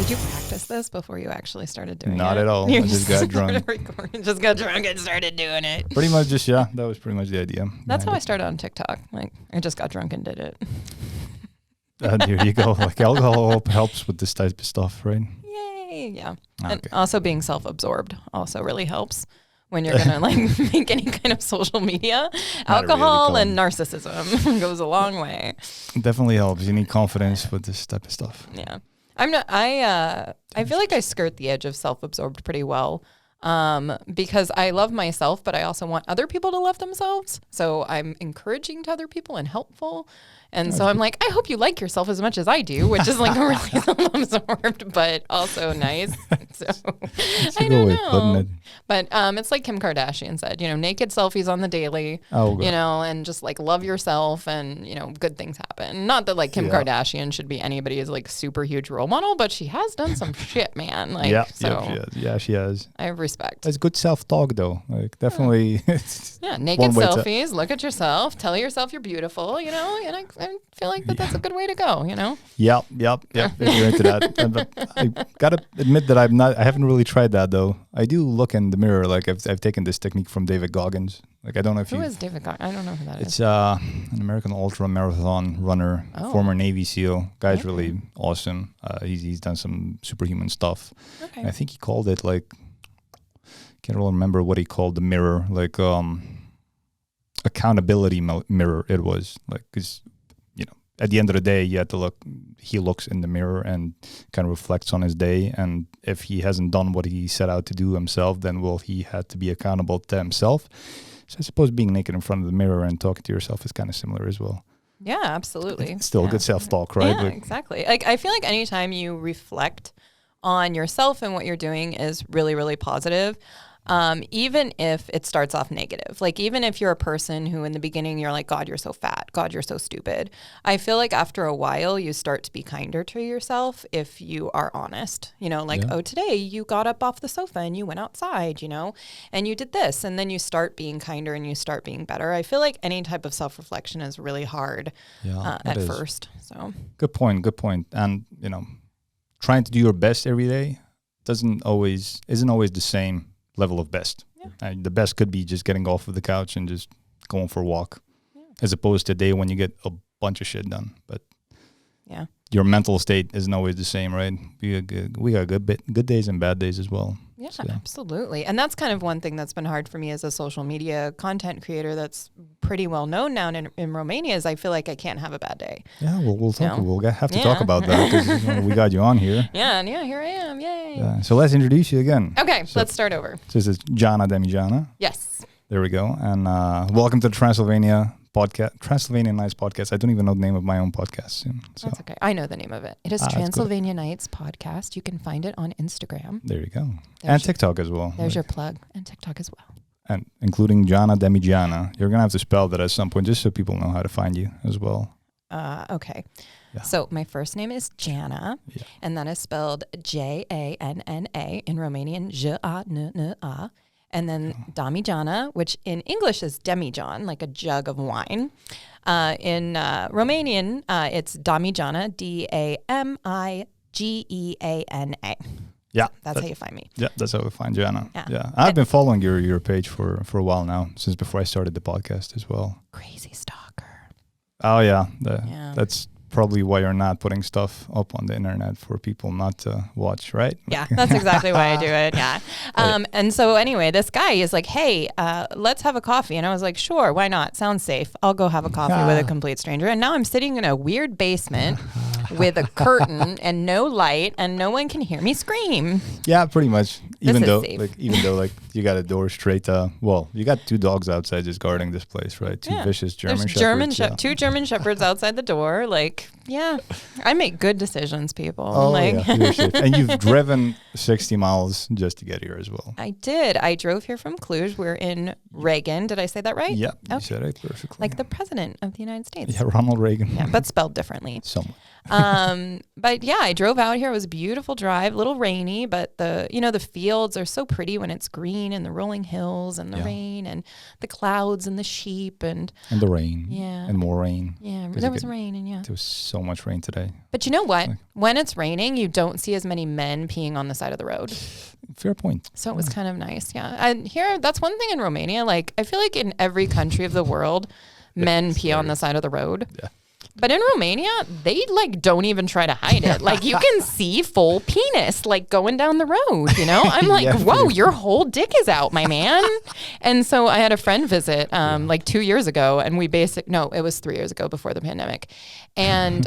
Did you practice this before you actually started doing it? Not at all. I just got drunk. Just got drunk and started doing it. Pretty much just, yeah, that was pretty much the idea. That's how I started on TikTok. Like, I just got drunk and did it. There you go. Like, alcohol helps with this type of stuff, right? Yay. Yeah. Okay. And also being self-absorbed also really helps when you're going to like make any kind of social media. Alcohol and narcissism goes a long way. Definitely helps. You need confidence with this type of stuff. Yeah. I feel like I skirt the edge of self-absorbed pretty well. Because I love myself, but I also want other people to love themselves. So I'm encouraging to other people and helpful. And so I'm like, I hope you like yourself as much as I do, which is like really self-absorbed, but also nice. So I don't know. But it's like Kim Kardashian said, you know, naked selfies on the daily, you know, and just like love yourself and, you know, good things happen. Not that like Kim Kardashian should be anybody's like super huge role model, but she has done some shit, man. Like, she has. I have respect. That's good self-talk though. Like definitely. Yeah, naked selfies, look at yourself, tell yourself you're beautiful, you know, and I feel like that's a good way to go, you know? Yep. If you're into that. I gotta admit that I haven't really tried that though. I do look in the mirror, like I've taken this technique from David Goggins. Like I don't know if Who is David Goggins? I don't know who that is. It's an American ultra marathon runner, former Navy SEAL. Guy's really awesome. He's done some superhuman stuff. Okay. And I think he called it like, can't really remember what he called the mirror, like accountability mirror. It was like, because at the end of the day, you have to look. He looks in the mirror and kind of reflects on his day. And if he hasn't done what he set out to do himself, then he had to be accountable to himself. So I suppose being naked in front of the mirror and talking to yourself is kind of similar as well. Yeah, absolutely. It's still good self-talk, right? Yeah, exactly. Like I feel like anytime you reflect on yourself and what you're doing is really, really positive. Even if it starts off negative, like even if you're a person who in the beginning you're like, God, you're so fat, God, you're so stupid. I feel like after a while you start to be kinder to yourself if you are honest, you know, like, oh, today you got up off the sofa and you went outside, you know, and you did this, and then you start being kinder and you start being better. I feel like any type of self-reflection is really hard at first. So good point. And, you know, trying to do your best every day isn't always the same level of best. The best could be just getting off of the couch and just going for a walk, as opposed to a day when you get a bunch of shit done. But your mental state isn't always the same, right? We got good days and bad days as well. Yeah, so. Absolutely. And that's kind of one thing that's been hard for me as a social media content creator that's pretty well known now in Romania is I feel like I can't have a bad day. Yeah, we'll talk. We'll have to talk about that because we got you on here. Yeah, here I am. Yay. So let's introduce you again. Okay, let's start over. So this is Janna, Damigeana. Yes. There we go. And welcome to the Transylvania podcast, Transylvanian Nights podcast. I don't even know the name of my own podcast. So. That's okay. I know the name of it. It is Transylvania Nights podcast. You can find it on Instagram. There you go. And TikTok as well. There's your plug. And TikTok as well. And including Janna Damigeana. You're going to have to spell that at some point just so people know how to find you as well. Okay. Yeah. So my first name is Janna, and that is spelled Janna in Romanian, J-A-N-N-A. And then Damigeana, which in English is demijohn, like a jug of wine. In Romanian, it's Damigeana, Damigeana. Yeah. That's how you find me. Yeah, that's how we find Janna. Yeah. I've been following your page for a while now, since before I started the podcast as well. Crazy stalker. Oh, yeah. That's probably why you're not putting stuff up on the internet for people not to watch, right? Yeah, that's exactly why I do it. Yeah. And so anyway, this guy is like, hey, let's have a coffee. And I was like, sure, why not? Sounds safe. I'll go have a coffee with a complete stranger. And now I'm sitting in a weird basement with a curtain and no light and no one can hear me scream. Yeah, pretty much. Even though you got a door straight you got two dogs outside just guarding this place, right? Two vicious German shepherds. Two German shepherds outside the door. Like, yeah, I make good decisions, people. Oh, and you've driven 60 miles just to get here as well. I did. I drove here from Cluj. We're in Reagan. Did I say that right? Yeah, you said it perfectly. Like the president of the United States. Yeah, Ronald Reagan. Yeah, but spelled differently. Somewhat. But yeah, I drove out here. It was a beautiful drive, a little rainy, but the feel fields are so pretty when it's green and the rolling hills and the rain and the clouds and the sheep and the rain. Yeah. And more rain. Yeah, there was rain and There was so much rain today. But you know what? When it's raining, you don't see as many men peeing on the side of the road. Fair point. So it was kind of nice, yeah. And here, that's one thing in Romania. Like, I feel like in every country of the world, men pee on the side of the road. Yeah. But in Romania, they like don't even try to hide it. Like you can see full penis like going down the road, you know? I'm like, whoa, your whole dick is out, my man. And so I had a friend visit like 2 years ago and it was 3 years ago before the pandemic. And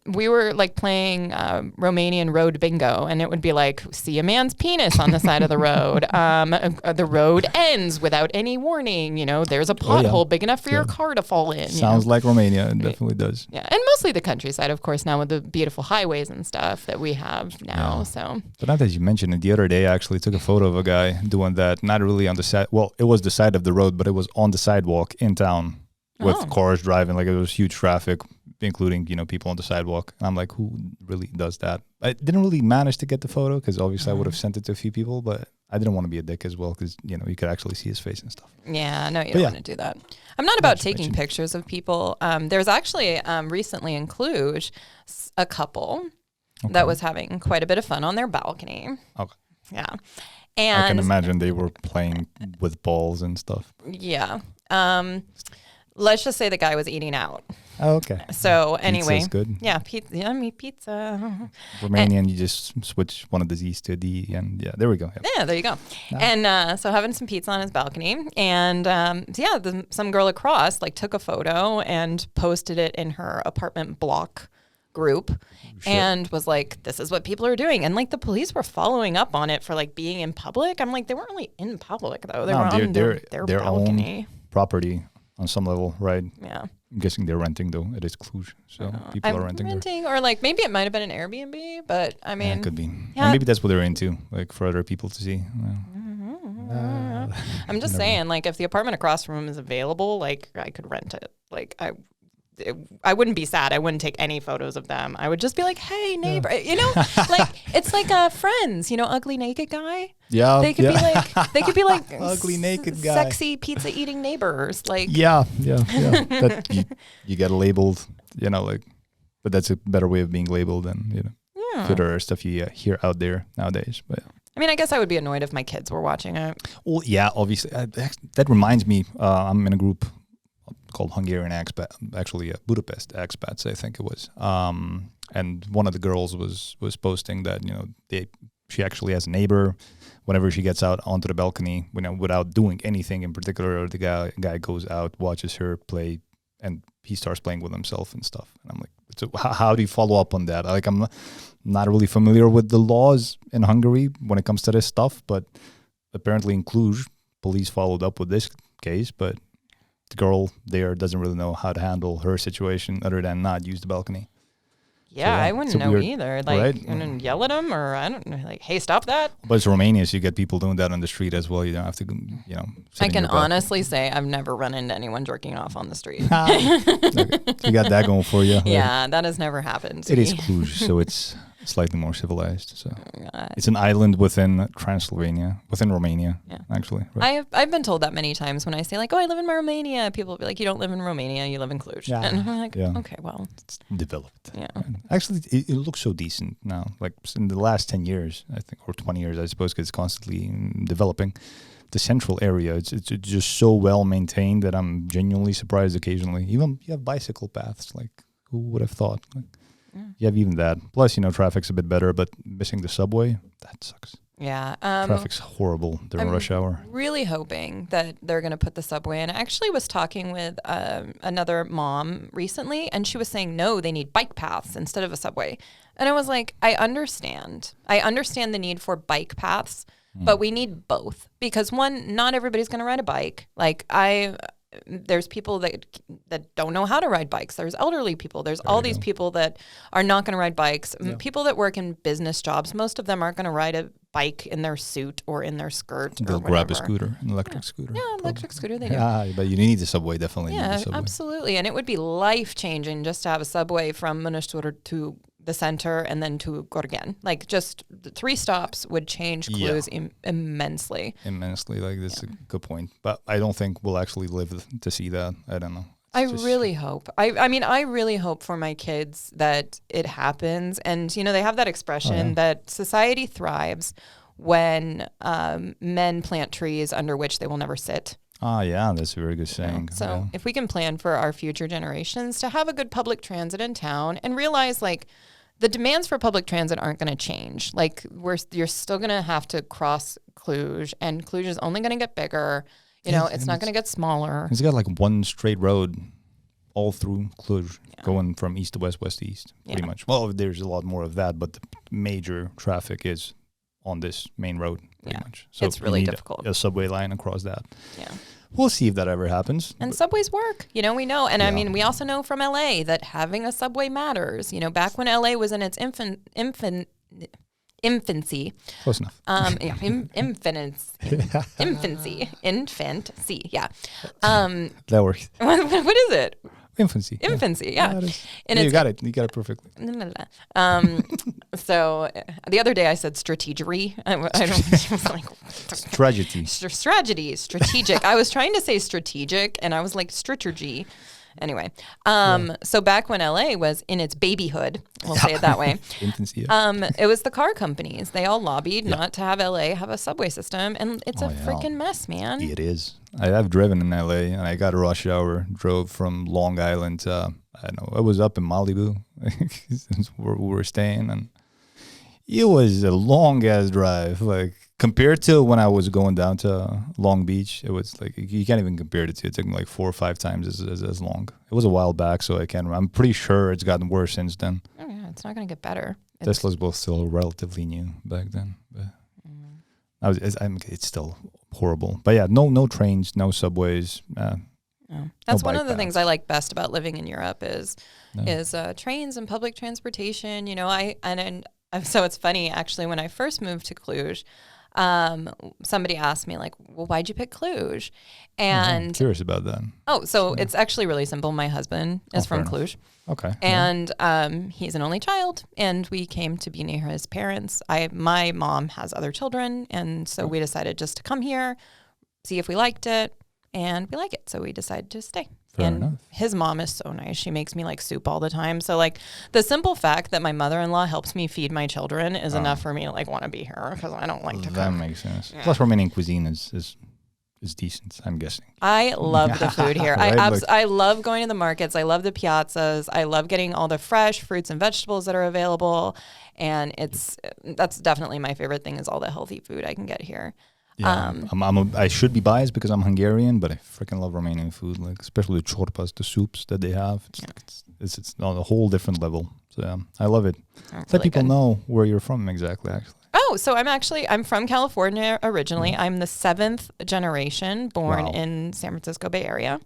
we were like playing Romanian road bingo and it would be like, see a man's penis on the side of the road. The road ends without any warning. You know, there's a pothole big enough for your car to fall in. Sounds like Romania. It definitely does. Yeah, and mostly the countryside, of course, now with the beautiful highways and stuff that we have now. Yeah. So, but now that you mentioned it, the other day I actually took a photo of a guy doing that, not really on the side. Well, it was the side of the road, but it was on the sidewalk in town with cars driving. Like it was huge traffic, including, you know, people on the sidewalk. And I'm like, who really does that? I didn't really manage to get the photo because obviously I would have sent it to a few people, but I didn't want to be a dick as well because, you know, you could actually see his face and stuff. Yeah, no, you don't want to do that. I'm not about taking pictures of people. There's actually recently in Cluj a couple that was having quite a bit of fun on their balcony. Okay. Yeah. And I can imagine they were playing with balls and stuff. Yeah. Let's just say the guy was eating out. Oh, okay. So anyway, Pizza's good. Yeah, pizza. Yummy pizza. Romanian, you just switch one of the Z's to a D, and yeah, there we go. Yeah, there you go. And so having some pizza on his balcony, and some girl across like took a photo and posted it in her apartment block group, and was like, "This is what people are doing," and like the police were following up on it for like being in public. I'm like, they weren't really in public though; they were on their balcony, own property on some level, right? Yeah. I'm guessing they're renting though. It is Cluj, so people are renting. Or like maybe it might have been an Airbnb, but I mean, it could be. Yeah. And maybe that's what they're into, like for other people to see. I'm just saying, like if the apartment across from him is available, like I could rent it. Like I wouldn't be sad. I wouldn't take any photos of them. I would just be like, "Hey, neighbor," you know, like it's like Friends, you know, ugly naked guy. Yeah, they could be like ugly naked guy, sexy pizza eating neighbors. Like yeah. That you get labeled, you know, like, but that's a better way of being labeled than, you know, Twitter or stuff you hear out there nowadays. But I mean, I guess I would be annoyed if my kids were watching it. Well, yeah, obviously. That reminds me, I'm in a group called Hungarian expat, actually Budapest expats, I think it was. And one of the girls was posting that, you know, she actually has a neighbor. Whenever she gets out onto the balcony, you know, without doing anything in particular, the guy goes out, watches her play, and he starts playing with himself and stuff. And I'm like, so how do you follow up on that? Like, I'm not really familiar with the laws in Hungary when it comes to this stuff, but apparently in Cluj, police followed up with this case, but the girl there doesn't really know how to handle her situation other than not use the balcony. Yeah, I wouldn't know either. Like, right? And yell at him, or I don't know, like, hey, stop that. But it's Romania, so you get people doing that on the street as well. You don't have to, you know. I can honestly say I've never run into anyone jerking off on the street. Okay. You got that going for you. Yeah, that has never happened. It is Cluj, so it's slightly more civilized. So it's an island within Transylvania, within Romania, actually. Right? I've been told that many times when I say like, oh, I live in Romania. People will be like, you don't live in Romania, you live in Cluj. Yeah. And I'm like, okay, well. It's developed. Yeah. Actually, it looks so decent now. Like in the last 10 years, I think, or 20 years, I suppose, because it's constantly developing. The central area, it's just so well maintained that I'm genuinely surprised occasionally. Even you have bicycle paths. Like, who would have thought? Like, you have even that. Plus, you know, traffic's a bit better, but missing the subway, that sucks. Yeah. Traffic's horrible during rush hour. Really hoping that they're going to put the subway in. I actually was talking with another mom recently, and she was saying, no, they need bike paths instead of a subway. And I was like, I understand. I understand the need for bike paths, but we need both. Because one, not everybody's going to ride a bike. Like there's people that don't know how to ride bikes. There's elderly people. There's all these people that are not going to ride bikes. Yeah. People that work in business jobs, most of them aren't going to ride a bike in their suit or in their skirt. They'll grab a scooter, an electric scooter. Yeah, electric scooter, they do. Yeah, but you need the subway, definitely. Yeah, absolutely. And it would be life-changing just to have a subway from Mănăștur to the center and then to Gorgan. Like just the 3 stops would change Cluj immensely. Immensely. Like that's a good point. But I don't think we'll actually live to see that. I don't know. I really hope. I mean, I really hope for my kids that it happens. And, you know, they have that expression that society thrives when men plant trees under which they will never sit. Ah, yeah, that's a very good saying. So if we can plan for our future generations to have a good public transit in town and realize, like, the demands for public transit aren't going to change. Like, you're still going to have to cross Cluj, and Cluj is only going to get bigger. You know, it's not going to get smaller. It's got like one straight road all through Cluj, going from east to west, west to east, pretty much. Well, there's a lot more of that, but the major traffic is on this main road, pretty much. So it's really difficult. A subway line across that. Yeah. We'll see if that ever happens. And subways work. You know, we know. And I mean, we also know from LA that having a subway matters. You know, back when LA was in its infancy. Close enough. Infancy. Yeah. That works. What is it? Infancy. Yeah. And you got it. You got it perfectly. So the other day I said strategery. I was like strategic. I was trying to say strategic, and I was like strategy. Anyway, so back when LA was in its babyhood, we'll say it that way. Infancy. It was the car companies. They all lobbied not to have LA have a subway system, and it's a freaking mess, man. It is. I've driven in LA, and I got a rush hour. Drove from Long Island to, I don't know, I was up in Malibu where we were staying, and it was a long ass drive. Like, compared to when I was going down to Long Beach, it was like, you can't even compare it to. It took me like 4 or 5 times as long. It was a while back, so I'm pretty sure it's gotten worse since then. Oh yeah, it's not going to get better. Teslas were still relatively new back then, but it's still horrible. But yeah, no trains, no subways. That's one of the things I like best about living in Europe is trains and public transportation. You know, so it's funny actually, when I first moved to Cluj, somebody asked me like, well, why'd you pick Cluj? And I'm curious about that. Oh, so it's actually really simple. My husband is from Cluj. Okay. And he's an only child, and we came to be near his parents. My mom has other children, and so we decided just to come here, see if we liked it, and we like it. So we decided to stay. Fair enough. His mom is so nice. She makes me like soup all the time. So like the simple fact that my mother-in-law helps me feed my children is enough for me to like want to be here, because I don't like to cook. That makes sense. Yeah. Plus, Romanian cuisine is decent, I'm guessing. I love the food here. Right? I love going to the markets. I love the piazzas. I love getting all the fresh fruits and vegetables that are available. And that's definitely my favorite thing, is all the healthy food I can get here. Yeah, I should be biased because I'm Hungarian, but I freaking love Romanian food, like especially the chorpas, the soups that they have. It's on a whole different level. So yeah, I love it. Let people know where you're from exactly, actually. Oh, so I'm from California originally. I'm the 7th generation born in San Francisco Bay Area.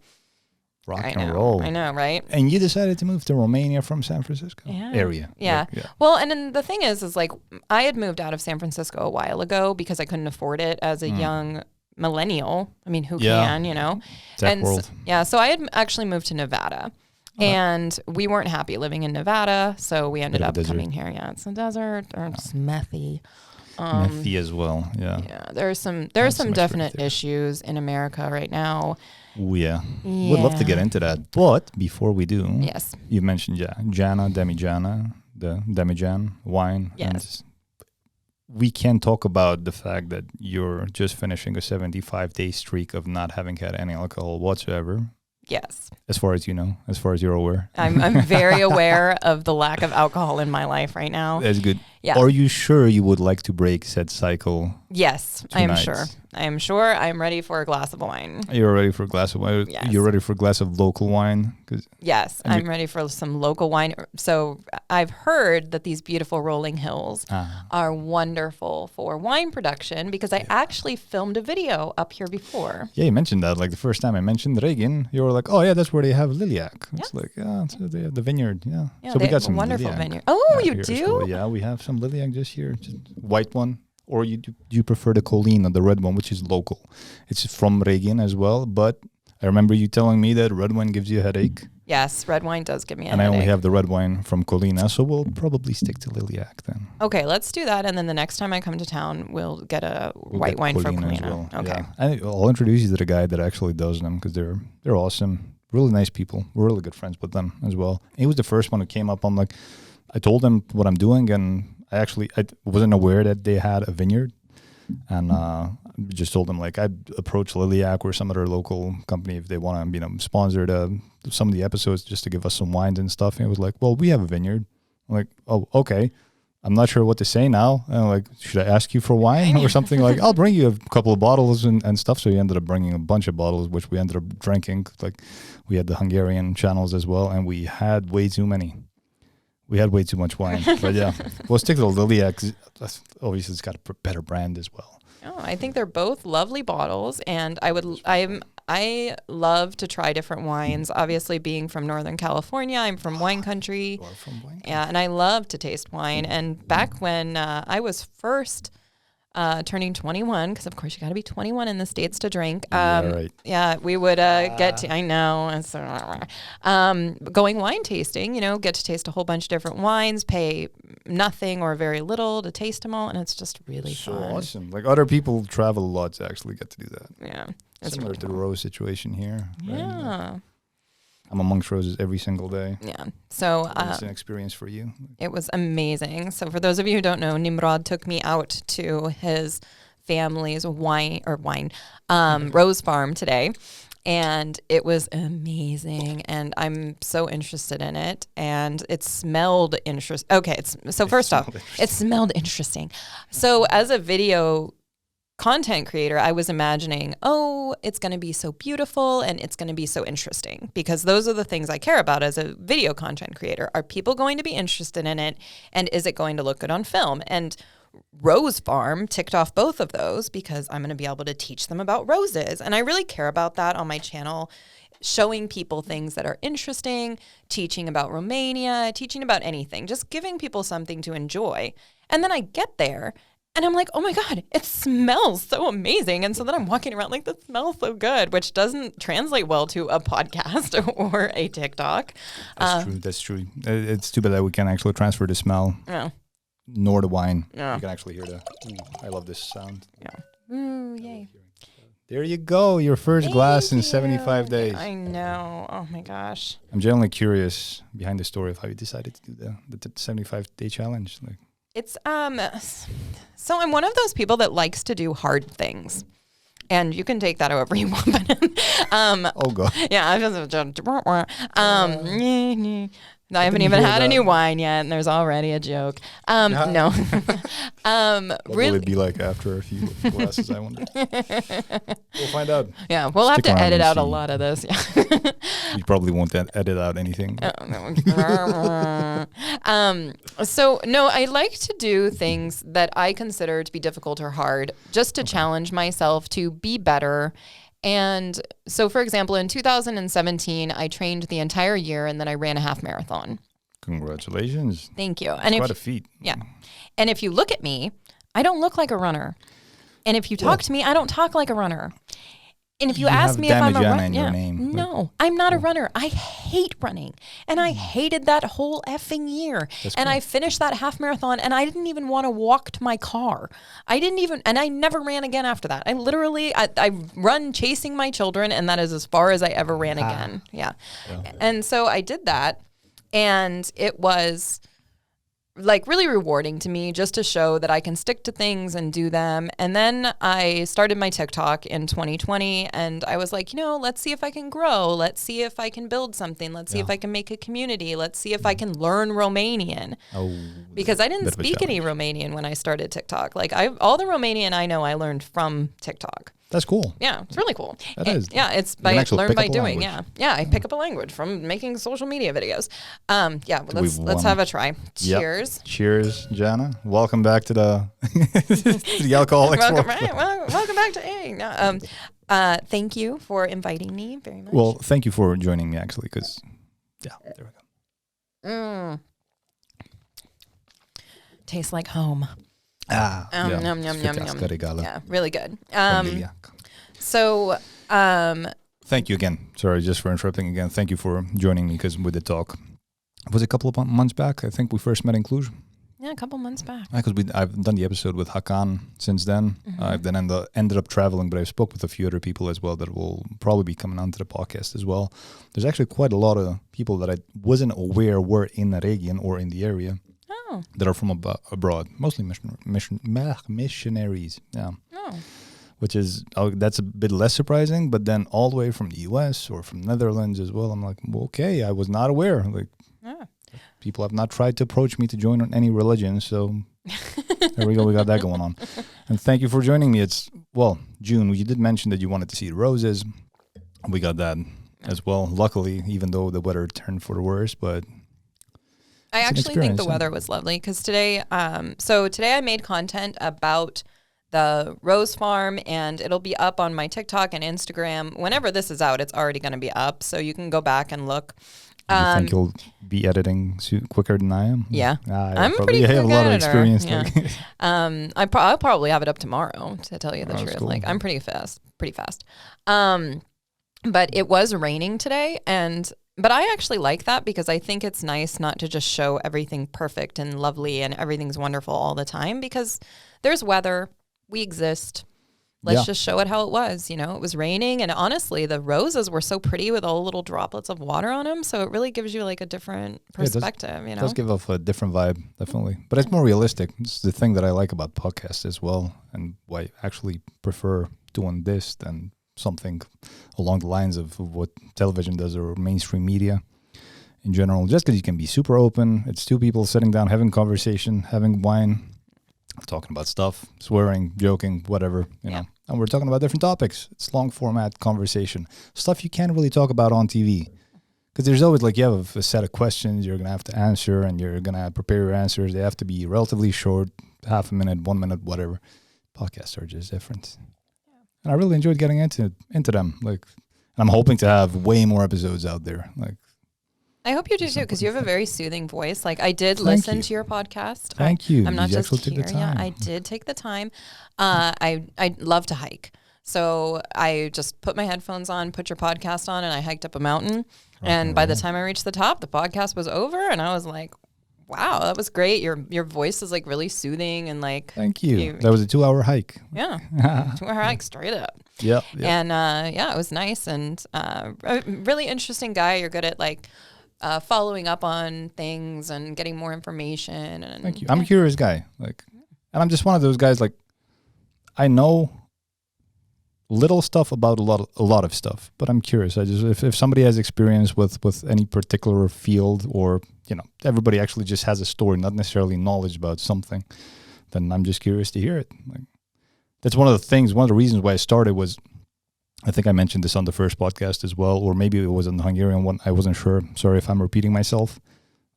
Rock and roll. I know, right? And you decided to move to Romania from San Francisco area. Yeah. Well, and then the thing is like, I had moved out of San Francisco a while ago because I couldn't afford it as a young millennial. I mean, who can, you know? Tech world. So I had actually moved to Nevada. And we weren't happy living in Nevada, so we ended up coming here. Yeah, it's a desert, or it's methy. Methy as well, yeah. Yeah, there are some definite issues in America right now. Oh, yeah. Would love to get into that. But before we do, you mentioned Janna, Damigeana, the Damigeana wine. Yes. And we can talk about the fact that you're just finishing a 75-day streak of not having had any alcohol whatsoever. Yes. As far as you know, as far as you're aware. I'm very aware of the lack of alcohol in my life right now. That's good. Yeah. Are you sure you would like to break said cycle? Yes, I am sure. I am sure. I'm ready for a glass of wine. You're ready for a glass of wine? Yes. You're ready for a glass of local wine? Yes, I'm ready for some local wine. So I've heard that these beautiful rolling hills are wonderful for wine production, because I actually filmed a video up here before. Yeah, you mentioned that. Like the first time I mentioned Regin, you were like, oh yeah, that's where they have Liliac. It's like, so they have the vineyard. Yeah. So we got some wonderful vineyard. Oh, you do? Yeah, we have some Liliac just here. Just white one. Or do you prefer the Colina, the red one, which is local? It's from Regin as well, but I remember you telling me that red wine gives you a headache. Yes, red wine does give me a And I headache. only have the red wine from Colina, so we'll probably stick to Liliac then. Okay, let's do that. And then the next time I come to town, we'll get a white wine from Colina as Colina. well. Okay. Yeah. I'll introduce you to the guy that actually does them because they're awesome. Really nice people. We're really good friends with them as well. He was the first one who came up. I'm like, I told him what I'm doing, and I wasn't aware that they had a vineyard. And just told them like I'd approach Liliac or some other local company if they want to, sponsor some of the episodes just to give us some wines and stuff. And it was like, well, we have a vineyard. I'm like, oh, okay. I'm not sure what to say now. And I'm like, should I ask you for wine or something? Like, I'll bring you a couple of bottles and stuff. So he ended up bringing a bunch of bottles, which we ended up drinking. Like, we had the Hungarian channels as well, and we had way too many. We had way too much wine. But yeah, we'll stick to the Liliac. Obviously, it's got a better brand as well. Oh, I think they're both lovely bottles, and I love to try different wines. Obviously, being from Northern California, I'm from wine country. You are from wine country. Yeah, and I love to taste wine. And back when I was first turning 21, because of course you got to be 21 in the States to drink. Right. Yeah, we would get to, I know, going wine tasting, get to taste a whole bunch of different wines, pay nothing or very little to taste them all, and it's just really So fun. awesome. Like other people travel a lot to actually get to do that. Yeah. It's Similar really to the cool. rose situation here. Right? Yeah. I'm amongst roses every single day. Yeah. So It's an experience for you. it was amazing. So for those of you who don't know, Nimrod took me out to his family's rose farm today. And it was amazing. And I'm so interested in it. And it smelled interesting. Okay. First off, it smelled interesting. So as a video content creator, I was imagining, it's going to be so beautiful and it's going to be so interesting, because those are the things I care about as a video content creator. Are people going to be interested in it? And is it going to look good on film? And Rose Farm ticked off both of those, because I'm going to be able to teach them about roses. And I really care about that on my channel, showing people things that are interesting, teaching about Romania, teaching about anything, just giving people something to enjoy. And then I get there and I'm like, oh my God, it smells so amazing. And so then I'm walking around like, that smells so good, which doesn't translate well to a podcast or a TikTok. That's true. It's too bad that we can't actually transfer the smell, nor the wine. Yeah. You can actually hear I love this sound. Yeah. Ooh, yay. There you go. Your first glass in Thank 75 you. days. I know. Oh my gosh. I'm genuinely curious behind the story of how you decided to do the 75-day challenge. Like, It's so I'm one of those people that likes to do hard things. And you can take that however you want. But, oh god. Yeah, I haven't even had a new wine yet, and there's already a joke. No. What will Really. it be like after a few glasses, I wonder? We'll find out. Yeah, we'll have Stick to around edit and out a see. lot of this. Yeah. You probably won't edit out anything. So no, I like to do things that I consider to be difficult or hard, just to challenge myself to be better. And so, for example, in 2017, I trained the entire year, and then I ran a half marathon. Congratulations. Thank you. That's quite a feat. Yeah. And if you look at me, I don't look like a runner. And if you talk to me, I don't talk like a runner. And if you ask have me if I'm a Damigeana runner, in your name. no, I'm not a runner. I hate running, and I hated that whole effing year. That's and cool. I finished that half marathon, and I didn't even want to walk to my car. And I never ran again after that. I run chasing my children, and that is as far as I ever ran again. Yeah. And so I did that, and it was like really rewarding to me, just to show that I can stick to things and do them. And then I started my TikTok in 2020, and I was like, let's see if I can grow. Let's see if I can build something. Let's see if I can make a community. Let's see if I can learn Romanian. Because I didn't speak any Romanian when I started TikTok. Like all the Romanian I know, I learned from TikTok. That's cool. Yeah, it's really cool. That is. Yeah, it's You can actually learn pick by up a doing. language. Yeah, I pick up a language from making social media videos. Let's have a try. Cheers. Yep. Cheers, Janna. Welcome back to the the Alcoholics. Welcome back to A. Thank you for inviting me very much. Well, thank you for joining me, actually, because there we go. Tastes like home. Yeah. Yum, yum, yum, yum. Regalo. Yeah, really good. From Liliac. So Thank you again. Sorry, just for interrupting again. Thank you for joining me because we did talk. Was it a couple of months back? I think we first met in Cluj. Yeah, a couple months back. Because I've done the episode with Hakan since then. I've then ended up traveling, but I've spoke with a few other people as well that will probably be coming onto the podcast as well. There's actually quite a lot of people that I wasn't aware were in the region or in the area that are from abroad, mostly missionaries. Yeah. Oh. Which is, that's a bit less surprising, but then all the way from the US or from Netherlands as well. I'm like, well, okay, I was not aware. Like, people have not tried to approach me to join any religion, so there we go. We got that going on. And thank you for joining me. It's, June. You did mention that you wanted to see the roses. We got that as well. Luckily, even though the weather turned for the worse, but I actually think the weather was lovely because today, today I made content about the rose farm, and it'll be up on my TikTok and Instagram. Whenever this is out, it's already going to be up, so you can go back and look. You think you'll be editing quicker than I am? Yeah. I'm pretty quick have a lot of experience. Yeah. I'll probably have it up tomorrow, to tell you the truth. Cool. Like, I'm pretty fast. But it was raining today, but I actually like that because I think it's nice not to just show everything perfect and lovely and everything's wonderful all the time, because there's weather. We exist. Let's just show it how it was. You know, it was raining, and honestly, the roses were so pretty with all the little droplets of water on them. So it really gives you like a different perspective. It does give off a different vibe, definitely. But it's more realistic. It's the thing that I like about podcasts as well, and why I actually prefer doing this than something along the lines of what television does or mainstream media in general. Just because you can be super open. It's two people sitting down, having conversation, having wine, talking about stuff, swearing, joking, whatever, you know. And we're talking about different topics. It's long format conversation. Stuff you can't really talk about on TV. Because there's always like, you have a set of questions you're going to have to answer, and you're going to prepare your answers. They have to be relatively short, half a minute, 1 minute, whatever. Podcasts are just different. And I really enjoyed getting into them. Like, and I'm hoping to have way more episodes out there. Like, I hope you do too, because you have a very soothing voice. Like, I did listen to your podcast. Thank you. I'm not just here. Yeah, I did take the time. I love to hike. So I just put my headphones on, put your podcast on, and I hiked up a mountain. And by the time I reached the top, the podcast was over, and I was like, wow, that was great. Your voice is like really soothing, and like, thank you. That was a 2-hour hike. Yeah. 2-hour hike straight up. Yep. And it was nice, and a really interesting guy. You're good at like following up on things and getting more information. And thank you. I'm a curious guy. Like, and I'm just one of those guys, like, I know little stuff about a lot of stuff, but I'm curious. I just, if somebody has experience with any particular field, or, you know, everybody actually just has a story, not necessarily knowledge about something, then I'm just curious to hear it. Like, that's one of the reasons why I started was, I think I mentioned this on the first podcast as well, or maybe it was on the Hungarian one. I wasn't sure. Sorry if I'm repeating myself.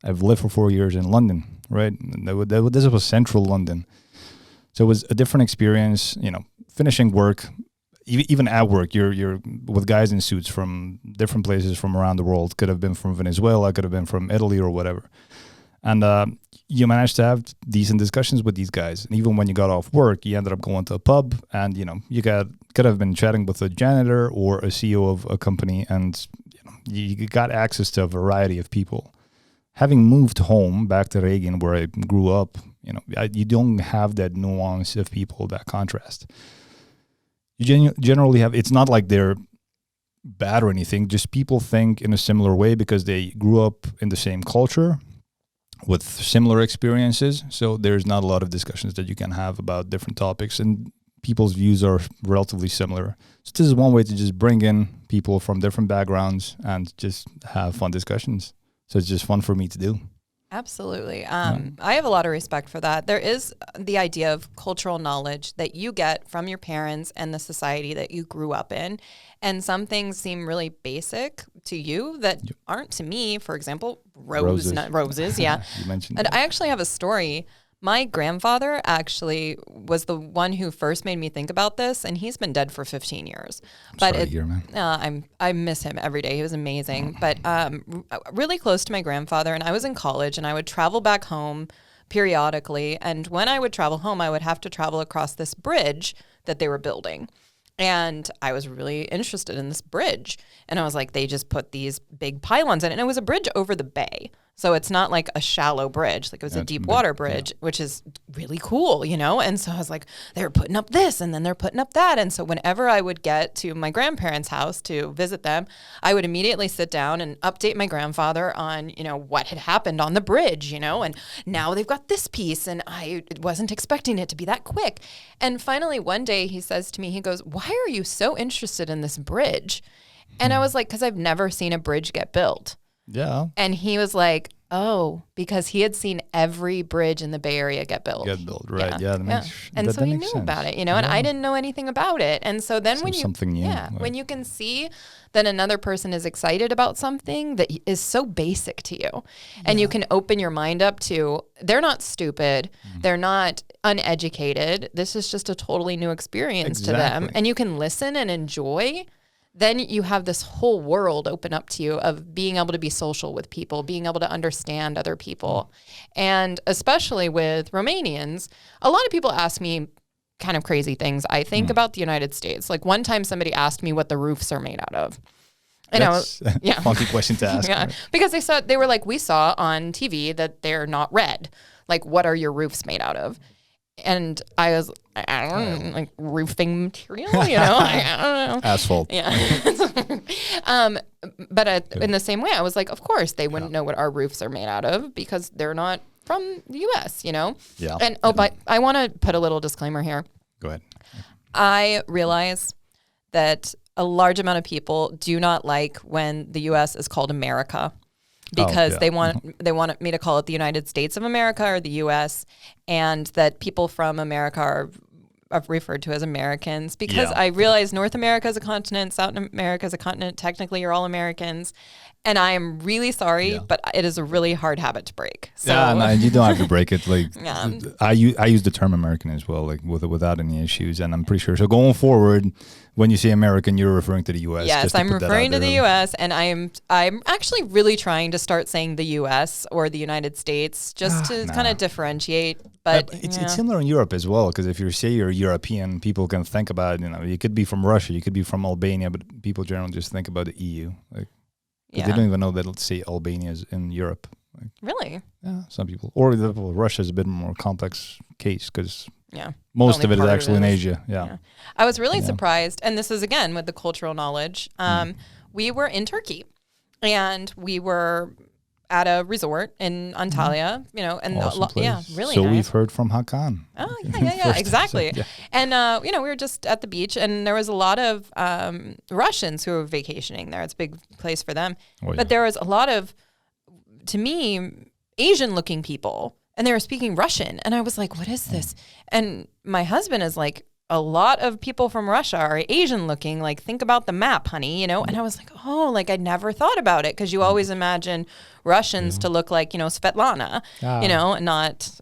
I've lived for 4 years in London, right? This was central London. So it was a different experience, you know, finishing work. Even at work, you're with guys in suits from different places from around the world. Could have been from Venezuela, could have been from Italy or whatever. And you managed to have decent discussions with these guys. And even when you got off work, you ended up going to a pub, and, you know, you could have been chatting with a janitor or a CEO of a company, and, you know, you got access to a variety of people. Having moved home back to Reagan, where I grew up, you know, you don't have that nuance of people, that contrast. You generally have, it's not like they're bad or anything, just people think in a similar way because they grew up in the same culture with similar experiences. So there's not a lot of discussions that you can have about different topics, and people's views are relatively similar. So this is one way to just bring in people from different backgrounds and just have fun discussions. So it's just fun for me to do. Absolutely. I have a lot of respect for that. There is the idea of cultural knowledge that you get from your parents and the society that you grew up in. And some things seem really basic to you that aren't to me. For example, roses. Yeah. You mentioned and that. I actually have a story. My grandfather actually was the one who first made me think about this, and he's been dead for 15 years. Sorry to hear, man. I miss him every day. He was amazing. But really close to my grandfather, and I was in college, and I would travel back home periodically. And when I would travel home, I would have to travel across this bridge that they were building. And I was really interested in this bridge. And I was like, they just put these big pylons in it. And it was a bridge over the bay. So it's not like a shallow bridge. Like it was a deep water bridge, which is really cool, you know? And so I was like, they're putting up this and then they're putting up that. And so whenever I would get to my grandparents' house to visit them, I would immediately sit down and update my grandfather on, you know, what had happened on the bridge, you know? And now they've got this piece and I wasn't expecting it to be that quick. And finally, one day he says to me, he goes, "Why are you so interested in this bridge?" And I was like, because I've never seen a bridge get built. Yeah. And he was like, "Oh, because he had seen every bridge in the Bay Area get built." Right. Yeah. And so he knew about it, you know, and I didn't know anything about it. And so then when you, something new, when you can see that another person is excited about something that is so basic to you, and you can open your mind up to, they're not stupid, they're not uneducated. This is just a totally new experience to them. And you can listen and enjoy. Then you have this whole world open up to you of being able to be social with people, being able to understand other people. And especially with Romanians, a lot of people ask me kind of crazy things, I think, about the United States. Like one time somebody asked me what the roofs are made out of. And that's a funky question to ask. Right? Because they were like, we saw on TV that they're not red. Like, what are your roofs made out of? And I was, I don't know, like roofing material, you know, I don't know. Asphalt. Yeah. But in the same way, I was like, of course, they wouldn't know what our roofs are made out of because they're not from the U.S., you know? Yeah. And, but I want to put a little disclaimer here. Go ahead. I realize that a large amount of people do not like when the U.S. is called America. Because they want me to call it the United States of America or the U.S., and that people from America are referred to as Americans. Because I realize North America is a continent, South America is a continent. Technically, you're all Americans, and I am really sorry, but it is a really hard habit to break. So. Yeah, no, you don't have to break it. Like I use the term American as well, like without any issues, and I'm pretty sure. So going forward, when you say American, you're referring to the U.S. Yes, I'm referring to the U.S., and I'm actually really trying to start saying the U.S. or the United States just to kind of differentiate. But it's similar in Europe as well, because if you say you're European, people can think about, you know, you could be from Russia, you could be from Albania, but people generally just think about the EU. Like, they don't even know that, let's say, Albania is in Europe. Like, really? Yeah, some people. Or Russia is a bit more complex case because most Only of it is actually in Asia. Yeah. I was really surprised, and this is again with the cultural knowledge. We were in Turkey, and we were at a resort in Antalya, you know, and really so nice. We've heard from Hakan. Oh yeah, exactly. And you know, we were just at the beach, and there was a lot of Russians who were vacationing there. It's a big place for them, but there was a lot of, to me, Asian-looking people. And they were speaking Russian. And I was like, what is this? And my husband is like, a lot of people from Russia are Asian looking. Like, think about the map, honey, you know? And I was like, oh, like I never thought about it. Because you always imagine Russians to look like, you know, Svetlana, you know, and not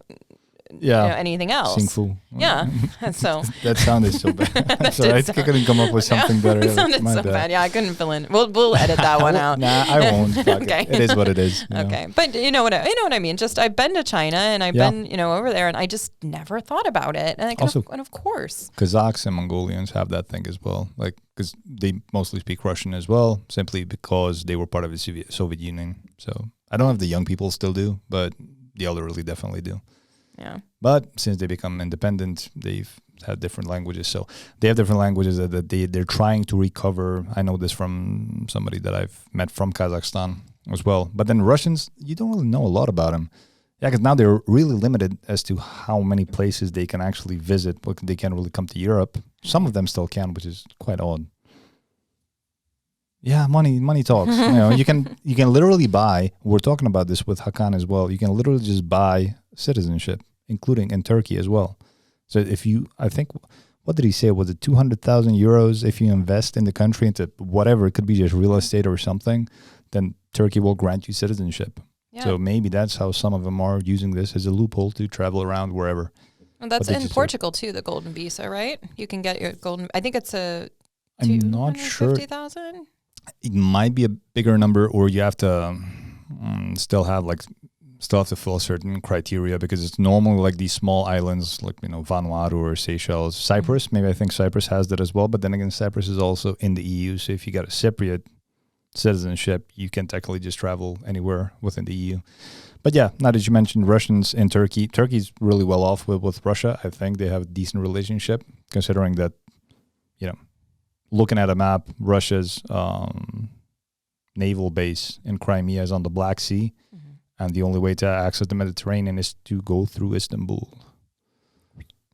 you know, anything else. Sing Fu. Yeah. So that sounded so bad. So I think I couldn't come up with something better. It sounded so bad. Yeah, I couldn't fill in. We'll edit that one out. Nah, I won't. Okay. It is what it is. Okay. But you know what I mean? Just I've been to China and I've been, you know, over there, and I just never thought about it. And of course. Kazakhs and Mongolians have that thing as well. Like, because they mostly speak Russian as well, simply because they were part of the Soviet Union. So I don't know if the young people still do, but the elderly definitely do. Yeah. But since they become independent, they've had different languages. So they have different languages that they're trying to recover. I know this from somebody that I've met from Kazakhstan as well. But then Russians, you don't really know a lot about them. Yeah, because now they're really limited as to how many places they can actually visit. They can't really come to Europe. Some of them still can, which is quite odd. Yeah, money talks. You know, you can literally buy. We're talking about this with Hakan as well. You can literally just buy citizenship, including in Turkey as well. So I think, what did he say? Was it 200,000 euros if you invest in the country into whatever? It could be just real estate or something. Then Turkey will grant you citizenship. Yeah. So maybe that's how some of them are using this as a loophole to travel around wherever. And that's in Portugal too, the golden visa, right? You can get your golden. I think it's I'm not sure. 250,000. It might be a bigger number, or you have to still have like still have to fill certain criteria because it's normally like these small islands, like, you know, Vanuatu or Seychelles, Cyprus. Maybe I think Cyprus has that as well. But then again, Cyprus is also in the EU. So if you got a Cypriot citizenship, you can technically just travel anywhere within the EU. But yeah, now that you mentioned Russians in Turkey, Turkey's really well off with Russia. I think they have a decent relationship, considering that, you know, looking at a map, Russia's naval base in Crimea is on the Black Sea, and the only way to access the Mediterranean is to go through Istanbul.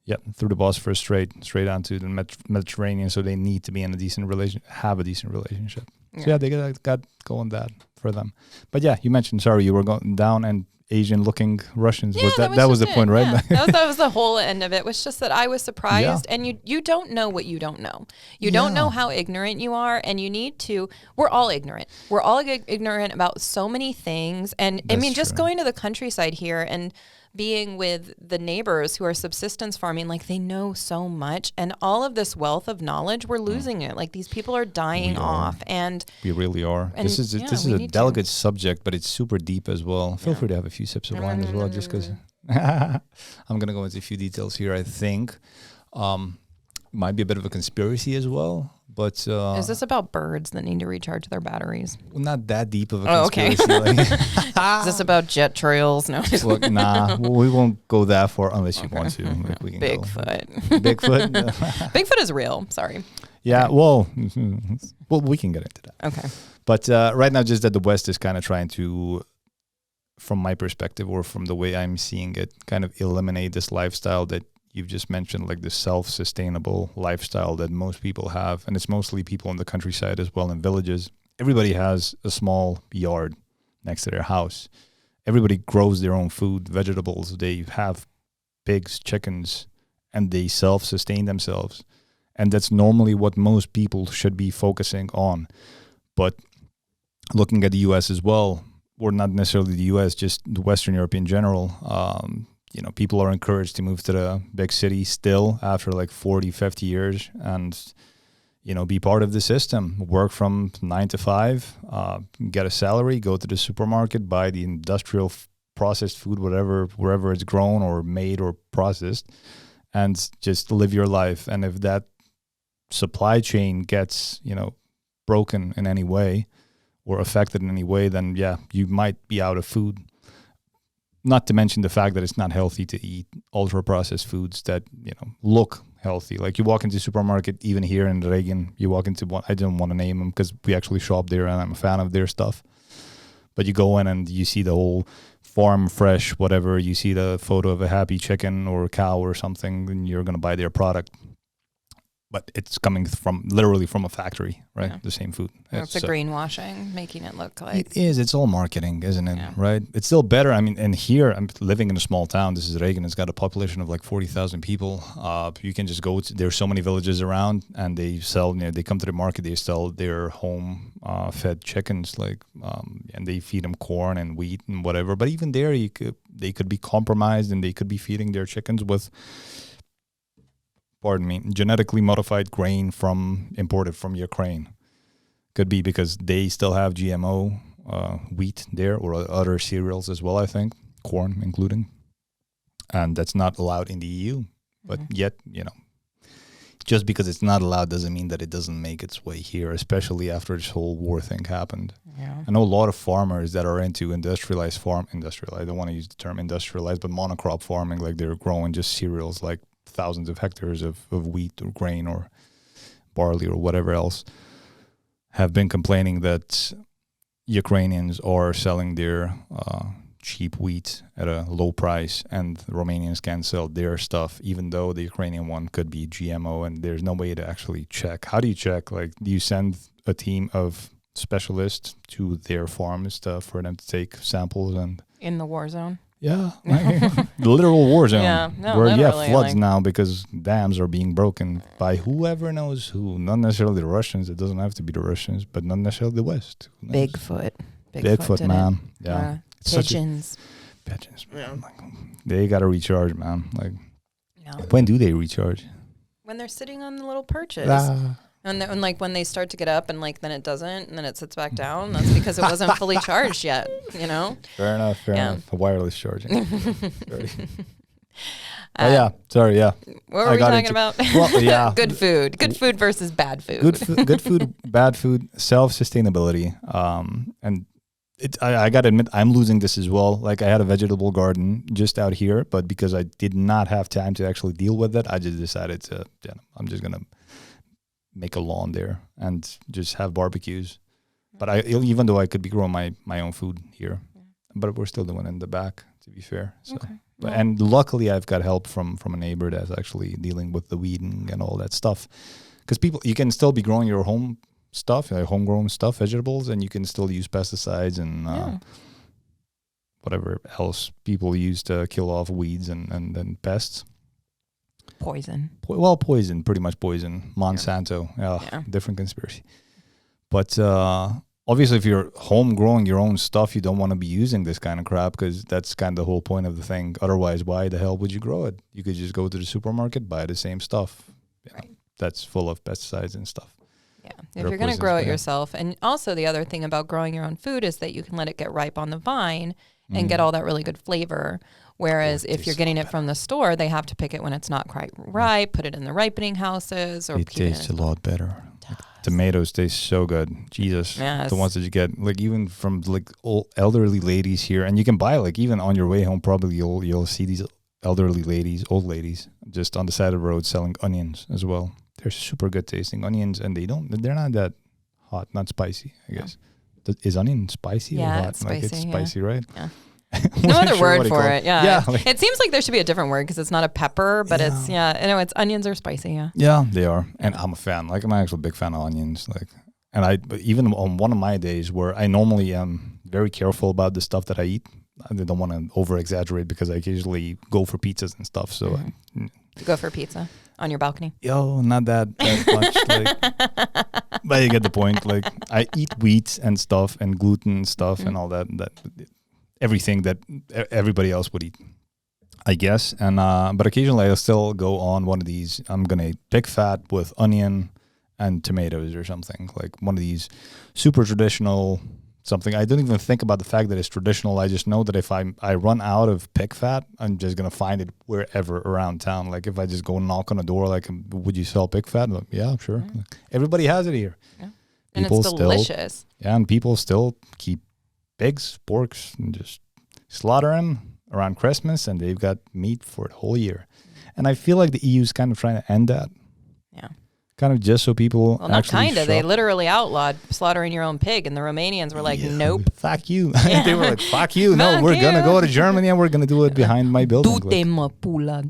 Yep, through the Bosphorus straight onto the Mediterranean. So they need to be in a decent have a decent relationship. Yeah. So yeah, they got going that for them. But yeah, you mentioned, sorry, you were going down and Asian-looking Russians. Yeah, that was the point, right? Yeah. that was the whole end of it. Was just that I was surprised, and you don't know what you don't know. You don't know how ignorant you are, and you need to. We're all ignorant. We're all ignorant about so many things, and I mean, just going to the countryside here and being with the neighbors who are subsistence farming, like they know so much, and all of this wealth of knowledge, we're losing it. Like these people are dying off, and we really are. This is a delicate subject, but it's super deep as well. Feel free to have a few sips of wine as well, just because I'm gonna go into a few details here. I think might be a bit of a conspiracy as well. But is this about birds that need to recharge their batteries? Well, not that deep of a conspiracy. Okay. Is this about jet trails? No. Look, nah, we won't go that far unless you want to. Like, we can Bigfoot. Bigfoot. Bigfoot is real. Sorry. Yeah. Okay. Well, we can get into that. Okay. But right now, just that the West is kind of trying to, from my perspective or from the way I'm seeing it, kind of eliminate this lifestyle that you've just mentioned, like the self-sustainable lifestyle that most people have. And it's mostly people in the countryside as well, in villages. Everybody has a small yard next to their house. Everybody grows their own food, vegetables. They have pigs, chickens, and they self-sustain themselves. And that's normally what most people should be focusing on. But looking at the U.S. as well, or not necessarily the U.S., just the Western Europe in general, you know, people are encouraged to move to the big city still after like 40, 50 years and, you know, be part of the system, work from 9 to 5, get a salary, go to the supermarket, buy the industrial processed food, wherever it's grown or made or processed, and just live your life. And if that supply chain gets, you know, broken in any way or affected in any way, then yeah, you might be out of food. Not to mention the fact that it's not healthy to eat ultra-processed foods that, you know, look healthy. Like you walk into the supermarket, even here in Reagan, you walk into one, I didn't want to name them because we actually shop there and I'm a fan of their stuff. But you go in and you see the whole farm fresh, whatever, you see the photo of a happy chicken or a cow or something, and you're going to buy their product. But it's coming from literally from a factory, right? Yeah. The same food. It's a greenwashing, making it look like. It is. It's all marketing, isn't it? Yeah. Right? It's still better. I mean, and here, I'm living in a small town. This is Reagan. It's got a population of like 40,000 people. You can just go to, there's so many villages around and they sell, you know, they come to the market, they sell their home fed chickens, like, and they feed them corn and wheat and whatever. But even there, they could be compromised and they could be feeding their chickens with, genetically modified grain imported from Ukraine. Could be because they still have GMO wheat there or other cereals as well, I think, corn including. And that's not allowed in the EU. But yet, you know, just because it's not allowed doesn't mean that it doesn't make its way here, especially after this whole war thing happened. Yeah. I know a lot of farmers that are into industrialized, I don't want to use the term industrialized, but monocrop farming, like they're growing just cereals like thousands of hectares of wheat or grain or barley or whatever else, have been complaining that Ukrainians are selling their cheap wheat at a low price and the Romanians can't sell their stuff, even though the Ukrainian one could be GMO and there's no way to actually check. How do you check? Like, do you send a team of specialists to their farms for them to take samples and... In the war zone? Yeah, the literal war zone. Yeah, no, where you have floods now because dams are being broken by whoever knows who. Not necessarily the Russians. It doesn't have to be the Russians, but not necessarily the West. Bigfoot, man. Yeah, pigeons. Pigeons. Yeah. They gotta recharge, man. Like, when do they recharge? When they're sitting on the little perches. And like when they start to get up and like then it doesn't and then it sits back down, that's because it wasn't fully charged yet, you know? Fair enough. Fair Yeah. enough. Wireless charging. Yeah. Sorry. Yeah. What were we talking about? Well, yeah. Good food. Good food versus bad food. Good food, bad food, self-sustainability. And I got to admit, I'm losing this as well. Like I had a vegetable garden just out here, but because I did not have time to actually deal with it, I just decided to, I'm just going to make a lawn there and just have barbecues. But even though I could be growing my own food here, but we're still doing it in the back, to be fair. So. Okay. But, and luckily I've got help from a neighbor that's actually dealing with the weeding and all that stuff. Because you can still be growing your home stuff, homegrown stuff, vegetables, and you can still use pesticides and whatever else people use to kill off weeds and pests. Poison. Poison, pretty much poison. Monsanto, different conspiracy. But obviously, if you're home growing your own stuff, you don't want to be using this kind of crap because that's kind of the whole point of the thing. Otherwise, why the hell would you grow it? You could just go to the supermarket, buy the same stuff. Right. That's full of pesticides and stuff. Yeah, if you're going to grow it yourself. And also the other thing about growing your own food is that you can let it get ripe on the vine and get all that really good flavor. Whereas if you're getting it from the store, they have to pick it when it's not quite ripe, put it in the ripening houses. Or it tastes a lot better. Like, tomatoes taste so good. Jesus. Yes. The ones that you get, like even from like old elderly ladies here. And you can buy like even on your way home, probably you'll see these elderly ladies, old ladies, just on the side of the road selling onions as well. They're super good tasting onions, and they're not that hot, not spicy, I guess. Is onion spicy or hot? It's spicy, like it's spicy, right? Yeah. No other word for it. Yeah. Like, it seems like there should be a different word because it's not a pepper, but it's it's onions are spicy. Yeah. Yeah, they are, and I'm a fan. Like I'm actually a big fan of onions. Like, and but even on one of my days where I normally am very careful about the stuff that I eat, I don't want to over exaggerate because I occasionally go for pizzas and stuff. So. You go for pizza on your balcony? Not that much. Like, but you get the point. Like I eat wheat and stuff and gluten and stuff and all that everything that everybody else would eat, I guess. And but occasionally I'll still go on one of these. I'm gonna eat pig fat with onion and tomatoes or something, like one of these super traditional something. I don't even think about the fact that it's traditional. I just know that if I run out of pig fat, I'm just going to find it wherever around town. Like if I just go knock on a door, like, would you sell pig fat? Like, yeah, sure. Mm-hmm. Everybody has it here. Yeah. And it's delicious. And people still keep pigs, porks, and just slaughter them around Christmas, and they've got meat for the whole year. And I feel like the EU is kind of trying to end that. Yeah. Kind of just so people not kind of. They literally outlawed slaughtering your own pig, and the Romanians were like, nope. Fuck you. They were like, fuck you. No, we're going to go to Germany, and we're going to do it behind my building. Pula.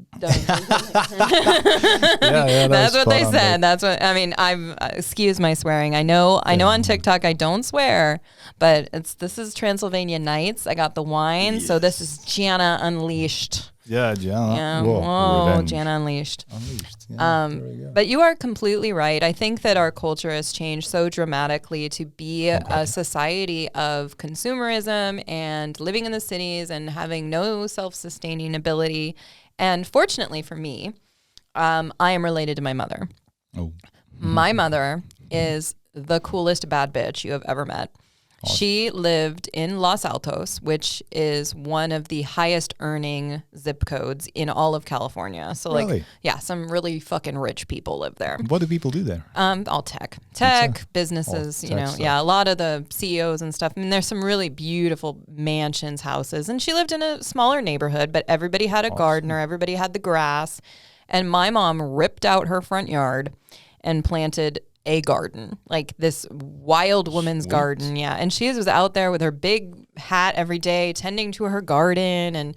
That's what they said. That's what, I mean, excuse my swearing. I know on TikTok I don't swear, but this is Transylvanian nights. I got the wine, so this is Janna Unleashed. Yeah, Janna. Yeah. Whoa, Janna Unleashed. Yeah, but you are completely right. I think that our culture has changed so dramatically to be a society of consumerism and living in the cities and having no self-sustaining ability. And fortunately for me, I am related to my mother. Oh. My mother is the coolest bad bitch you have ever met. Awesome. She lived in Los Altos, which is one of the highest earning zip codes in all of California. So really? Some really fucking rich people live there. What do people do there? All tech businesses, a lot of the CEOs and stuff. I mean, there's some really beautiful mansions, houses, and she lived in a smaller neighborhood, but everybody had a gardener, everybody had the grass. And my mom ripped out her front yard and planted a garden, like this wild woman's garden. Yeah. And she was out there with her big hat every day tending to her garden, and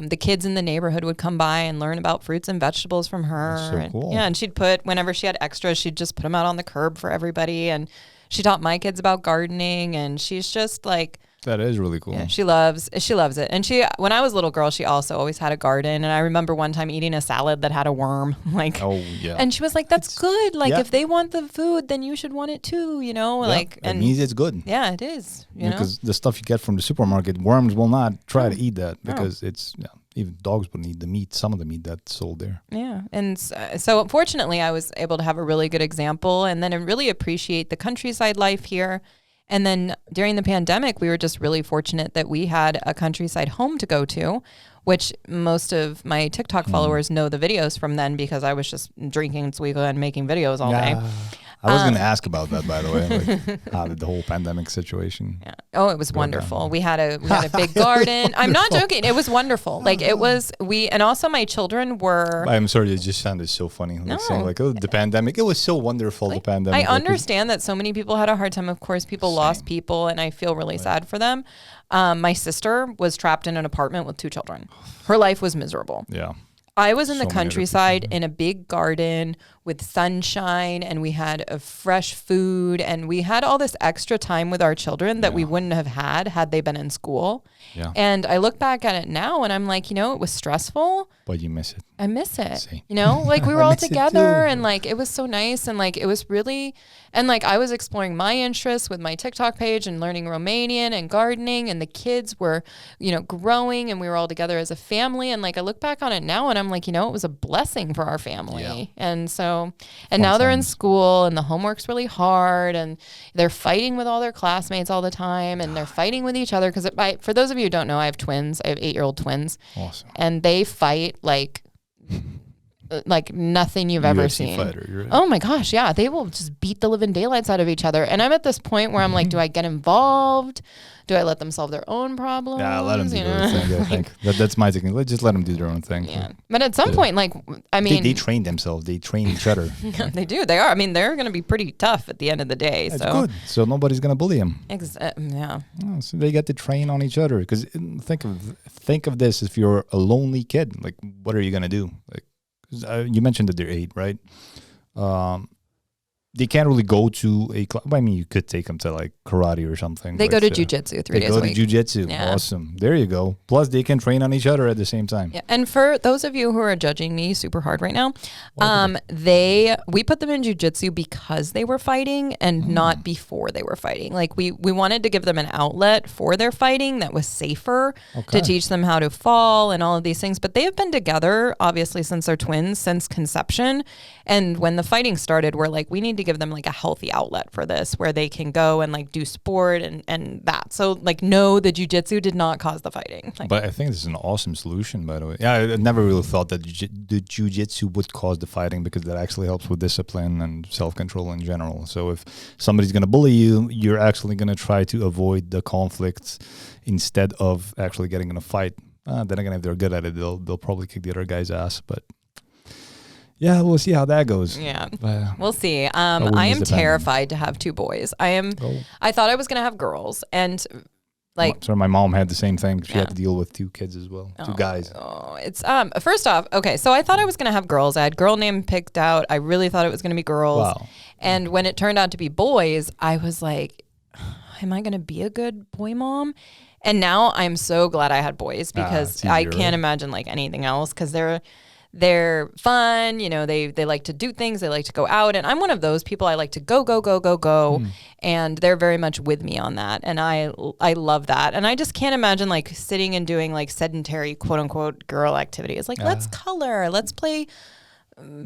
the kids in the neighborhood would come by and learn about fruits and vegetables from her. That's so cool. And she'd whenever she had extras, she'd just put them out on the curb for everybody. And she taught my kids about gardening, and she's just like, that is really cool. Yeah, she loves it. And when I was a little girl, she also always had a garden. And I remember one time eating a salad that had a worm. And she was like, "That's good. Like if they want the food, then you should want it too." It means it's good. Yeah, it is. Because the stuff you get from the supermarket, worms will not try to eat that because it's even dogs would eat the meat, some of the meat that's sold there. Yeah. And so fortunately, I was able to have a really good example and then really appreciate the countryside life here. And then during the pandemic, we were just really fortunate that we had a countryside home to go to, which most of my TikTok followers know the videos from then because I was just drinking Sweetla and making videos all day. I was going to ask about that, by the way. Like, how did the whole pandemic situation? Yeah. Oh, it was wonderful. We had a big garden. I'm not joking. It was wonderful. Like it was. And also my children were. I'm sorry, it just sounded so funny. Like saying like, oh, the pandemic. It was so wonderful. The pandemic. I understand that so many people had a hard time. Of course, people lost people, and I feel really sad for them. My sister was trapped in an apartment with 2 children. Her life was miserable. Yeah. I was in the countryside in a big garden with sunshine, and we had a fresh food, and we had all this extra time with our children that we wouldn't have had they been in school. Yeah. And I look back at it now and I'm like, it was stressful. But you miss it. I miss it. See. Like we were all together and like it was so nice and like it was really, and like I was exploring my interests with my TikTok page and learning Romanian and gardening, and the kids were, growing, and we were all together as a family. And like I look back on it now and I'm like, it was a blessing for our family. Yeah. And so, and now they're in school and the homework's really hard and they're fighting with all their classmates all the time and they're fighting with each other. Because for those of you who don't know, I have twins. I have 8-year-old twins. Awesome. And they fight like nothing you've ever seen. Fighter, right? Oh my gosh, yeah. They will just beat the living daylights out of each other. And I'm at this point where I'm like, do I get involved? Do I let them solve their own problems? Yeah, let them do their own thing. I think that's my technique. Let's just let them do their own thing. Yeah. But at some point, like, I mean, they train themselves. They train each other. Yeah, they do. They are. I mean, they're going to be pretty tough at the end of the day. That's good. So nobody's going to bully them. Yeah. Oh, so they get to train on each other. Because think of this: if you're a lonely kid, like, what are you going to do? Like, you mentioned that they're 8, right? They can't really go to a club. I mean, you could take them to like karate or something. They go to jiu-jitsu 3 days a week. They go to jiu-jitsu. Yeah. Awesome. There you go. Plus, they can train on each other at the same time. Yeah. And for those of you who are judging me super hard right now, we put them in jiu-jitsu because they were fighting and not before they were fighting. Like we wanted to give them an outlet for their fighting that was safer to teach them how to fall and all of these things. But they have been together, obviously, since they're twins, since conception. And when the fighting started, we're like, we need to give them like a healthy outlet for this where they can go and like do sport and that. So like, no, the jiu-jitsu did not cause the fighting. Like, but I think this is an awesome solution, by the way. Yeah, I never really thought that the jiu-jitsu would cause the fighting because that actually helps with discipline and self-control in general. So if somebody's going to bully you, you're actually going to try to avoid the conflict instead of actually getting in a fight. Then again, if they're good at it, they'll probably kick the other guy's ass. But yeah, we'll see how that goes. Yeah, we'll see. I am terrified to have 2 boys. I thought I was going to have girls, and like. So my mom had the same thing. She had to deal with 2 kids as well, 2 guys. Oh, it's first off, okay. So I thought I was going to have girls. I had girl name picked out. I really thought it was going to be girls. Wow. And when it turned out to be boys, I was like, am I going to be a good boy mom? And now I'm so glad I had boys because I can't imagine like anything else because they're fun, they like to do things, they like to go out, and I'm one of those people. I like to go, and they're very much with me on that, and I love that, and I just can't imagine like sitting and doing like sedentary quote unquote girl activities, like let's color, let's play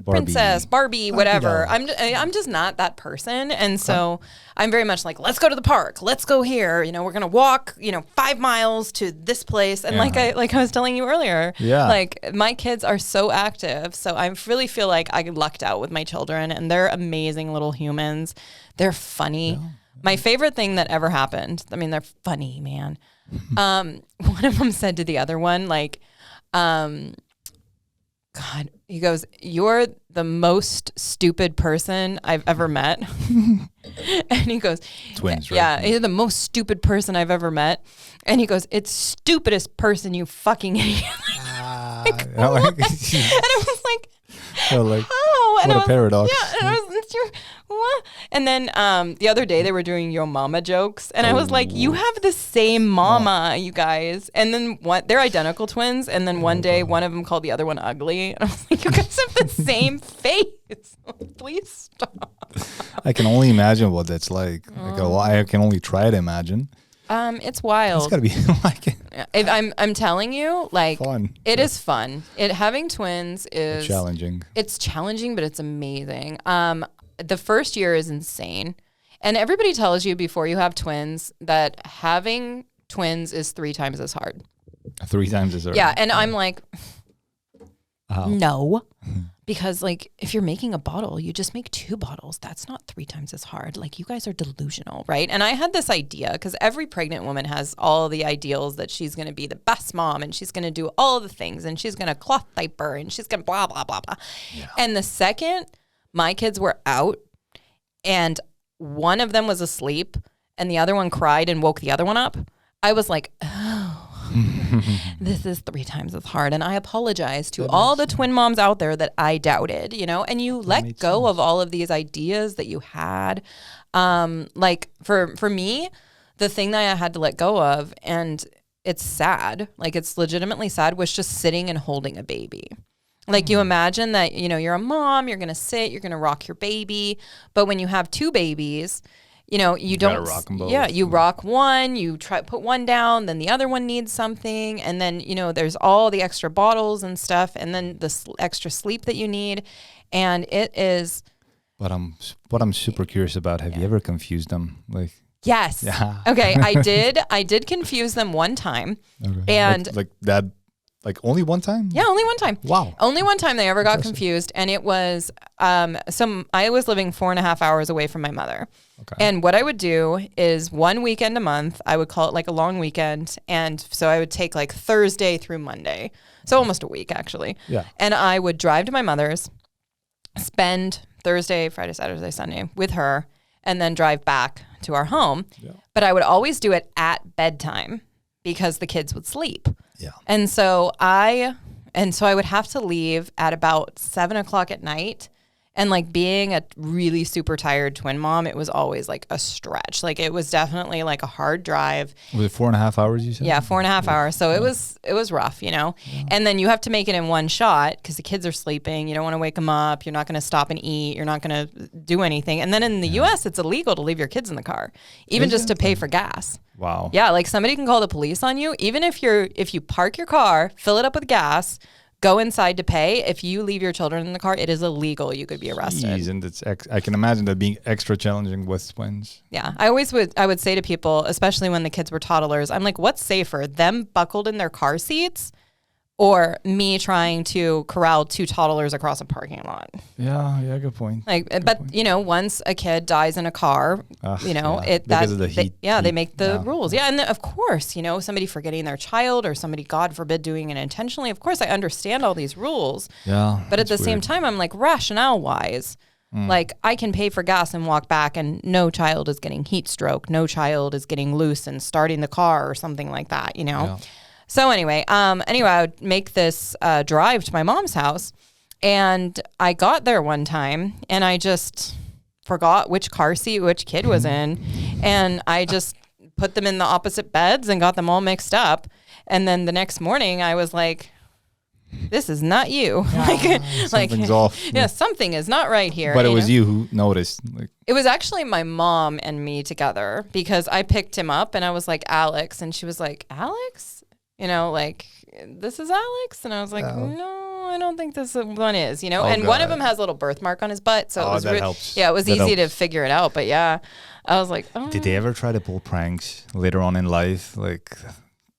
princess, Barbie, whatever. I'm just not that person, and so I'm very much like, let's go to the park, let's go here. We're gonna walk, 5 miles to this place, and like I was telling you earlier, like my kids are so active, so I really feel like I lucked out with my children, and they're amazing little humans. They're funny. Yeah. My favorite thing that ever happened. I mean, they're funny, man. One of them said to the other one, like, God, he goes, "You're the most stupid person I've ever met." And he goes, twins, right? Yeah, you're the most stupid person I've ever met. And he goes, "It's stupidest person, you fucking idiot." And I was like, oh, and what a paradox. Yeah, and I was, what? And then the other day they were doing Yo Mama jokes, and I was like, you have the same mama, you guys. And then they're identical twins, and then one day one of them called the other one ugly, and I was like, you guys have the same face. Please stop. I can only imagine what that's like. I can only try to imagine. It's wild. It's gotta be like I'm telling you, like, fun. it is fun. Having twins is challenging. It's challenging, but it's amazing. The first year is insane. And everybody tells you before you have twins that having twins is 3 times as hard. 3 times as hard. Yeah. And I'm like, no, because like if you're making a bottle, you just make 2 bottles. That's not 3 times as hard. Like you guys are delusional, right? And I had this idea because every pregnant woman has all the ideals that she's going to be the best mom and she's going to do all the things and she's going to cloth diaper and she's going to blah, blah, blah, blah. Yeah. And the second my kids were out and one of them was asleep and the other one cried and woke the other one up, I was like, oh, this is 3 times as hard. And I apologize to all the twin moms out there that I doubted, you know, and you let go of all of these ideas that you had. Like for me, the thing that I had to let go of, and it's sad, like it's legitimately sad, was just sitting and holding a baby. Like you imagine that, you know, you're a mom, you're going to sit, you're going to rock your baby. But when you have 2 babies, you know, you don't, rock them both. Yeah, you rock one, you try put one down, then the other one needs something. And then, you know, there's all the extra bottles and stuff. And then the extra sleep that you need. And it is. But what I'm super curious about, have you ever confused them? Like, yes. Yeah. Okay. I did confuse them one time. Okay. And like that. Like only one time? Yeah, only one time. Wow. Only one time they ever got confused. And it was, I was living 4.5 hours away from my mother. Okay. And what I would do is one weekend a month, I would call it like a long weekend. And so I would take like Thursday through Monday. So almost a week actually. Yeah. And I would drive to my mother's, spend Thursday, Friday, Saturday, Sunday with her, and then drive back to our home. Yeah. But I would always do it at bedtime because the kids would sleep. Yeah. And so I would have to leave at about 7:00 at night. And like being a really super tired twin mom, it was always like a stretch. Like it was definitely like a hard drive. Was it 4.5 hours you said? Yeah, 4.5 hours. So it was rough, you know. Yeah. And then you have to make it in one shot because the kids are sleeping. You don't want to wake them up. You're not going to stop and eat. You're not going to do anything. And then in the U.S., it's illegal to leave your kids in the car, even just to pay for gas. Wow. Yeah, like somebody can call the police on you, even if you park your car, fill it up with gas, go inside to pay. If you leave your children in the car, it is illegal. You could be arrested. Jeez, and I can imagine that being extra challenging with twins. Yeah, I would say to people, especially when the kids were toddlers, I'm like, what's safer, them buckled in their car seats or me trying to corral 2 toddlers across a parking lot? Yeah, good point. Like, good point. You know, once a kid dies in a car, you know, because of the heat. They make the rules. Yeah, and of course, you know, somebody forgetting their child or somebody, God forbid, doing it intentionally. Of course, I understand all these rules. Yeah, but at the same time, I'm like, rationale wise, like I can pay for gas and walk back, and no child is getting heat stroke. No child is getting loose and starting the car or something like that. You know. Yeah. So anyway, I would make this drive to my mom's house, and I got there one time, and I just forgot which car seat which kid was in, and I just put them in the opposite beds and got them all mixed up. And then the next morning, I was like, "This is not you." Something's off. Yeah, something is not right here. But it was you who noticed. It was actually my mom and me together because I picked him up, and I was like, "Alex," and she was like, "Alex?" You know, like, this is Alex? And I was like, no, I don't think this one is, you know? And one of them has a little birthmark on his butt. So it was helps. Yeah, it was easy to figure it out. But yeah, I was like, oh. Did they ever try to pull pranks later on in life? Like,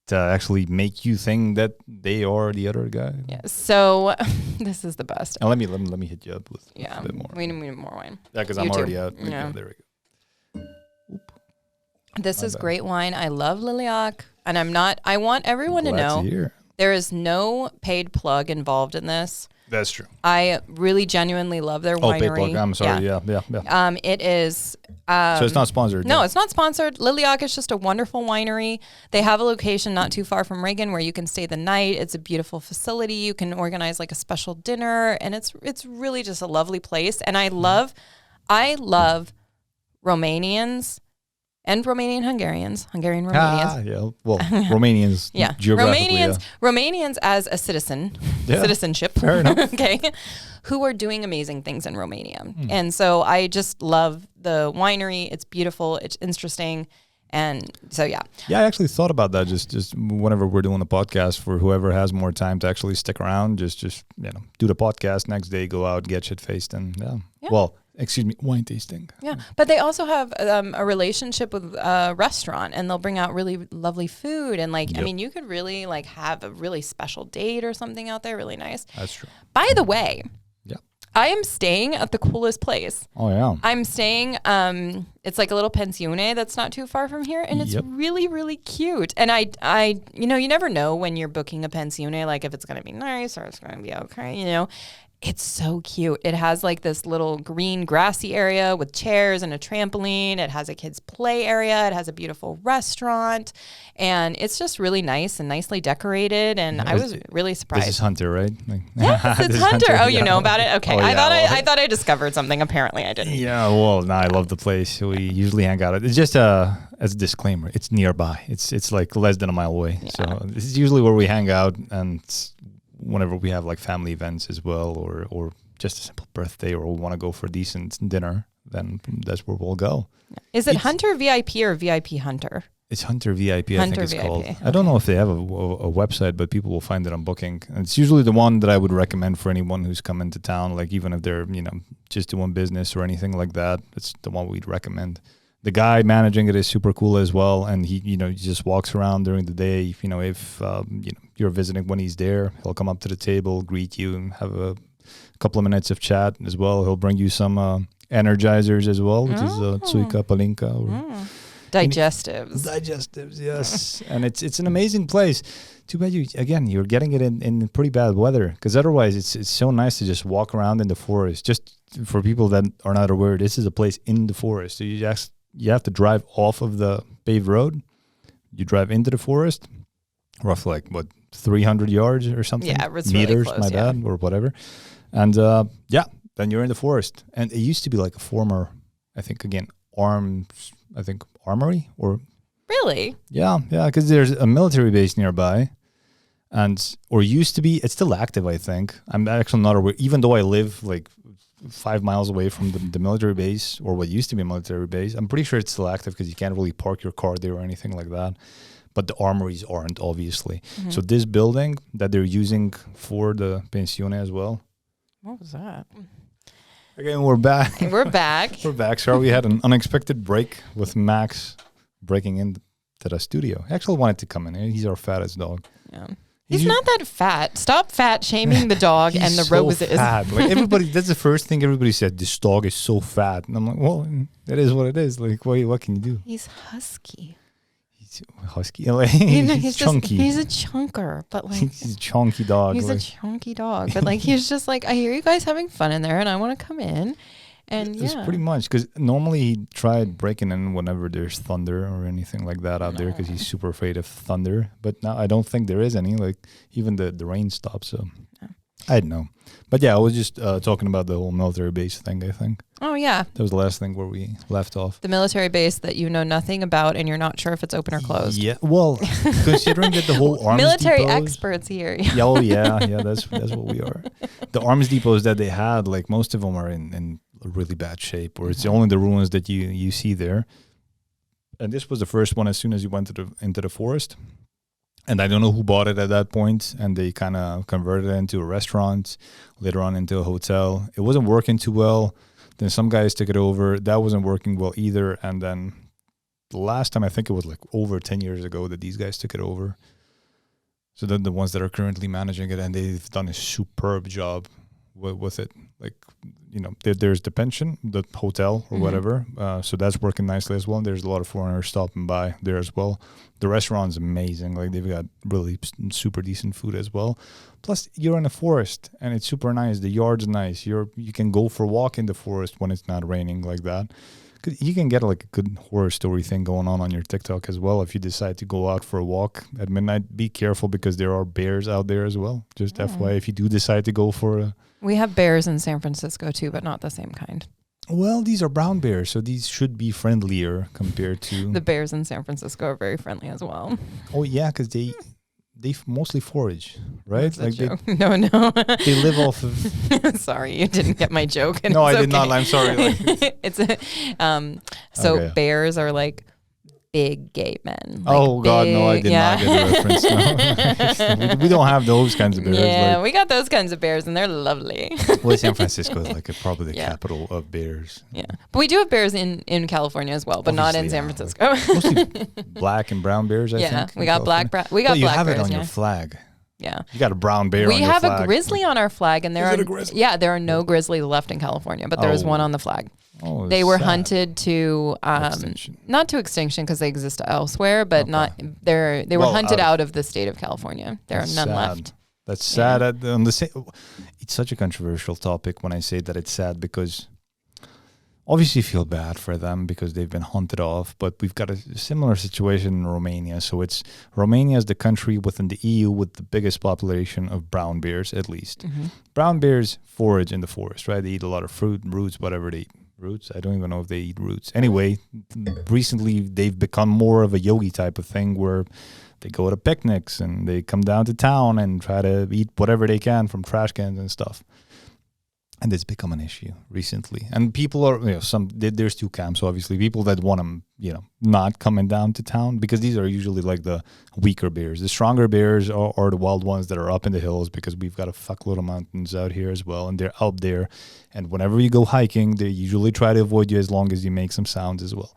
to actually make you think that they are the other guy? Yeah, so this is the best. And let me hit you up with a bit more. We need more wine. Yeah, because I'm already out. Yeah. There we go. Oop. This is great wine. I love Liliac. And I want everyone to know there is no paid plug involved in this. That's true. I really genuinely love their winery. Paid plug. I'm sorry. Yeah. It is. So it's not sponsored. No, it's not sponsored. Liliac is just a wonderful winery. They have a location not too far from Reagan where you can stay the night. It's a beautiful facility. You can organize like a special dinner, and it's really just a lovely place. And I love Romanians. And Hungarian Romanians. Yeah. Well, Romanians. Yeah. Romanians as a citizenship. Fair enough. Okay. Who are doing amazing things in Romania. And so I just love the winery. It's beautiful. It's interesting. And so, yeah. Yeah, I actually thought about that. Just whenever we're doing the podcast, for whoever has more time to actually stick around, just do the podcast, next day go out, get shit faced, and well, excuse me, wine tasting. Yeah, but they also have a relationship with a restaurant, and they'll bring out really lovely food, and I mean, you could really have a really special date or something out there, really nice. That's true. By the way, yeah, I am staying at the coolest place. Oh yeah, I'm staying. It's like a little pensione that's not too far from here, and it's really, really cute. And I, you never know when you're booking a pensione, like if it's gonna be nice or it's gonna be okay, It's so cute. It has this little green grassy area with chairs and a trampoline. It has a kids play area. It has a beautiful restaurant, and it's just really nice and nicely decorated. And I was really surprised. This is Hunter, right? Yes, it's Hunter. Oh, you know about it? Okay. I thought I discovered something. Apparently I didn't. Yeah, well, no, I love the place. We usually hang out. It's just as a disclaimer, it's nearby. It's like less than a mile away. Yeah. So this is usually where we hang out, and whenever we have family events as well, or just a simple birthday, or we want to go for a decent dinner, then that's where we'll go. Is it Hunter VIP or VIP Hunter? It's Hunter VIP, I think it's VIP. called. Okay. I don't know if they have a website, but people will find it on Booking. And it's usually the one that I would recommend for anyone who's come into town, even if they're, just doing business or anything like that. It's the one we'd recommend. The guy managing it is super cool as well, and he just walks around during the day. If you're visiting when he's there, he'll come up to the table, greet you, and have a couple of minutes of chat as well. He'll bring you some energizers as well, which is Tsuika Palinka or digestives. Digestives, yes. And it's an amazing place. Too bad you're getting it in pretty bad weather, because otherwise it's so nice to just walk around in the forest. Just for people that are not aware, this is a place in the forest. So you have to drive off of the paved road. You drive into the forest, roughly 300 yards or something. Yeah, it's meters, really close, or whatever. And then you're in the forest. And it used to be a former, I think armory or. Really? Yeah, because there's a military base nearby, or used to be. It's still active, I think. I'm actually not aware, even though I live 5 miles away from the military base, or what used to be a military base. I'm pretty sure it's still active, because you can't really park your car there or anything like that. But the armories aren't, obviously. Mm-hmm. So this building that they're using for the pensione as well. What was that? Again, we're back. We're back. We're back. Sorry, we had an unexpected break with Max breaking into the studio. He actually wanted to come in. He's our fattest dog. Yeah. He's not that fat. Stop fat shaming the dog and the roses. Fat. Everybody, that's the first thing everybody said. This dog is so fat, and I'm like, well, it is what it is. What can you do? He's husky. He's husky. He's chunky. He's a chunker, but he's a chunky dog. He's a chunky dog, but he's just I hear you guys having fun in there, and I want to come in. And it's pretty much, because normally he tried breaking in whenever there's thunder or anything like that out there, because he's super afraid of thunder. But now I don't think there is any. Even the rain stops. So I don't know. But yeah, I was just talking about the whole military base thing, I think. Oh yeah, that was the last thing where we left off. The military base that you know nothing about, and you're not sure if it's open or closed. Yeah, well, considering that the whole arms military depots, experts here. yeah, that's what we are. The arms depots that they had, most of them are in really bad shape, or it's only the ruins that you see there. And this was the first one as soon as you went into the forest. And I don't know who bought it at that point, and they kind of converted it into a restaurant, later on into a hotel. It wasn't working too well. Then some guys took it over. That wasn't working well either. And then the last time, I think it was over 10 years ago that these guys took it over. So then the ones that are currently managing it, and they've done a superb job with it. There's the pension, the hotel or whatever. So that's working nicely as well. And there's a lot of foreigners stopping by there as well. The restaurant's amazing. They've got really super decent food as well. Plus, you're in a forest, and it's super nice. The yard's nice. You can go for a walk in the forest when it's not raining like that. You can get a good horror story thing going on your TikTok as well. If you decide to go out for a walk at midnight, be careful, because there are bears out there as well. Just FYI, if you do decide to go for a... We have bears in San Francisco too, but not the same kind. Well, these are brown bears, so these should be friendlier compared to... The bears in San Francisco are very friendly as well. Oh, yeah, because they mostly forage, right? No. They live off of... Sorry, you didn't get my joke. No, I did not. I'm sorry. Bears are big gay men. Oh God, no! I did not get the reference. No. we don't have those kinds of bears. Yeah, we got those kinds of bears, and they're lovely. Well, San Francisco is like probably the capital of bears. Yeah, but we do have bears in California as well, but Obviously, not in San Francisco. Mostly black and brown bears. I think. We got black. We got you black have bears. it on your flag. Yeah, you got a brown bear. We on your have flag. a grizzly on our flag, and there are no grizzlies left in California, but there is one on the flag. Oh, they were sad. hunted to not to extinction because they exist elsewhere, but they were hunted out of the state of California. There are none left. That's sad. It's such a controversial topic when I say that it's sad because obviously feel bad for them because they've been hunted off, but we've got a similar situation in Romania. So Romania is the country within the EU with the biggest population of brown bears, at least. Mm-hmm. Brown bears forage in the forest, right? They eat a lot of fruit, roots, whatever they eat. Roots? I don't even know if they eat roots. Anyway, recently they've become more of a yogi type of thing where they go to picnics and they come down to town and try to eat whatever they can from trash cans and stuff. And it's become an issue recently. And people are, there's two camps, obviously. People that want them, not coming down to town because these are usually like the weaker bears. The stronger bears are the wild ones that are up in the hills because we've got a fuckload of mountains out here as well. And they're out there. And whenever you go hiking, they usually try to avoid you as long as you make some sounds as well.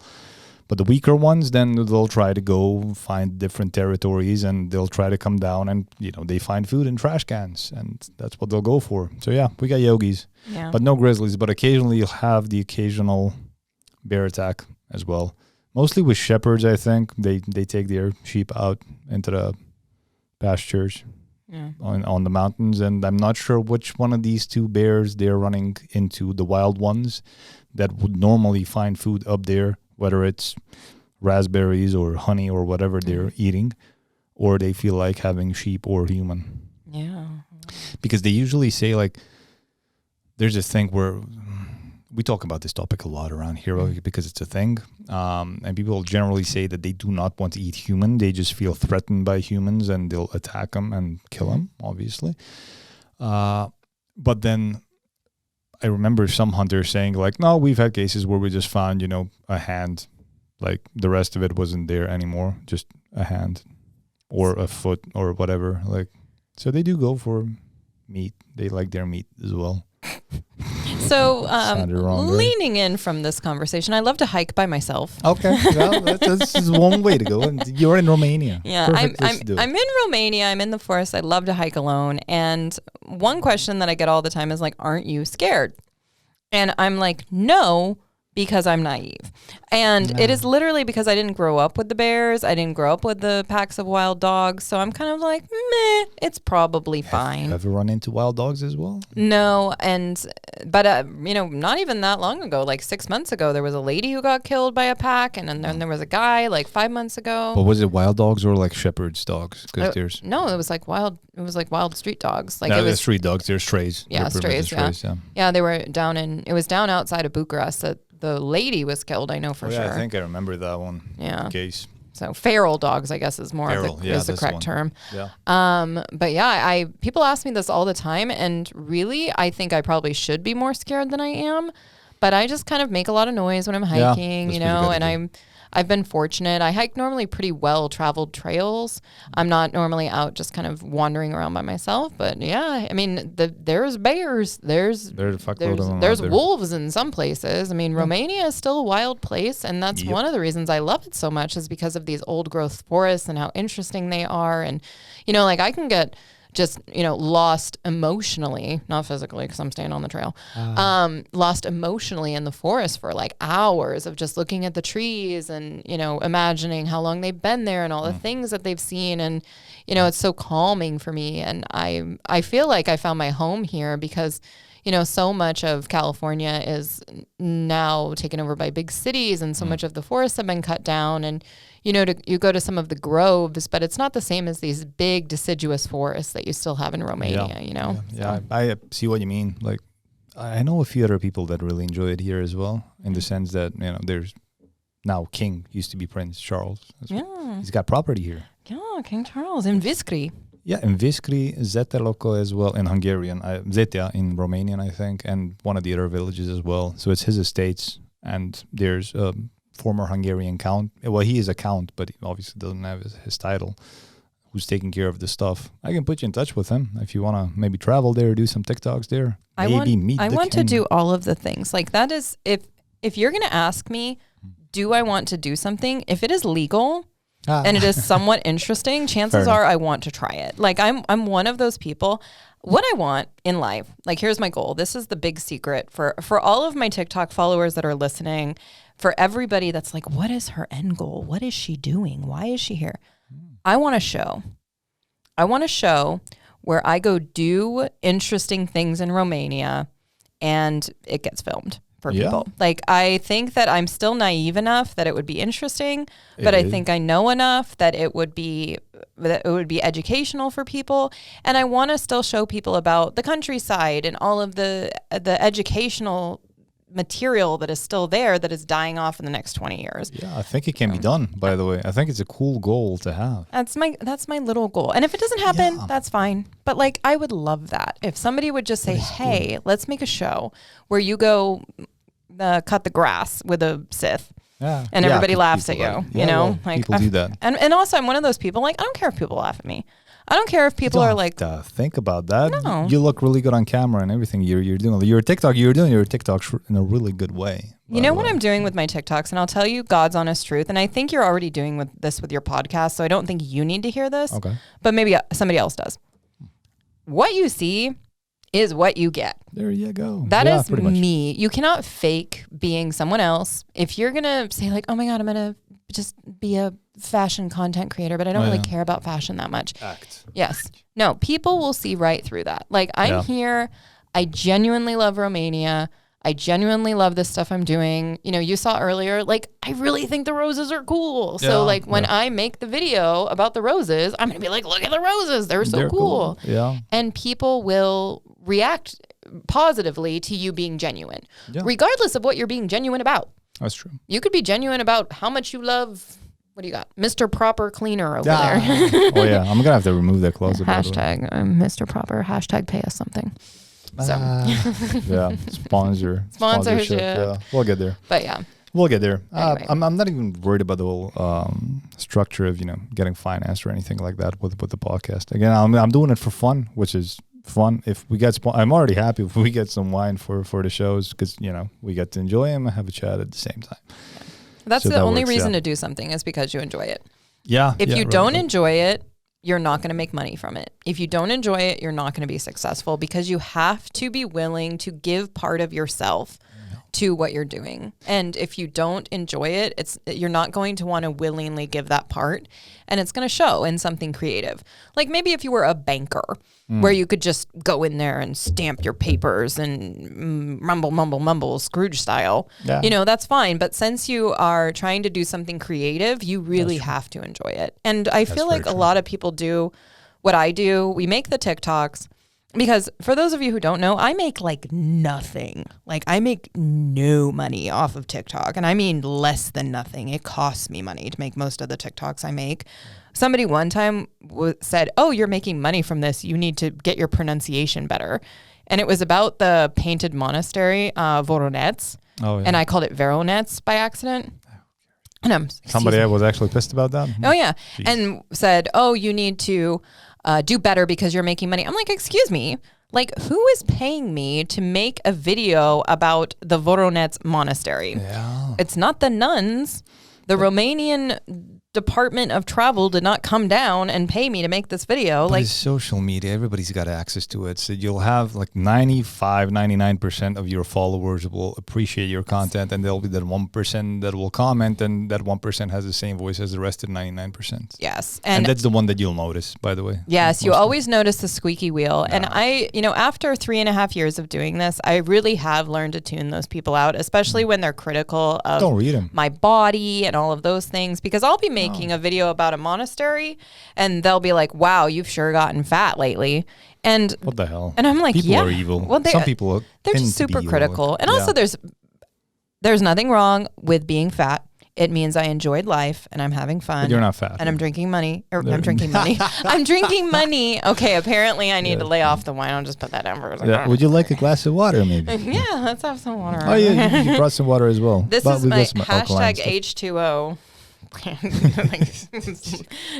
But the weaker ones, then they'll try to go find different territories and they'll try to come down and, they find food in trash cans and that's what they'll go for. So yeah, we got yogis, but no grizzlies. But occasionally you'll have the occasional bear attack as well. Mostly with shepherds, I think. They take their sheep out into the pastures on the mountains. And I'm not sure which one of these two bears they're running into, the wild ones that would normally find food up there, whether it's raspberries or honey or whatever they're eating, or they feel like having sheep or human. Yeah. Because they usually say, like, there's this thing where we talk about this topic a lot around here because it's a thing. And people generally say that they do not want to eat human. They just feel threatened by humans and they'll attack them and kill them, obviously. But then I remember some hunters saying, like, no, we've had cases where we just found, a hand. Like, the rest of it wasn't there anymore. Just a hand or a foot or whatever. Like, so they do go for meat. They like their meat as well. So, leaning in from this conversation, I love to hike by myself. Okay, well, that's just one way to go. And you're in Romania. Yeah, I'm in Romania. I'm in the forest. I love to hike alone. And one question that I get all the time is like, "Aren't you scared?" And I'm like, "No." Because I'm naive. And it is literally because I didn't grow up with the bears. I didn't grow up with the packs of wild dogs. So I'm kind of like, meh, it's probably fine. Have you ever run into wild dogs as well? No. But not even that long ago, like 6 months ago, there was a lady who got killed by a pack. And then there was a guy like 5 months ago. But was it wild dogs or like shepherd's dogs? No, it was like wild street dogs. Like it was street dogs. They're strays. Yeah, strays. Yeah, they were it was down outside of Bucharest that the lady was killed, I know for sure. I think I remember that one. Yeah. Case. So feral dogs, I guess, is the correct term. Yeah. But yeah, people ask me this all the time, and really, I think I probably should be more scared than I am. But I just kind of make a lot of noise when I'm hiking, and I've been fortunate. I hike normally pretty well-traveled trails. I'm not normally out just kind of wandering around by myself. But yeah, I mean, there's bears. There's wolves in some places. I mean, Romania is still a wild place. And that's one of the reasons I love it so much is because of these old growth forests and how interesting they are. And, like I can get just, lost emotionally, not physically because I'm staying on the trail, lost emotionally in the forest for like hours of just looking at the trees and, imagining how long they've been there and all the things that they've seen. And, it's so calming for me. And I feel like I found my home here because, so much of California is now taken over by big cities and so much of the forests have been cut down. And, you go to some of the groves, but it's not the same as these big deciduous forests that you still have in Romania, Yeah, I see what you mean. Like, I know a few other people that really enjoy it here as well, in the sense that, there's now King, used to be Prince Charles. Yeah. He's got property here. Yeah, King Charles in Viskri. Yeah, in Viskri, Zeteloko as well in Hungarian, Zetia in Romanian, I think, and one of the other villages as well. So it's his estates, and there's former Hungarian count. Well, he is a count, but he obviously doesn't have his title. Who's taking care of the stuff? I can put you in touch with him if you want to maybe travel there, do some TikToks there. I want to do all of the things. Like that is if you're going to ask me, do I want to do something? If it is legal and it is somewhat interesting, chances are I want to try it. Like I'm one of those people. What I want in life, like here's my goal. This is the big secret for all of my TikTok followers that are listening, for everybody that's like, what is her end goal? What is she doing? Why is she here? I want a show. I want a show where I go do interesting things in Romania and it gets filmed for people. Like I think that I'm still naive enough that it would be interesting, but I think I know enough that it would be educational for people, and I want to still show people about the countryside and all of the educational material that is still there that is dying off in the next 20 years. Yeah, I think it can be done, by the way. I think it's a cool goal to have. That's my little goal. And if it doesn't happen, that's fine. But like I would love that. If somebody would just say, hey, let's make a show where you go cut the grass with a scythe. Yeah. And everybody laughs at you, you know? Well, like people do that. And also I'm one of those people, like, I don't care if people laugh at me. I don't care if people are like, think about that. No. You look really good on camera and everything you're doing. You're doing your TikToks in a really good way. You know what I'm doing with my TikToks, and I'll tell you God's honest truth. And I think you're already doing this with your podcast, so I don't think you need to hear this. Okay. But maybe somebody else does. What you see is what you get. There you go. That is me. You cannot fake being someone else. If you're going to say like, oh my God, I'm going to just be a fashion content creator, but I don't really care about fashion that much. Act. Yes. No, people will see right through that. Like I'm here. I genuinely love Romania. I genuinely love this stuff I'm doing. You know, you saw earlier, like, I really think the roses are cool. So like when I make the video about the roses, I'm going to be like, look at the roses. They're so cool. Yeah. And people will react positively to you being genuine, regardless of what you're being genuine about. That's true. You could be genuine about how much you love, what do you got? Mr. Proper Cleaner over there. Oh, yeah. I'm going to have to remove that closet. Hashtag Mr. Proper. Hashtag pay us something. So. Yeah. Sponsorship. Yeah. We'll get there. But yeah. We'll get there. Anyway. I'm not even worried about the whole structure of, getting financed or anything like that with the podcast. Again, I'm doing it for fun, which is fun. If we get I'm already happy if we get some wine for the shows because we get to enjoy them and have a chat at the same time. That's the only reason to do something is because you enjoy it. Yeah. If you don't enjoy it, you're not going to make money from it. If you don't enjoy it, you're not going to be successful because you have to be willing to give part of yourself to what you're doing. And if you don't enjoy it, you're not going to want to willingly give that part, and it's going to show in something creative. Like maybe if you were a banker where you could just go in there and stamp your papers and mumble, Scrooge style, that's fine. But since you are trying to do something creative, you really have to enjoy it. And I feel like a lot of people do what I do. We make the TikToks. Because for those of you who don't know, I make like nothing. Like I make no money off of TikTok. And I mean less than nothing. It costs me money to make most of the TikToks I make. Somebody one time said, oh, you're making money from this. You need to get your pronunciation better. And it was about the painted monastery, Voronezh. Oh, yeah. And I called it Veronezh by accident. And somebody was actually pissed about that? Oh, yeah. Jeez. And said, oh, you need to do better because you're making money. I'm like, excuse me, like who is paying me to make a video about the Voronezh monastery? Yeah. It's not the nuns. The Romanian Department of Travel did not come down and pay me to make this video. But it's social media. Everybody's got access to it. So you'll have like 99% of your followers will appreciate your content, and there'll be that 1% that will comment, and that 1% has the same voice as the rest of the 99%. Yes. And that's the one that you'll notice, by the way. Yes, you always notice the squeaky wheel. And I, after 3.5 years of doing this, I really have learned to tune those people out, especially when they're critical of Don't read them. My body and all of those things, because I'll be making a video about a monastery and they'll be like, wow, you've sure gotten fat lately. And what the hell? And I'm like, people are evil. Well, some people they're just super critical. And also there's nothing wrong with being fat. it means I enjoyed life and I'm having fun. But you're not fat. And I'm drinking money. I'm drinking money. I'm drinking money. Okay, apparently I need to lay off the wine. I'll just put that down for a second. Yeah. Would you like a glass of water, maybe? Yeah, let's have some water. Oh, yeah, you brought some water as well. This But is we've my got some alkaline hashtag H2O.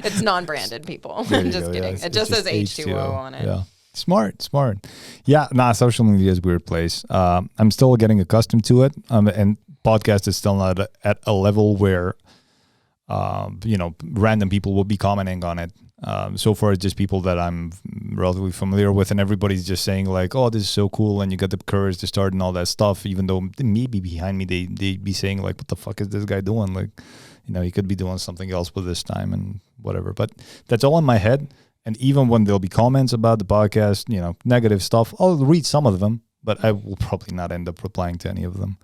It's non-branded, people. There you Just go, kidding. yeah, It just says H2O on it. Yeah. Smart. Yeah, social media is a weird place. I'm still getting accustomed to it. And podcast is still not at a level where, random people will be commenting on it. So far, it's just people that I'm relatively familiar with, and everybody's just saying like, "Oh, this is so cool," and you got the courage to start and all that stuff. Even though maybe behind me, they be saying like, "What the fuck is this guy doing?" Like, he could be doing something else with this time and whatever. But that's all in my head. And even when there'll be comments about the podcast, negative stuff, I'll read some of them, but I will probably not end up replying to any of them.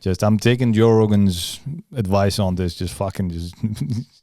Just I'm taking Joe Rogan's advice on this. Just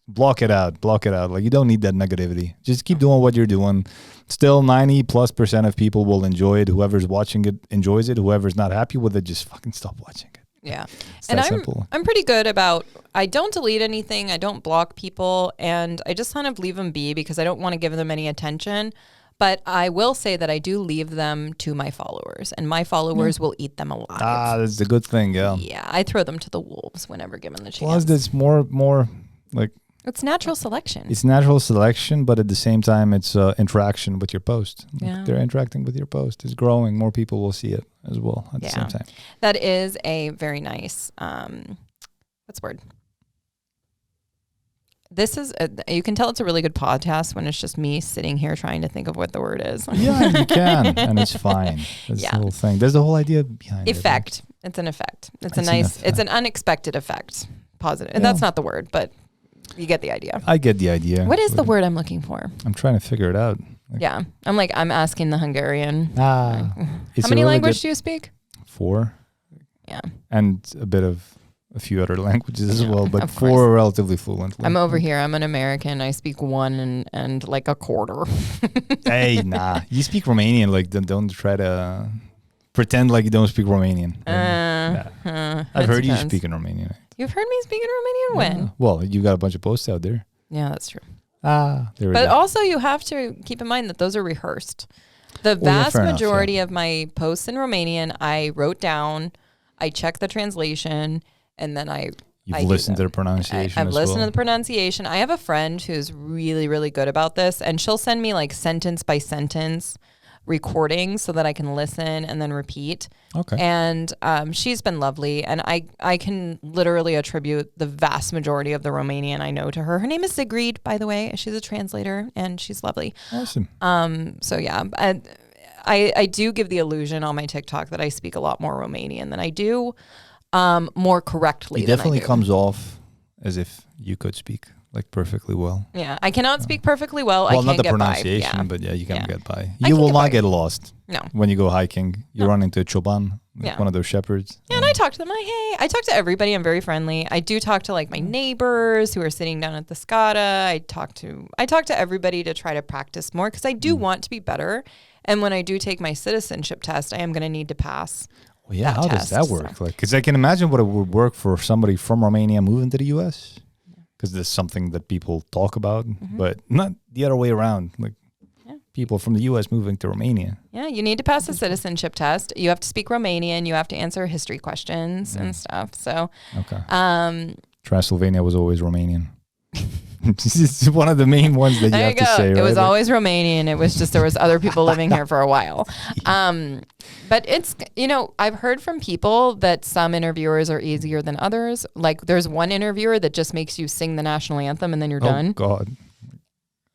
block it out. Like, you don't need that negativity. Just keep doing what you're doing. Still 90+% of people will enjoy it. Whoever's watching it enjoys it. Whoever's not happy with it, just fucking stop watching it. Yeah. It's and that simple. I'm pretty good about, I don't delete anything. I don't block people, and I just kind of leave them be because I don't want to give them any attention. But I will say that I do leave them to my followers, and my followers will eat them alive. That's a good thing, yeah. Yeah, I throw them to the wolves whenever given the chance. Plus, it's more like... It's natural selection. It's natural selection, but at the same time, it's interaction with your post. They're interacting with your post. It's growing. More people will see it as well at the same time. That is a very nice, what's the word? This is, you can tell it's a really good podcast when it's just me sitting here trying to think of what the word is. Yeah, you can, and it's fine. That's the whole thing. There's the whole idea behind effect. It. It's an effect. It's an unexpected effect. Positive. And that's not the word, but you get the idea. I get the idea. What is the word I'm looking for? I'm trying to figure it out. I'm asking the Hungarian. How many languages do you speak? 4. Yeah. And a few other languages as well, but 4 relatively fluently. I'm over here. I'm an American. I speak 1 and like a quarter. Hey, nah. You speak Romanian. Like, don't try to pretend like you don't speak Romanian. I've heard you speak in Romanian. You've heard me speak in Romanian? When? Well, you got a bunch of posts out there. Yeah, that's true. There we go. But also you have to keep in mind that those are rehearsed. The vast majority of my posts in Romanian, I wrote down, I checked the translation, and then You've listened to the pronunciation. I've listened to the pronunciation. I have a friend who's really, really good about this, and she'll send me like sentence by sentence recordings so that I can listen and then repeat. Okay. And she's been lovely, and I can literally attribute the vast majority of the Romanian I know to her. Her name is Sigrid, by the way. She's a translator, and she's lovely. Awesome. So yeah, I do give the illusion on my TikTok that I speak a lot more Romanian than I do. More correctly. It definitely comes off as if you could speak like perfectly well. Yeah, I cannot speak perfectly well. Well, I can't not the get pronunciation, by. but you can get by. I You will get not by. get lost. No. When you go hiking, you run into a choban, one of those shepherds. Yeah, and I talk to them like, hey, I talk to everybody. I'm very friendly. I do talk to like my neighbors who are sitting down at the Scada. I talk to everybody to try to practice more because I do want to be better. And when I do take my citizenship test, I am going to need to pass. Well, yeah, how does that work? Like, because I can imagine what it would work for somebody from Romania moving to the U.S. Because there's something that people talk about, but not the other way around. Like people from the U.S. moving to Romania. Yeah, you need to pass the citizenship test. You have to speak Romanian. You have to answer history questions and stuff. So, Transylvania was always Romanian. It's one of the main ones that you have to say. It right? was always Romanian. It was just there was other people living here for a while. But it's, I've heard from people that some interviewers are easier than others. Like there's one interviewer that just makes you sing the national anthem and then you're done. Oh, God.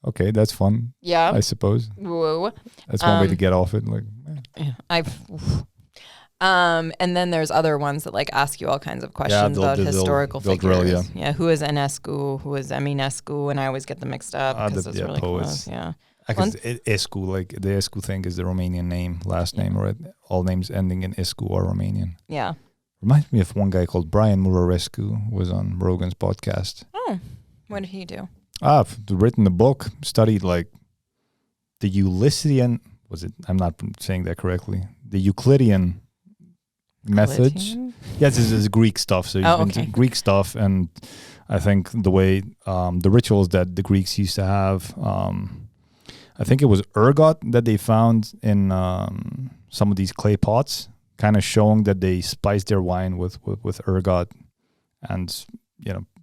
Okay, that's fun. Yeah. I suppose. Whoa. That's one way to get off it. Like, and then there's other ones that like ask you all kinds of questions about historical figures. Drill, who is Enescu? Who is Eminescu? And I always get them mixed up because it's really poets. close. Yeah. Because Escu, like the Escu thing is the Romanian name, last name, right? All names ending in Escu are Romanian. Yeah. Reminds me of one guy called Brian Murarescu, who was on Rogan's podcast. Oh, what did he do? I've written a book, studied like the Euclidean, I'm not saying that correctly, the Euclidean methods. Yes, it's Greek stuff. So he's been to Greek stuff, and I think the way the rituals that the Greeks used to have, I think it was ergot that they found in some of these clay pots, kind of showing that they spiced their wine with ergot, and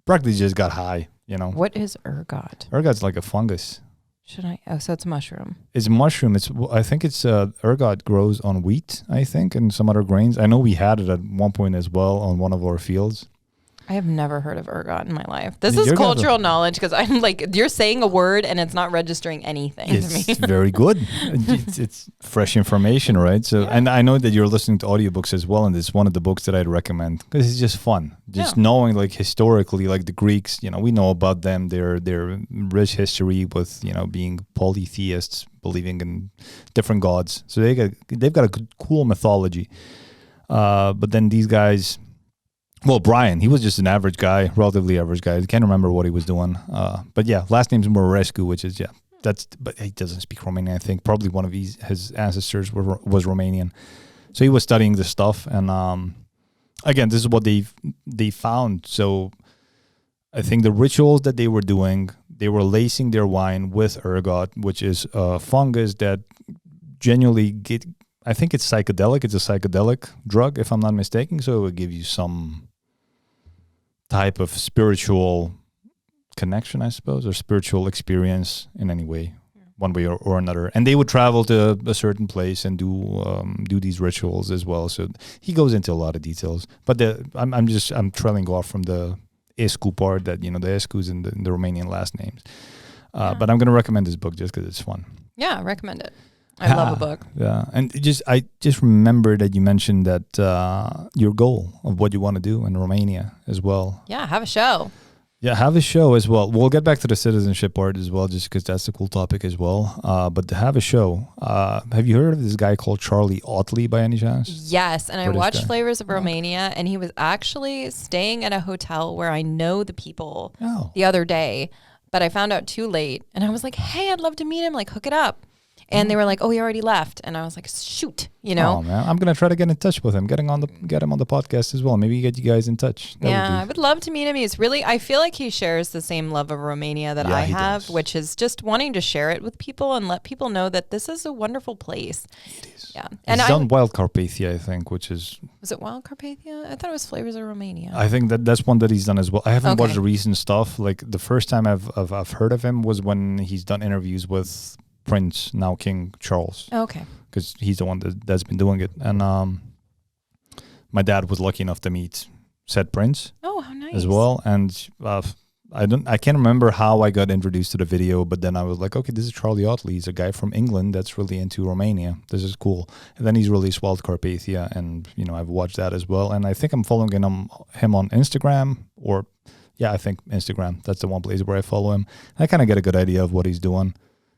practically just got high. What is ergot? Ergot's like a fungus. Should I? Oh, so it's a mushroom. It's a mushroom. I think it's ergot grows on wheat, I think, and some other grains. I know we had it at one point as well on one of our fields. I have never heard of ergot in my life. This is cultural knowledge because I'm like, you're saying a word and it's not registering anything to me. It's very good. It's fresh information, right? So, and I know that you're listening to audiobooks as well, and it's one of the books that I'd recommend because it's just fun. Just knowing, like, historically, like the Greeks, we know about them, their rich history with, being polytheists, believing in different gods. So they've got a good, cool mythology. But then these guys. Well, Brian, he was just an average guy, relatively average guy. I can't remember what he was doing. But yeah, last name's Morescu, which is, but he doesn't speak Romanian, I think. Probably one of his ancestors was Romanian. So he was studying this stuff. And again, this is what they found. So I think the rituals that they were doing, they were lacing their wine with ergot, which is a fungus that genuinely I think it's psychedelic. It's a psychedelic drug, if I'm not mistaken. So it would give you some type of spiritual connection, I suppose, or spiritual experience in any way, one way or another. And they would travel to a certain place and do these rituals as well. So he goes into a lot of details. But I'm trailing off from the Escu part, that the Escu's in the Romanian last names. But I'm going to recommend this book just because it's fun. Yeah, recommend it. I love a book. Yeah, and I just remember that you mentioned that your goal of what you want to do in Romania as well. Yeah, have a show. Yeah, have a show as well. We'll get back to the citizenship part as well, just because that's a cool topic as well. But to have a show, have you heard of this guy called Charlie Otley by any chance? Yes, and I watched Flavors of Romania, and he was actually staying at a hotel where I know the people the other day, but I found out too late, and I was like, hey, I'd love to meet him, like hook it up. And they were like, "Oh, he already left," and I was like, "Shoot, Oh man, I'm gonna try to get in touch with him, get him on the podcast as well. Maybe get you guys in touch. I would love to meet him. I feel like he shares the same love of Romania that I have, which is just wanting to share it with people and let people know that this is a wonderful place. It is. Yeah, and he's done Wild Carpathia, I think, which is. Was it Wild Carpathia? I thought it was Flavors of Romania. I think that's one that he's done as well. I haven't watched the recent stuff. Like the first time I've heard of him was when he's done interviews with Prince, now King Charles. Okay. Because he's the one that's been doing it. And my dad was lucky enough to meet said Prince. Oh, how nice. As well. And I can't remember how I got introduced to the video, but then I was like, okay, this is Charlie Otley. He's a guy from England that's really into Romania. This is cool. And then he's released Wild Carpathia, and I've watched that as well. And I think I'm following him on Instagram, or I think Instagram. That's the one place where I follow him. I kind of get a good idea of what he's doing.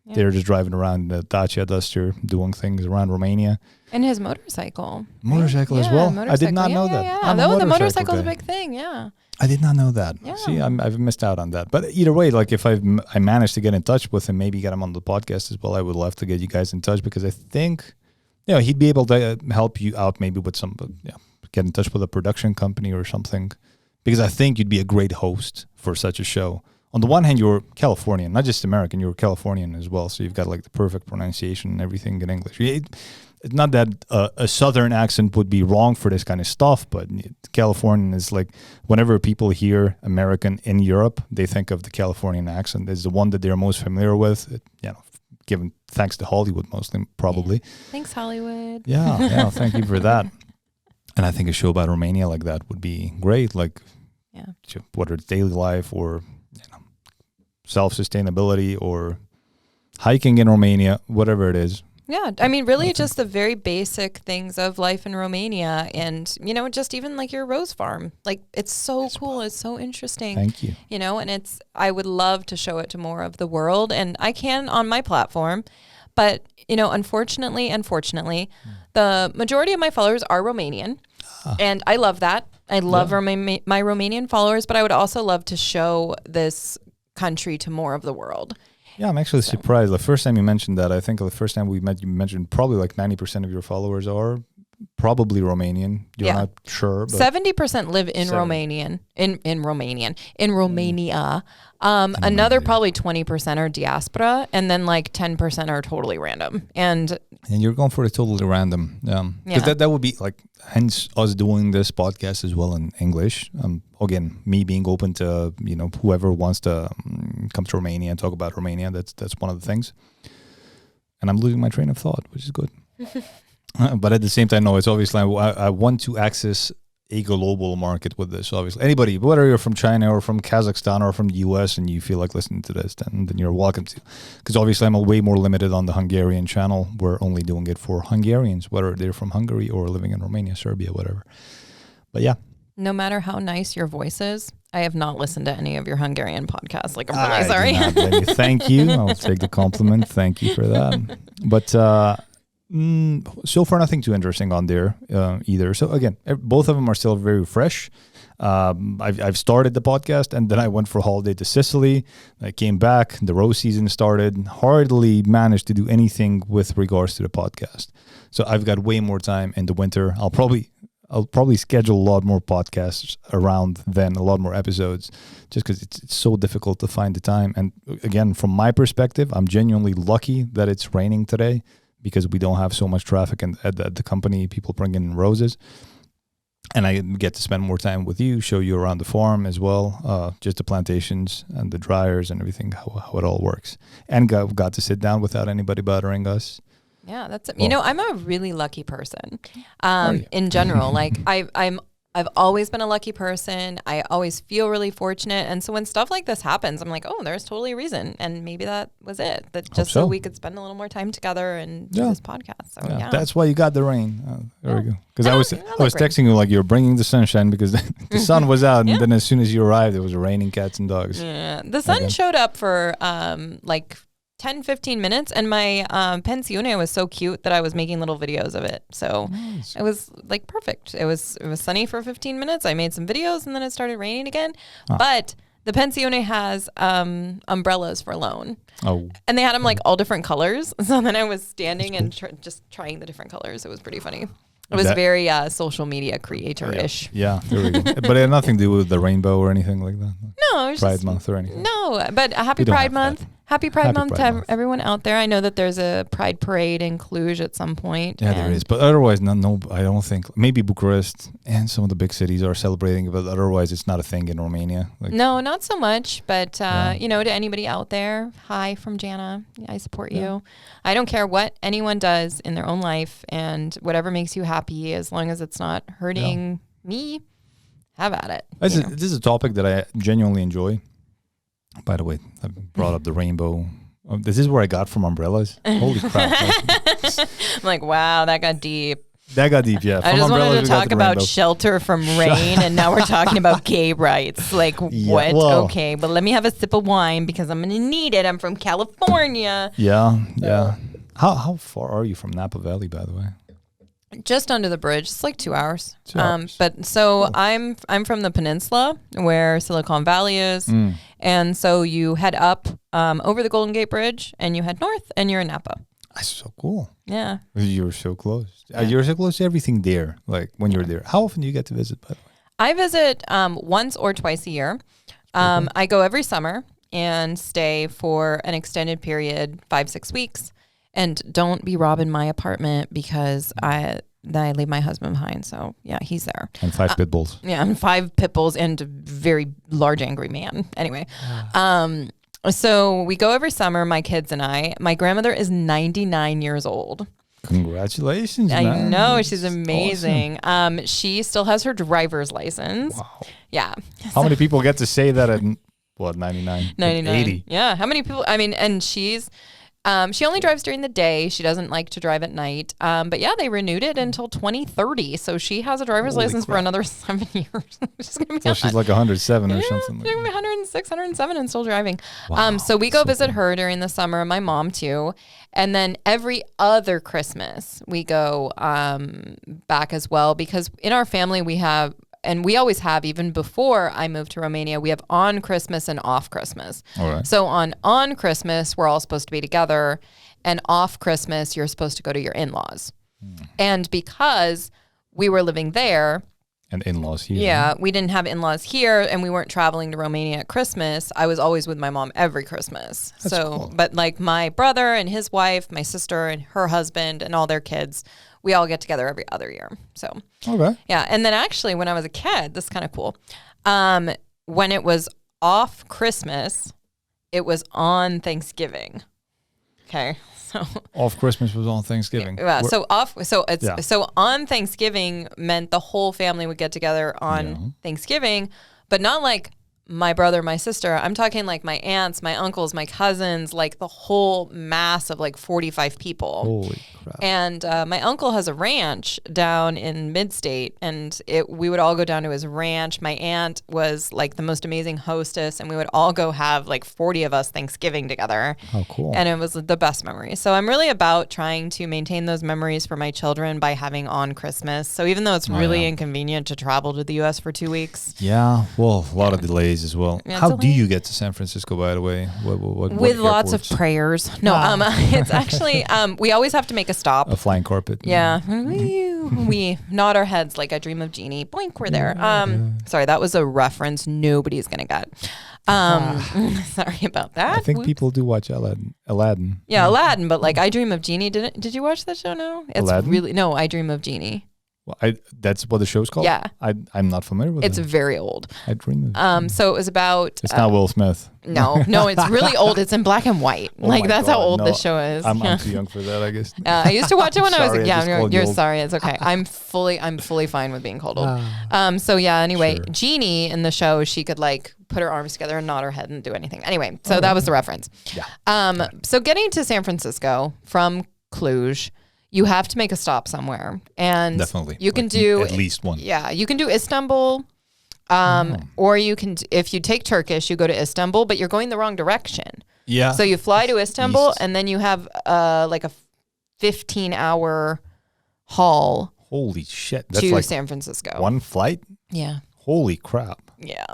Yeah. They're just driving around the Dacia Duster, doing things around Romania. And his motorcycle. As well? I did not know that. Yeah. The motorcycle's a big thing, yeah. I did not know that. Yeah. See, I've missed out on that. But either way, like if I managed to get in touch with him, maybe get him on the podcast as well, I would love to get you guys in touch, because I think he'd be able to help you out maybe with some, get in touch with a production company or something, because I think you'd be a great host for such a show. On the one hand, you're Californian, not just American, you're Californian as well. So you've got like the perfect pronunciation and everything in English. It's not that a Southern accent would be wrong for this kind of stuff, but Californian is like, whenever people hear American in Europe, they think of the Californian accent as the one that they're most familiar with, given thanks to Hollywood mostly, probably. Yeah. Thanks, Hollywood. Yeah, thank you for that. And I think a show about Romania like that would be great, like whether it's daily life or self-sustainability or hiking in Romania, whatever it is. Yeah, I mean, really just the very basic things of life in Romania, and, just even like your rose farm. Like, it's so cool. It's so interesting. Thank you. And I would love to show it to more of the world, and I can on my platform. But, unfortunately, the majority of my followers are Romanian, and I love that. I love my Romanian followers, but I would also love to show this country to more of the world. Yeah, I'm actually surprised. The first time you mentioned that, I think the first time we met, you mentioned probably like 90% of your followers are probably Romanian. You're not sure. But 70% live in 70. in Romania. Another probably 20% are diaspora, and then like 10% are totally random. And you're going for a totally random. Because that would be like, hence us doing this podcast as well in English. Again, me being open to, whoever wants to come to Romania and talk about Romania. That's one of the things. And I'm losing my train of thought, which is good. But at the same time, no, it's obviously I want to access a global market with this. Obviously, anybody, whether you're from China or from Kazakhstan or from the US, and you feel like listening to this, then you're welcome to. Because obviously, I'm way more limited on the Hungarian channel. We're only doing it for Hungarians, whether they're from Hungary or living in Romania, Serbia, whatever. But yeah. No matter how nice your voice is, I have not listened to any of your Hungarian podcasts. Like, I'm really sorry. Thank you. I'll take the compliment. Thank you for that. But so far, nothing too interesting on there either. So again, both of them are still very fresh. I've started the podcast, and then I went for a holiday to Sicily. I came back. The rose season started. Hardly managed to do anything with regards to the podcast. So I've got way more time in the winter. I'll probably schedule a lot more podcasts around then, a lot more episodes, just because it's so difficult to find the time. And again, from my perspective, I'm genuinely lucky that it's raining today, because we don't have so much traffic at the company, people bringing in roses. And I get to spend more time with you, show you around the farm as well, just the plantations and the dryers and everything, how it all works. And got to sit down without anybody bothering us. Yeah, I'm a really lucky person in general. Like I've always been a lucky person. I always feel really fortunate. And so when stuff like this happens, I'm like, oh, there's totally a reason. And maybe that was it. That just so we could spend a little more time together and do this podcast. So that's why you got the rain. There we go. Because I was texting you like you're bringing the sunshine, because the sun was out, and then as soon as you arrived, it was raining cats and dogs. Yeah, the sun showed up for like 10, 15 minutes, and my pensione was so cute that I was making little videos of it. So It was like perfect. It was sunny for 15 minutes. I made some videos, and then it started raining again. But the pensione has umbrellas for loan. Oh. And they had them like all different colors. So then I was standing and just trying the different colors. It was pretty funny. It was very social media creator-ish. Yeah, there we go. But it had nothing to do with the rainbow or anything like that. No, it was Pride Month or anything. No, but happy Pride Month. Happy Pride Month to everyone out there. I know that there's a Pride Parade in Cluj at some point. Yeah, there is. But otherwise, no, I don't think. Maybe Bucharest and some of the big cities are celebrating, but otherwise it's not a thing in Romania. No, not so much. But, to anybody out there, hi from Janna. I support you. I don't care what anyone does in their own life, and whatever makes you happy, as long as it's not hurting me, have at it. This is a topic that I genuinely enjoy. By the way, I brought up the rainbow. This is where I got from umbrellas. Holy crap. I'm like, wow, that got deep. That got deep, yeah. I just wanted to talk about shelter from rain, and now we're talking about gay rights. Like, what? Whoa. Okay, but let me have a sip of wine because I'm going to need it. I'm from California. Yeah. How far are you from Napa Valley, by the way? Just under the bridge. It's like 2 hours. 2 hours. But so cool. I'm from the peninsula where Silicon Valley is. And so you head up over the Golden Gate Bridge and you head north and you're in Napa. That's so cool. Yeah. You're so close. You're so close to everything there, like when you're there. How often do you get to visit, by the way? I visit once or twice a year. I go every summer and stay for an extended period, 5-6 weeks. And don't be robbing my apartment because I leave my husband behind. So yeah, he's there. And 5 pit bulls. Yeah, and 5 pit bulls and a very large angry man. Anyway, so we go every summer, my kids and I. My grandmother is 99 years old. Congratulations, I man. know, she's amazing. Awesome. She still has her driver's license. Wow. Yeah. How many people get to say that at, 99? 99. 80. Yeah, how many people? I mean, and she's... she only drives during the day. She doesn't like to drive at night. But yeah, they renewed it until 2030. So she has a driver's license for another 7 years. She's like 107 or something. She's going to be 106, 107 and still driving. Wow, so we go visit her during the summer, my mom too. And then every other Christmas we go back as well, because in our family we have, and we always have, even before I moved to Romania, we have on Christmas and off Christmas. All right. So on Christmas, we're all supposed to be together. And off Christmas, you're supposed to go to your in-laws. And because we were living there, And in-laws here. yeah, we didn't have in-laws here, and we weren't traveling to Romania at Christmas. I was always with my mom every Christmas. That's cool. But like my brother and his wife, my sister and her husband, and all their kids, we all get together every other year. So, Okay. yeah. And then actually, when I was a kid, this is kind of cool. When it was off Christmas, it was on Thanksgiving. Okay. So Off Christmas was on Thanksgiving. yeah, Yeah. so on Thanksgiving meant the whole family would get together on Thanksgiving, but not like my brother, my sister. I'm talking like my aunts, my uncles, my cousins, like the whole mass of like 45 people. Holy crap. And my uncle has a ranch down in mid-state, and we would all go down to his ranch. My aunt was like the most amazing hostess, and we would all go have like 40 of us Thanksgiving together. Oh, cool. And it was the best memory. So I'm really about trying to maintain those memories for my children by having on Christmas. So even though it's really inconvenient to travel to the U.S. for 2 weeks. Yeah, well, a lot of delays as well. Yeah, How do you get to San Francisco, by the way? With lots of prayers. No, it's actually, we always have to make a stop. A flying carpet. Yeah. We nod our heads like I dream of Jeannie. Blink, we're there. Sorry, that was a reference nobody's going to get. Sorry about that. I think people do watch Aladdin. Yeah, Aladdin, but like I Dream of Jeannie. Did you watch that show? No, it's Aladdin? really no. I Dream of Jeannie. Well, that's what the show's called? Yeah. I'm not familiar with It's it. very old. I dream of So it was about. It's not Will Smith. No, it's really old. It's in black and white. Oh like my that's how God, old no, this show is. I'm too young for that, I guess. I used to watch it when I was Sorry, I just yeah. called You're you old. sorry. It's okay. I'm fully fine with being called old. So yeah. Anyway, Sure. Jeannie in the show, she could like put her arms together and nod her head and do anything. Anyway, so that was the reference. Yeah. So getting to San Francisco from Cluj, you have to make a stop somewhere, and Definitely. you can Like, do at least one. Yeah, you can do Istanbul, or you can if you take Turkish, you go to Istanbul, but you're going the wrong direction. Yeah. So you fly to Istanbul, East. and then you have like a 15-hour haul Holy shit. That's to like San Francisco. one flight? Yeah, Holy crap. yeah.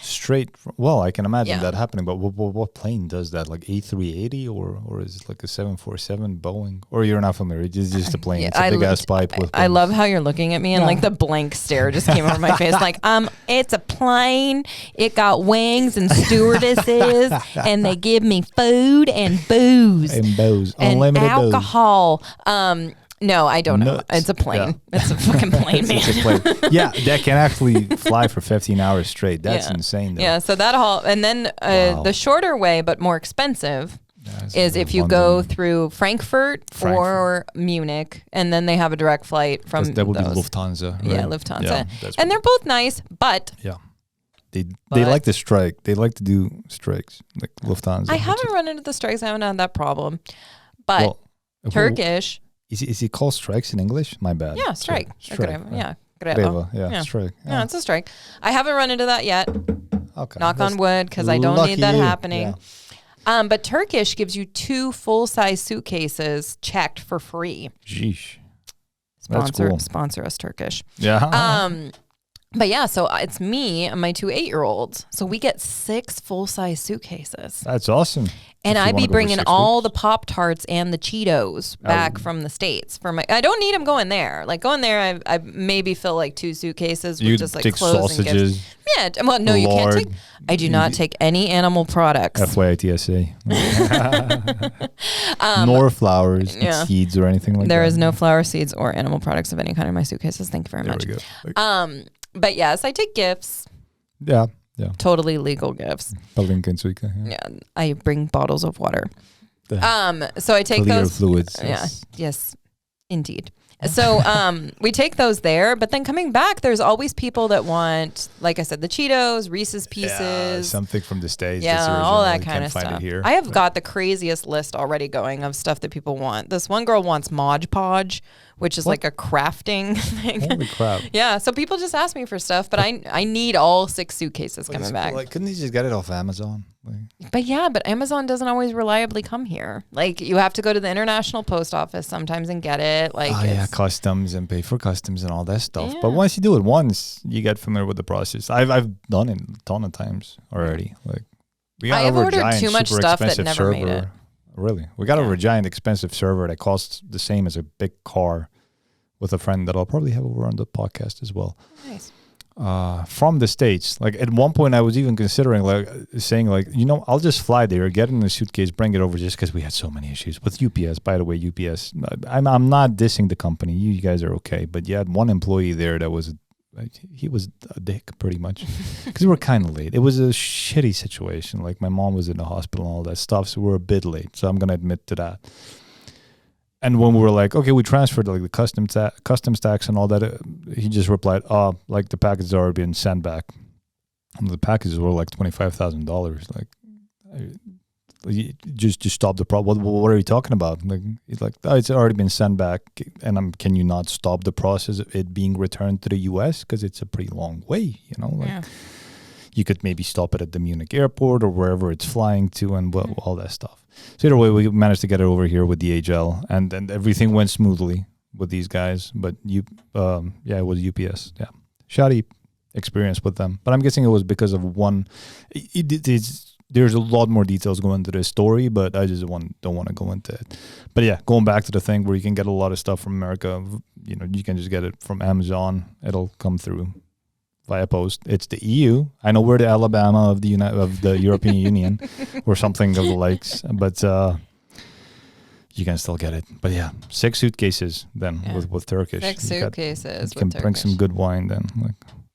Straight from, well, I can imagine Yeah. that happening, but what plane does that? Like A380 or is it like a 747 Boeing? Or you're not familiar? It's just a plane. Yeah, It's a big ass pipe with I love how you're looking at me, and like the blank stare just came over my face. Like, it's a plane. It got wings and stewardesses, and they give me food and booze and Bose. and Unlimited Bose. alcohol. No, I don't know. Nuts. It's a plane. Yeah. It's a fucking plane, man. It's a plane. Yeah, that can actually fly for 15 hours straight. That's Yeah. insane though. Yeah, so that haul, and then Wow. the shorter way but more expensive That's is if you London. go through Frankfurt or Munich, and then they have a direct flight from That would those. be Lufthansa. Right? Yeah, Lufthansa. Yeah, that's And they're both nice, but yeah. They But- like to strike. They like to do strikes like Lufthansa. I which haven't is- run into the strikes. I haven't had that problem. But well, Turkish, Is it called strikes in English? My bad. yeah, strike. Strike. Yeah. Greva, yeah, Yeah. strike. Yeah, it's a strike. I haven't run into that yet. Okay. Knock on wood, because I don't Lucky need that you. happening. But Turkish gives you 2 full-size suitcases checked for free. Sheesh. That's cool. Sponsor us, Turkish. Yeah. But yeah, so it's me and my 2 8-year-olds. So we get 6 full-size suitcases. That's awesome. And If you I'd wanna be go for bringing 6 all weeks. the Pop-Tarts and the Cheetos back from the States. I don't need them going there. Like going there, I maybe fill like 2 suitcases with You just like take clothes and gifts. sausages. Yeah, well, no, you can't take. I do not take any animal products. FYITSA. Nor flowers, yeah. seeds, or anything like that. There is no flower seeds or animal products of any kind in my suitcases. Thank you very There much. we go. But yes, I take gifts. Yeah. Totally legal gifts. Palinka and Suika. Yeah. Yeah, I bring bottles of water. The So I take clear those fluids. Yeah. Yes, indeed. So we take those there, but then coming back, there's always people that want, like I said, the Cheetos, Reese's Pieces. Yeah, something from the States. Yeah, that's all original. that You kind can't of find stuff. It here. I have got the craziest list already going of stuff that people want. This one girl wants Mod Podge, which is like a crafting thing. Holy crap. Yeah, so people just ask me for stuff, but I need all 6 suitcases coming back. Like, couldn't you just get it off Amazon? Like, But Amazon doesn't always reliably come here. Like you have to go to the international post office sometimes and get it. Like customs and pay for customs and all that stuff. Yeah. But once you do it once, you get familiar with the process. I've done it a ton of times already. Like we got I have over a ordered giant, too much super stuff that expensive never server. made it. Really, we got over a giant expensive server that costs the same as a big car. with a friend that I'll probably have over on the podcast as well. Nice. From the States. Like at one point I was even considering saying I'll just fly there, get it in a suitcase, bring it over, just because we had so many issues with UPS. By the way, UPS, I'm not dissing the company. You guys are okay. But you had one employee there that was he was a dick pretty much, because we were kind of late. It was a shitty situation. Like my mom was in the hospital and all that stuff, so we were a bit late. So I'm going to admit to that. And when we were like, okay, we transferred like the customs tax and all that, he just replied, like the package has already been sent back. And the packages were like $25,000. Like, just to stop the problem. What are you talking about? Like, he's like, it's already been sent back. And can you not stop the process of it being returned to the U.S.? Because it's a pretty long way, Like, you could maybe stop it at the Munich airport or wherever it's flying to, and all that stuff. So either way, we managed to get it over here with DHL, and everything went smoothly with these guys. But it was UPS. Yeah, shoddy experience with them. But I'm guessing it was because of one. There's a lot more details going into this story, but I just don't want to go into it. But yeah, going back to the thing where you can get a lot of stuff from America, you can just get it from Amazon. It'll come through via post. It's the EU. I know we're the Alabama of the European Union or something of the likes, but you can still get it. But yeah, 6 suitcases then with Turkish. 6 suitcases. You can bring some good wine then.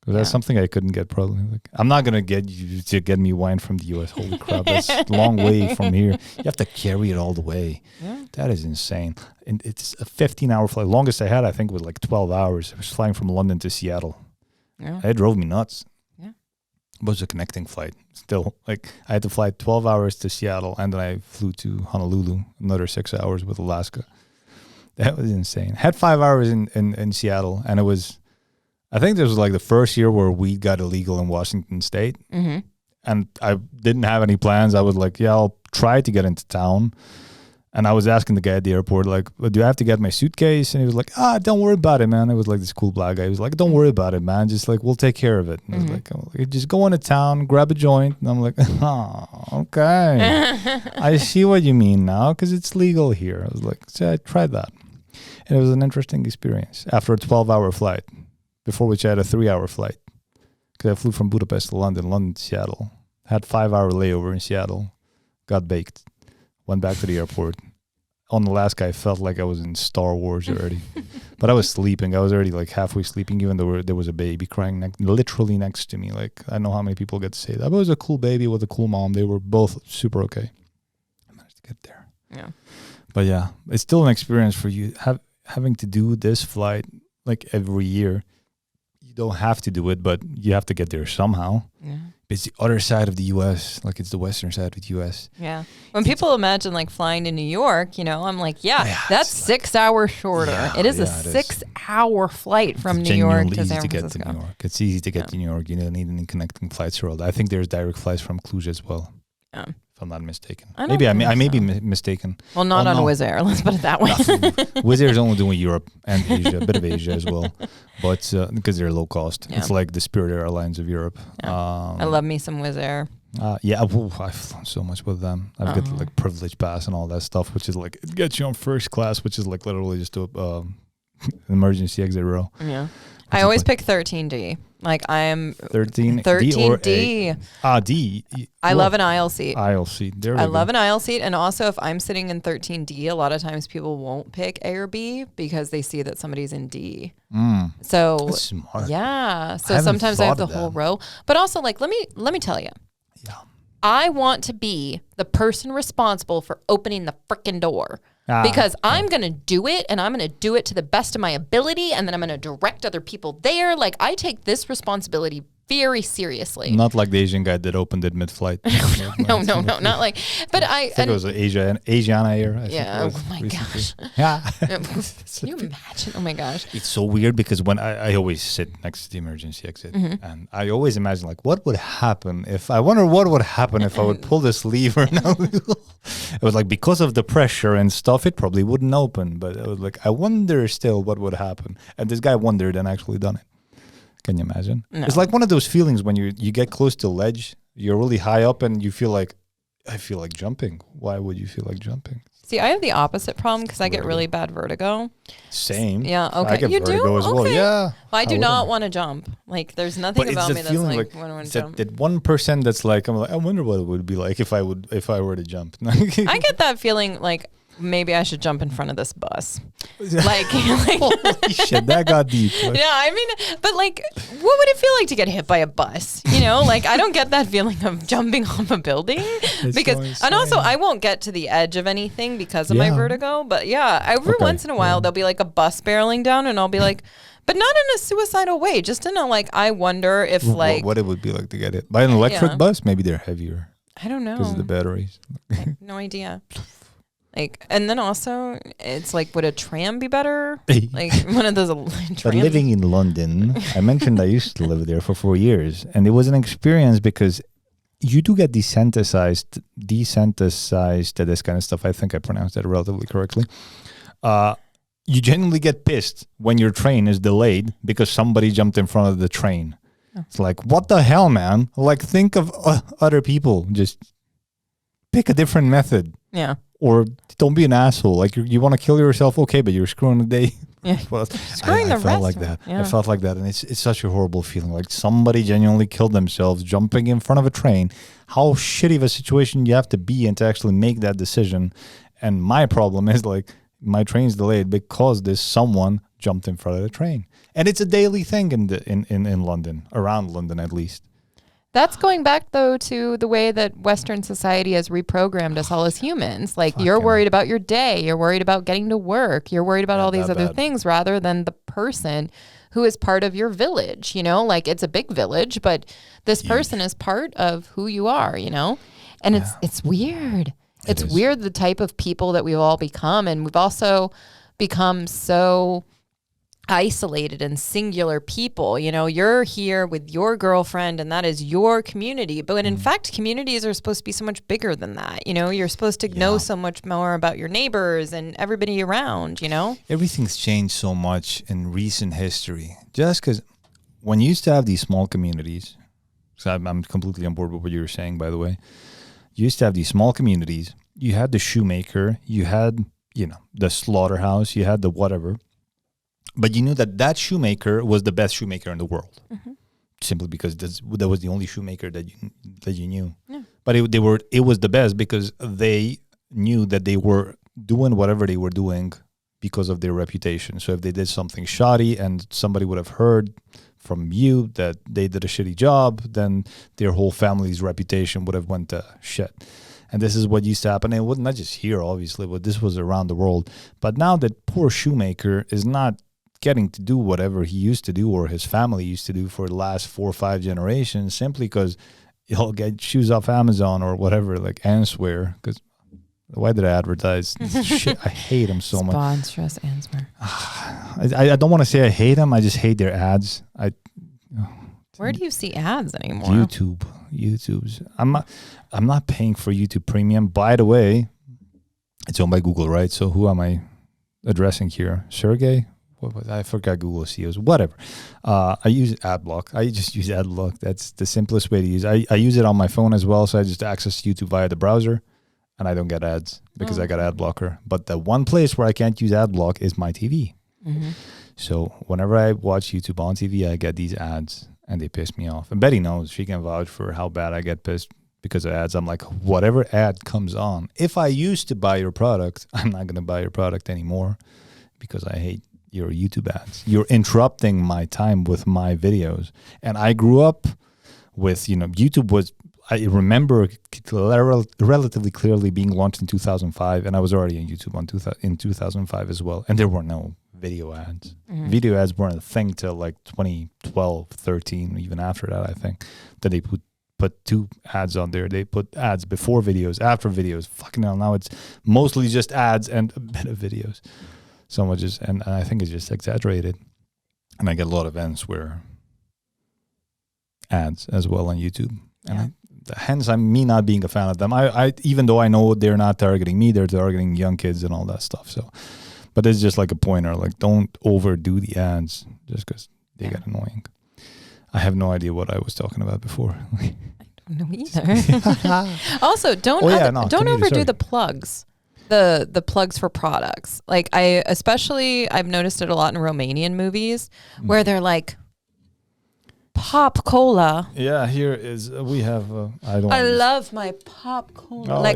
That's something I couldn't get probably. Like, I'm not gonna get you to get me wine from the US. Holy crap, that's a long way from here. You have to carry it all the way. Yeah. That is insane. And it's a 15-hour flight. Longest I had, I think, was like 12 hours. I was flying from London to Seattle. Yeah. It drove me nuts. Yeah. It was a connecting flight. Still, like, I had to fly 12 hours to Seattle, and then I flew to Honolulu, another 6 hours with Alaska. That was insane. I had 5 hours in Seattle, and it was, I think this was like the first year where weed got illegal in Washington State. Mm-hmm. And I didn't have any plans. I was like, I'll try to get into town. And I was asking the guy at the airport, like, do I have to get my suitcase? And he was like, don't worry about it, man. It was like this cool black guy. He was like, don't worry about it, man. Just like, we'll take care of it. And I was like, just go into town, grab a joint. And I'm like, okay. I see what you mean now, because it's legal here. I was like, so I tried that. And it was an interesting experience after a 12-hour flight, before which I had a 3-hour flight. Because I flew from Budapest to London to Seattle. Had 5-hour layover in Seattle. Got baked. Went back to the airport. On Alaska, I felt like I was in Star Wars already. But I was sleeping. I was already like halfway sleeping, even though there was a baby crying literally next to me. Like, I don't know how many people get to say that. But it was a cool baby with a cool mom. They were both super okay. I managed to get there. Yeah. But yeah, it's still an experience for you. Having to do this flight like every year. You don't have to do it, but you have to get there somehow. Yeah. It's the other side of the U.S., like it's the western side of the U.S. Yeah. When people imagine like flying to New York, I'm like, that's 6 hours shorter. Yeah, it is a 6-hour flight from New York to San Francisco. To New York. It's easy to get to New York. You don't need any connecting flights or all that. I think there's direct flights from Cluj as well. Yeah. If I'm not mistaken. I may be mistaken. Well, not on Wizz Air. Let's put it that way. Wizz Air is only doing Europe and Asia, a bit of Asia as well, but because they're low cost. Yeah. It's like the Spirit Airlines of Europe. Yeah. I love me some Wizz Air. I've flown so much with them. I've got like privilege pass and all that stuff, which is like, it gets you on first class, which is like literally just an emergency exit row. Yeah. I always pick 13D. Like I am 13D. D. I love an aisle seat. Aisle seat. I love an aisle seat, and also if I'm sitting in 13D, a lot of times people won't pick A or B because they see that somebody's in D. So that's smart. Yeah. So sometimes I have the whole row, but also like let me tell you. Yeah. I want to be the person responsible for opening the frickin' door. Because I'm going to do it, and I'm going to do it to the best of my ability, and then I'm going to direct other people there. Like, I take this responsibility very seriously. Not like the Asian guy that opened it mid-flight. No, not like. But I think it was an Damigeana Air. Yeah. Oh my gosh. Yeah. Can you imagine? Oh my gosh. It's so weird because when I always sit next to the emergency exit, and I always imagine like, what would happen if I would pull this lever? It was like, because of the pressure and stuff, it probably wouldn't open. But it was like, I wonder still what would happen. And this guy wondered and actually done it. Can you imagine? No. It's like one of those feelings when you get close to a ledge, you're really high up and you feel like, I feel like jumping. Why would you feel like jumping? It's See, I have the opposite problem because I get Vertigo. really bad vertigo. Same. Yeah, okay. I get You vertigo do? as well. Okay. Yeah. Well, I do would not want to jump. Like, there's nothing But it's about the me that's feeling like, like when I want to that, jump. that 1% that's like, I'm like, I wonder what it would be like if I were to jump. I get that feeling like maybe I should jump in front of this bus. Like Holy shit, that got deep. Like, yeah, I mean, but like, what would it feel like to get hit by a bus? You know, like I don't get that feeling of jumping off a building because, and also I won't get to the edge of anything because of my vertigo. But yeah, every once in a while there'll be like a bus barreling down, and I'll be like, but not in a suicidal way, just in a like, I wonder if like what it would be like to get hit by an electric bus. Maybe they're heavier. I don't know Because of the batteries. no idea. Like, and then also, it's like, would a tram be better? Like one of those trams. But living in London, I mentioned I used to live there for 4 years, and it was an experience because you do get desensitized to this kind of stuff. I think I pronounced that relatively correctly. You genuinely get pissed when your train is delayed because somebody jumped in front of the train. Oh. It's like, what the hell, man? Like, think of other people. Just pick a different method. Yeah. Or don't be an asshole. Like you want to kill yourself, okay, but you're screwing the day. Yeah. Well, screwing I the felt rest like of that. it. Yeah. I felt like that, and it's such a horrible feeling. Like somebody genuinely killed themselves jumping in front of a train. How shitty of a situation you have to be in to actually make that decision. And my problem is like my train's delayed because this someone jumped in front of the train, and it's a daily thing in London, around London at least. That's going back, though, to the way that Western society has reprogrammed us all as humans. Like, you're worried about your day. You're worried about getting to work. You're worried about all these other things rather than the person who is part of your village, you know? Like, it's a big village, but this person is part of who you are, you know? And it's weird. It's weird the type of people that we've all become. And we've also become so isolated and singular people. You know, you're here with your girlfriend and that is your community, but in fact communities are supposed to be so much bigger than that. You know, you're supposed to know so much more about your neighbors and everybody around, you know. Everything's changed so much in recent history, just because when you used to have these small communities, so I'm completely on board with what you were saying, by the way. You used to have these small communities. You had the shoemaker, you had, you know, the slaughterhouse, you had the whatever. But you knew that shoemaker was the best shoemaker in the world, simply because that was the only shoemaker that you knew. Yeah. But it was the best because they knew that they were doing whatever they were doing because of their reputation. So if they did something shoddy and somebody would have heard from you that they did a shitty job, then their whole family's reputation would have went to shit. And this is what used to happen. And it was not just here, obviously, but this was around the world. But now that poor shoemaker is not getting to do whatever he used to do or his family used to do for the last 4 or 5 generations simply because he'll get shoes off Amazon or whatever, like Answear. Because why did I advertise this shit? I hate them so much. Sponsors Answear. I don't want to say I hate them. I just hate their ads. Where do you see ads anymore? YouTube's. I'm not paying for YouTube Premium. By the way, it's owned by Google, right? So who am I addressing here? Sergey? I forgot Google CEOs, whatever. I use AdBlock. I just use AdBlock. That's the simplest way to use it. I use it on my phone as well, so I just access YouTube via the browser, and I don't get ads because I got ad blocker. But the one place where I can't use AdBlock is my TV. Mm-hmm. So whenever I watch YouTube on TV, I get these ads, and they piss me off. And Betty knows. She can vouch for how bad I get pissed because of ads. I'm like, whatever ad comes on, if I used to buy your product, I'm not going to buy your product anymore because I hate your YouTube ads. You're interrupting my time with my videos. And I grew up with, you know, YouTube was, I remember relatively clearly being launched in 2005, and I was already on YouTube in 2005 as well. And there were no video ads. Mm-hmm. Video ads weren't a thing till like 2012, 13, even after that, I think, that they put 2 ads on there. They put ads before videos, after videos. Fucking hell, now it's mostly just ads and a bit of videos. So much is, and I think it's just exaggerated. And I get a lot of Answear ads as well on YouTube. And hence I'm me not being a fan of them. I even though I know they're not targeting me, they're targeting young kids and all that stuff. So, but it's just like a pointer, like don't overdo the ads just because they get annoying. I have no idea what I was talking about before. I don't know either. Also, don't overdo the plugs. the plugs for products. Like I've noticed it a lot in Romanian movies where they're like, pop cola. Yeah, here is we have. I love my pop cola.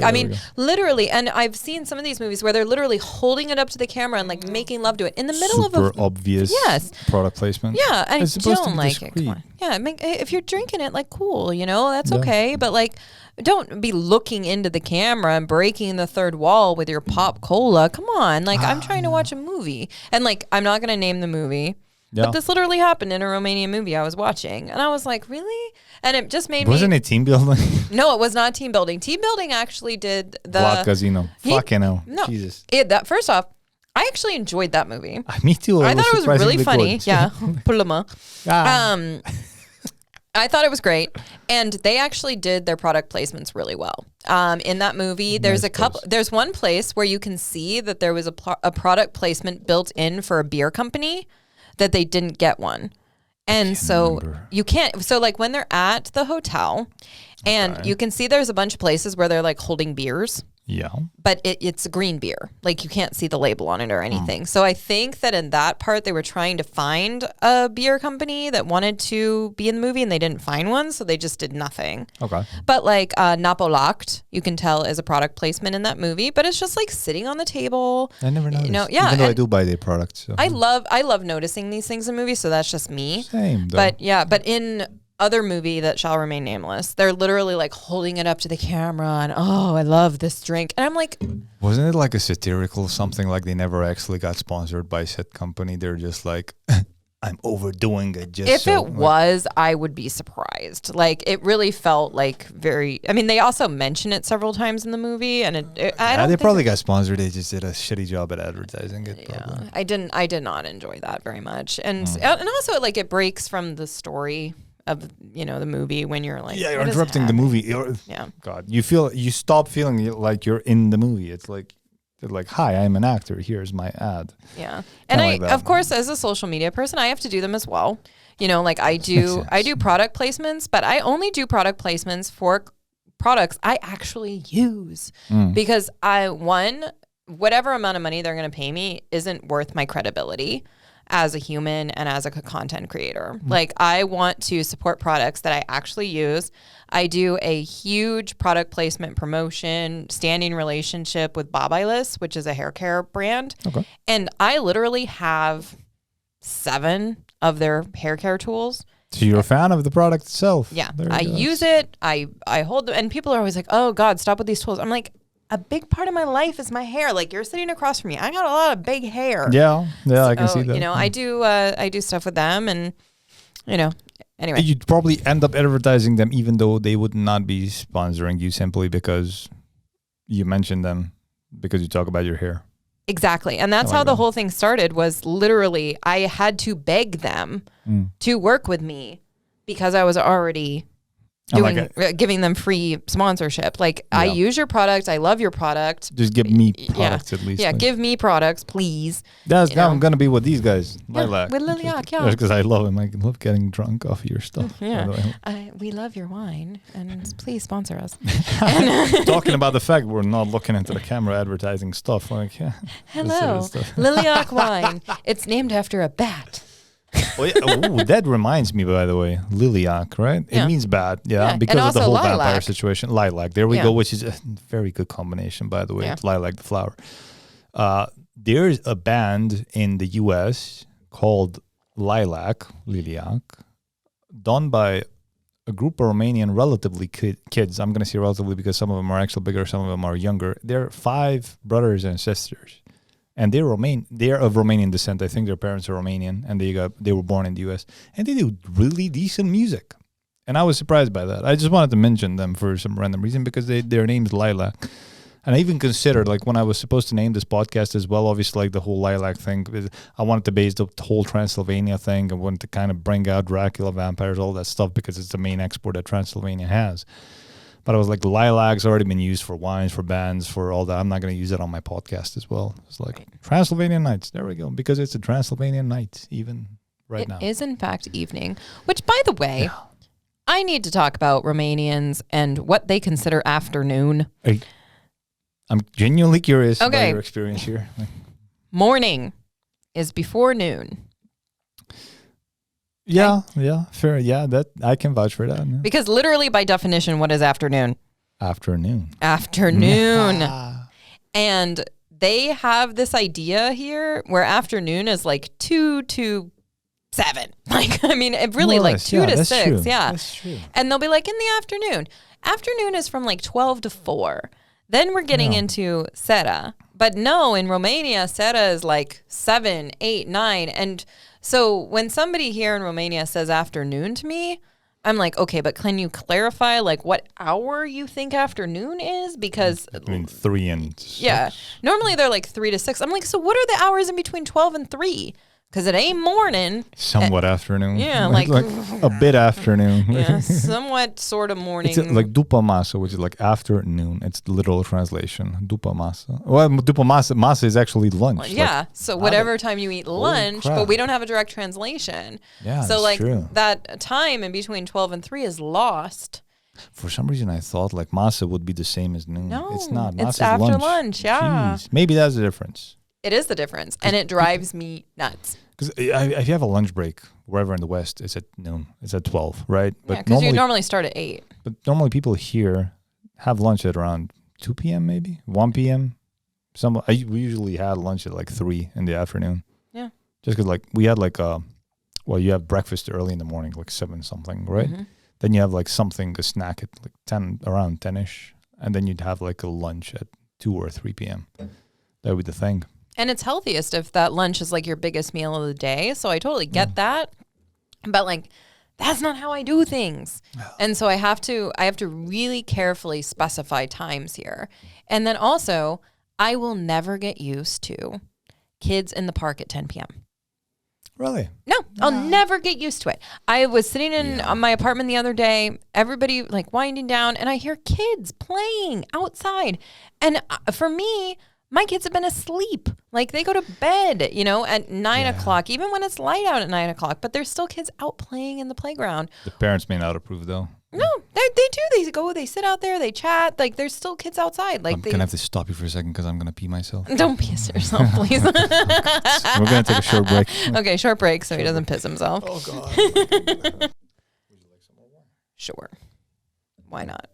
Literally, and I've seen some of these movies where they're literally holding it up to the camera and like making love to it in the middle of super obvious. Yes. Product placement. Yeah, I it's supposed don't to be like discreet. it. Come on. Yeah, if you're drinking it, like cool, that's okay. But like, don't be looking into the camera and breaking the third wall with your pop cola. Come on, like I'm trying to watch a movie, and like I'm not gonna name the movie. Yeah. But this literally happened in a Romanian movie I was watching. And I was like, really? And it just made Wasn't it team building? No, it was not team building. Team building actually did the... Vlad Casino. Fucking hell. No. Jesus. First off, I actually enjoyed that movie. Me too. I thought it was really funny. Good. Yeah. I thought it was great. And they actually did their product placements really well. In that movie, there's there's one place where you can see that there was a product placement built in for a beer company that they didn't get one. And so you can't, so like when they're at the hotel and you can see there's a bunch of places where they're like holding beers. Yeah. But it's a green beer. Like you can't see the label on it or anything. So I think that in that part, they were trying to find a beer company that wanted to be in the movie and they didn't find one. So they just did nothing. Okay. But like Napoca, you can tell is a product placement in that movie, but it's just like sitting on the table. I never noticed. Yeah. Even though I do buy their products. So. I love noticing these things in movies. So that's just me. Same though. But in other movie that shall remain nameless, they're literally like holding it up to the camera and I love this drink, and I'm like, wasn't it like a satirical something, like they never actually got sponsored by said company? They're just like, I'm overdoing it. Was, I would be surprised. Like it really felt like very. I mean, they also mention it several times in the movie, and they probably got sponsored. They just did a shitty job at advertising it. Probably. Yeah, I did not enjoy that very much, and also like it breaks from the story of the movie when you're like, you're interrupting the movie. God, you stop feeling like you're in the movie. It's like they're like, hi, I'm an actor, here's my ad. Yeah. And of course, as a social media person, I have to do them as well. Like I do product placements, but I only do product placements for products I actually use because whatever amount of money they're going to pay me isn't worth my credibility as a human and as a content creator. Like I want to support products that I actually use. I do a huge product placement promotion, standing relationship with Babyliss, which is a hair care brand. Okay. And I literally have 7 of their hair care tools. So you're a fan of the product itself. Yeah. I use it. I hold them, and people are always like, oh God, stop with these tools. I'm like, a big part of my life is my hair. Like you're sitting across from me. I got a lot of big hair. Yeah, I can see that. I do stuff with them, and anyway. You'd probably end up advertising them even though they would not be sponsoring you, simply because you mentioned them, because you talk about your hair. Exactly. And that's how the whole thing started, was literally I had to beg them to work with me because I was already giving them free sponsorship. Like, I use your product. I love your product. Just give me products at least. Yeah, give me products, please. I'm going to be with these guys. Lilac. With Lilac, yeah. Because I love him. I love getting drunk off of your stuff. Yeah. We love your wine, and please sponsor us. Talking about the fact we're not looking into the camera advertising stuff. Like, hello, Lilac wine. It's named after a bat. That reminds me, by the way, lilac, right? Yeah. It means bat, because of the whole lilac. vampire situation. Lilac, there we go, which is a very good combination, by the way. It's lilac, the flower. There's a band in the U.S. called Lilac, done by a group of Romanian relatively kids. I'm going to say relatively because some of them are actually bigger, some of them are younger. They're 5 brothers and sisters. And they're of Romanian descent. I think their parents are Romanian, and they were born in the U.S. And they do really decent music, and I was surprised by that. I just wanted to mention them for some random reason because their name's Lilac, and I even considered, like, when I was supposed to name this podcast as well. Obviously, like the whole Lilac thing, I wanted to base the whole Transylvania thing. I wanted to kind of bring out Dracula, vampires, all that stuff, because it's the main export that Transylvania has. But I was like, lilac's already been used for wines, for bands, for all that. I'm not going to use it on my podcast as well. It's like Transylvanian Nights. There we go. Because it's a Transylvanian night, even now. It is, in fact, evening. Which, by the way, I need to talk about Romanians and what they consider afternoon. I'm genuinely curious about Okay. your experience here. Morning is before noon. Yeah, fair. Yeah, that I can vouch for that. Yeah. Because literally by definition, what is afternoon? Afternoon. Afternoon. And they have this idea here where afternoon is like 2 to 7. Like, I mean, it really like 2 to 6. True. Yeah. That's true. And they'll be like in the afternoon. Afternoon is from like 12 to 4. Then we're getting into Sera. But no, in Romania, Sera is like 7, 8, 9. And so when somebody here in Romania says afternoon to me, I'm like, okay, but can you clarify like what hour you think afternoon is? Because Between 3 and 6. yeah, normally they're like 3 to 6. I'm like, so what are the hours in between 12 and 3? Because it ain't morning. Somewhat afternoon. Yeah, like a bit afternoon. Yeah, somewhat sort of morning. It's like după masă, which is like afternoon. It's the literal translation. După masă. Well, după masă, masă is actually lunch. Yeah, like, so whatever time you eat lunch, crap. but we don't have a direct translation. Yeah, so that's like true. that time in between 12 and 3 is lost. For some reason, I thought like masa would be the same as noon. No, it's not. it's Masa's after lunch. lunch, yeah. Jeez. Maybe that's the difference. It is the difference, and it drives me nuts. Because if you have a lunch break wherever in the West, it's at noon. It's at 12, right? Yeah, because you normally start at 8. But normally people here have lunch at around 2 p.m. maybe 1 p.m. We usually had lunch at like 3 in the afternoon. Yeah. Just because like we had like you have breakfast early in the morning, like 7 something, right? Mm-hmm. Then you have like a snack at like 10, around 10ish, and then you'd have like a lunch at 2 or 3 p.m. That would be the thing. And it's healthiest if that lunch is like your biggest meal of the day. So I totally get that. But like, that's not how I do things. And so I have to really carefully specify times here. And then also, I will never get used to kids in the park at 10 p.m. Really? No, I'll never get used to it. I was sitting in my apartment the other day, everybody like winding down, and I hear kids playing outside. And for me, my kids have been asleep. Like they go to bed, at 9 o'clock, even when it's light out at 9 o'clock, but there's still kids out playing in the playground. The parents may not approve though. No, they do. They sit out there, they chat. Like there's still kids outside. Like I'm going to have to stop you for a second because I'm going to pee myself. Don't piss yourself, please. We're going to take a short break. Okay, short break so he doesn't piss himself. Oh, God. Would you like some more wine? Sure. Why not?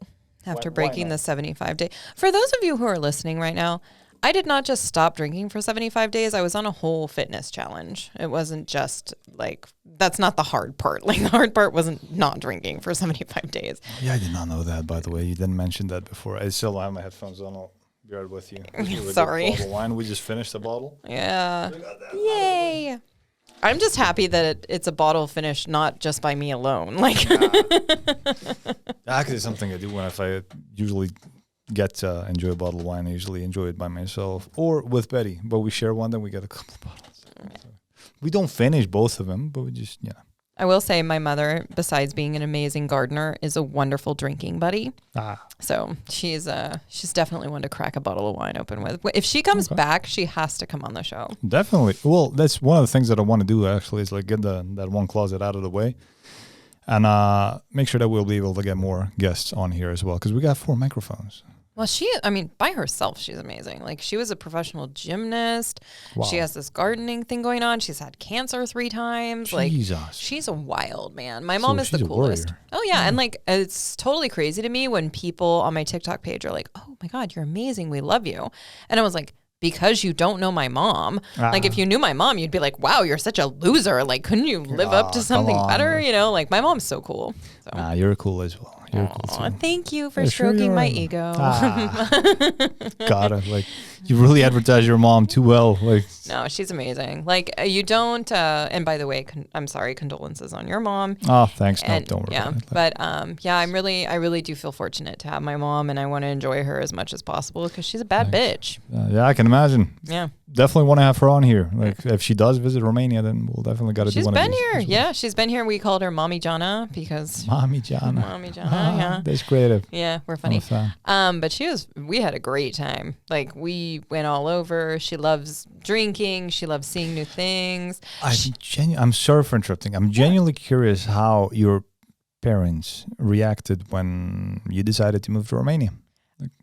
After breaking the 75 day. For those of you who are listening right now, I did not just stop drinking for 75 days. I was on a whole fitness challenge. It wasn't just like, that's not the hard part. Like the hard part wasn't not drinking for 75 days. Yeah, I did not know that, by the way. You didn't mention that before. I still have my headphones on. I'll be right with you. Sorry. Bottle of wine. We just finished the bottle. Yeah. Yay. I'm just happy that it's a bottle finished not just by me alone. Like, Actually, it's something I do when I usually get to enjoy a bottle of wine. I usually enjoy it by myself or with Betty, but we share one, then we get a couple of bottles. So we don't finish both of them, but we just, I will say my mother, besides being an amazing gardener, is a wonderful drinking buddy. So she's definitely one to crack a bottle of wine open with. If she comes back, she has to come on the show. Definitely. Well, that's one of the things that I want to do actually is like get that one closet out of the way. And make sure that we'll be able to get more guests on here as well because we got 4 microphones. Well, by herself, she's amazing. Like, she was a professional gymnast. Wow. She has this gardening thing going on. She's had cancer 3 times. Jesus. Like, she's a wild man. My mom is the coolest. Warrior. Oh, yeah. And, like, it's totally crazy to me when people on my TikTok page are like, oh, my God, you're amazing. We love you. And I was like, because you don't know my mom. Like, if you knew my mom, you'd be like, wow, you're such a loser. Like, couldn't you live up to something better? Like, my mom's so cool. So. Nah, you're cool as well. Thank you for stroking my ego. Gotta, like, you really advertise your mom too well. Like, no, she's amazing. Like, you don't, and by the way, I'm sorry, condolences on your mom. Oh, thanks. No, And, don't worry yeah, about it. but I really do feel fortunate to have my mom, and I want to enjoy her as much as possible because she's a bad bitch. Yeah, I can imagine. Yeah. Definitely want to have her on here. Like, if she does visit Romania, then we'll definitely got to do one of these. She's been here. Yeah, she's been here. We called her Mommy Janna because... Mommy Janna. Mommy Janna, yeah. That's creative. Yeah, we're funny. I'm But we had a great time. Like, we went all over. She loves drinking. She loves seeing new things. I'm sorry for interrupting. I'm genuinely curious how your parents reacted when you decided to move to Romania.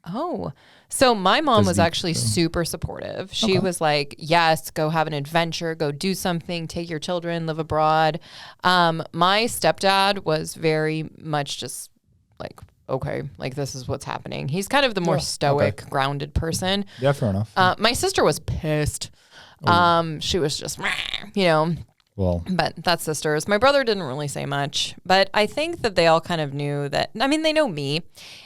Oh, so my mom Does was the- actually super supportive. She Okay. was like, yes, go have an adventure, go do something, take your children, live abroad. My stepdad was very much just like, okay, like this is what's happening. He's kind of the more Yeah, stoic, grounded person. Yeah, fair enough. My sister was pissed. She was just, Well, but that's sisters. My brother didn't really say much, but I think that they all kind of knew that. I mean, they know me.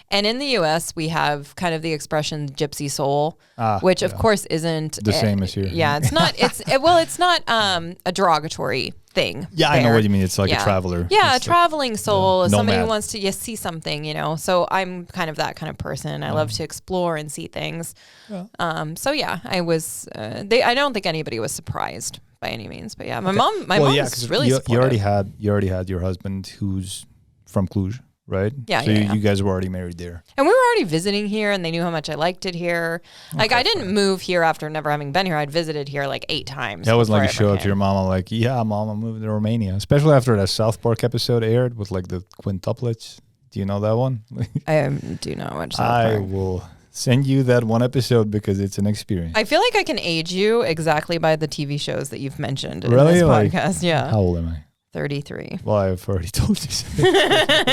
And in the US, we have kind of the expression gypsy soul, which of course isn't the same as here. Yeah, it's not, it's not a derogatory thing. Yeah, I know what you mean. It's like a traveler. Yeah, a It's traveling soul, like, somebody who nomad. wants to see something, So I'm kind of that kind of person. I love to explore and see things. Yeah. So yeah, I was, I don't think anybody was surprised by any means, but yeah, my mom was really you supportive. already had your husband who's from Cluj, right? Yeah, so yeah. you guys were already married there. And we were already visiting here, and they knew how much I liked it here. Like, I didn't move here after never having been here. I'd visited here like 8 times. That was like before you I show ever up to your came. mama like, yeah, mom, I'm moving to Romania. Especially after that South Park episode aired with like the quintuplets. Do you know that one? I do not watch South I Park. will send you that one episode because it's an experience. I feel like I can age you exactly by the TV shows that you've mentioned in Really? this Like, podcast. Yeah. How old am I? 33. Well, I've already told you.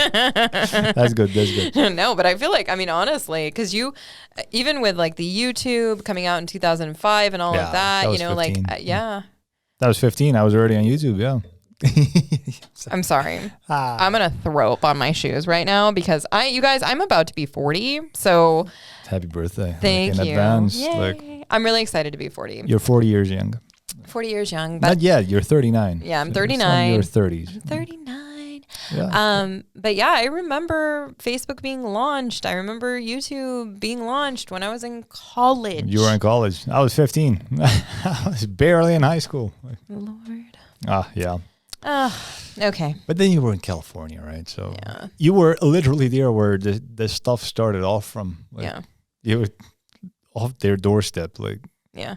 That's good. That's good. No, but I feel like, I mean, honestly, because you, even with like the YouTube coming out in 2005 and all Yeah, of that, that was like, 15. yeah. That was 15. I was already on YouTube. Yeah. I'm sorry. I'm going to throw up on my shoes right now because you guys, I'm about to be 40. So Happy birthday. thank in you. advance. Yay. Like, I'm really excited to be 40. you're 40 years young. 40 years young, but Not yet. You're 39. yeah, I'm So it's on 39. your 30s. I'm 39. Yeah. But yeah, I remember Facebook being launched. I remember YouTube being launched when I was in college. You were in college. I was 15. I was barely in high school. Lord. Yeah. Okay. But then you were in California, right? So Yeah. you were literally there where the stuff started off from. Like, Yeah. You were off their doorstep. Like, Yeah.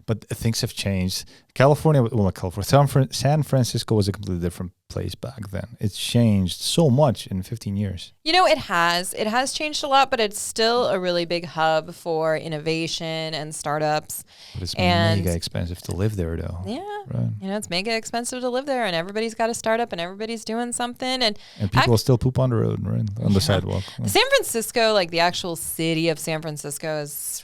but things have changed. California, well, not California, San Francisco was a completely different place back then. It's changed so much in 15 years. It has. It has changed a lot, but it's still a really big hub for innovation and startups. But it's And- mega expensive to live there, though. Yeah. Right. It's mega expensive to live there, and everybody's got a startup, and everybody's doing something. And And people still poop on the road, right? On the sidewalk. San Francisco, like the actual city of San Francisco, is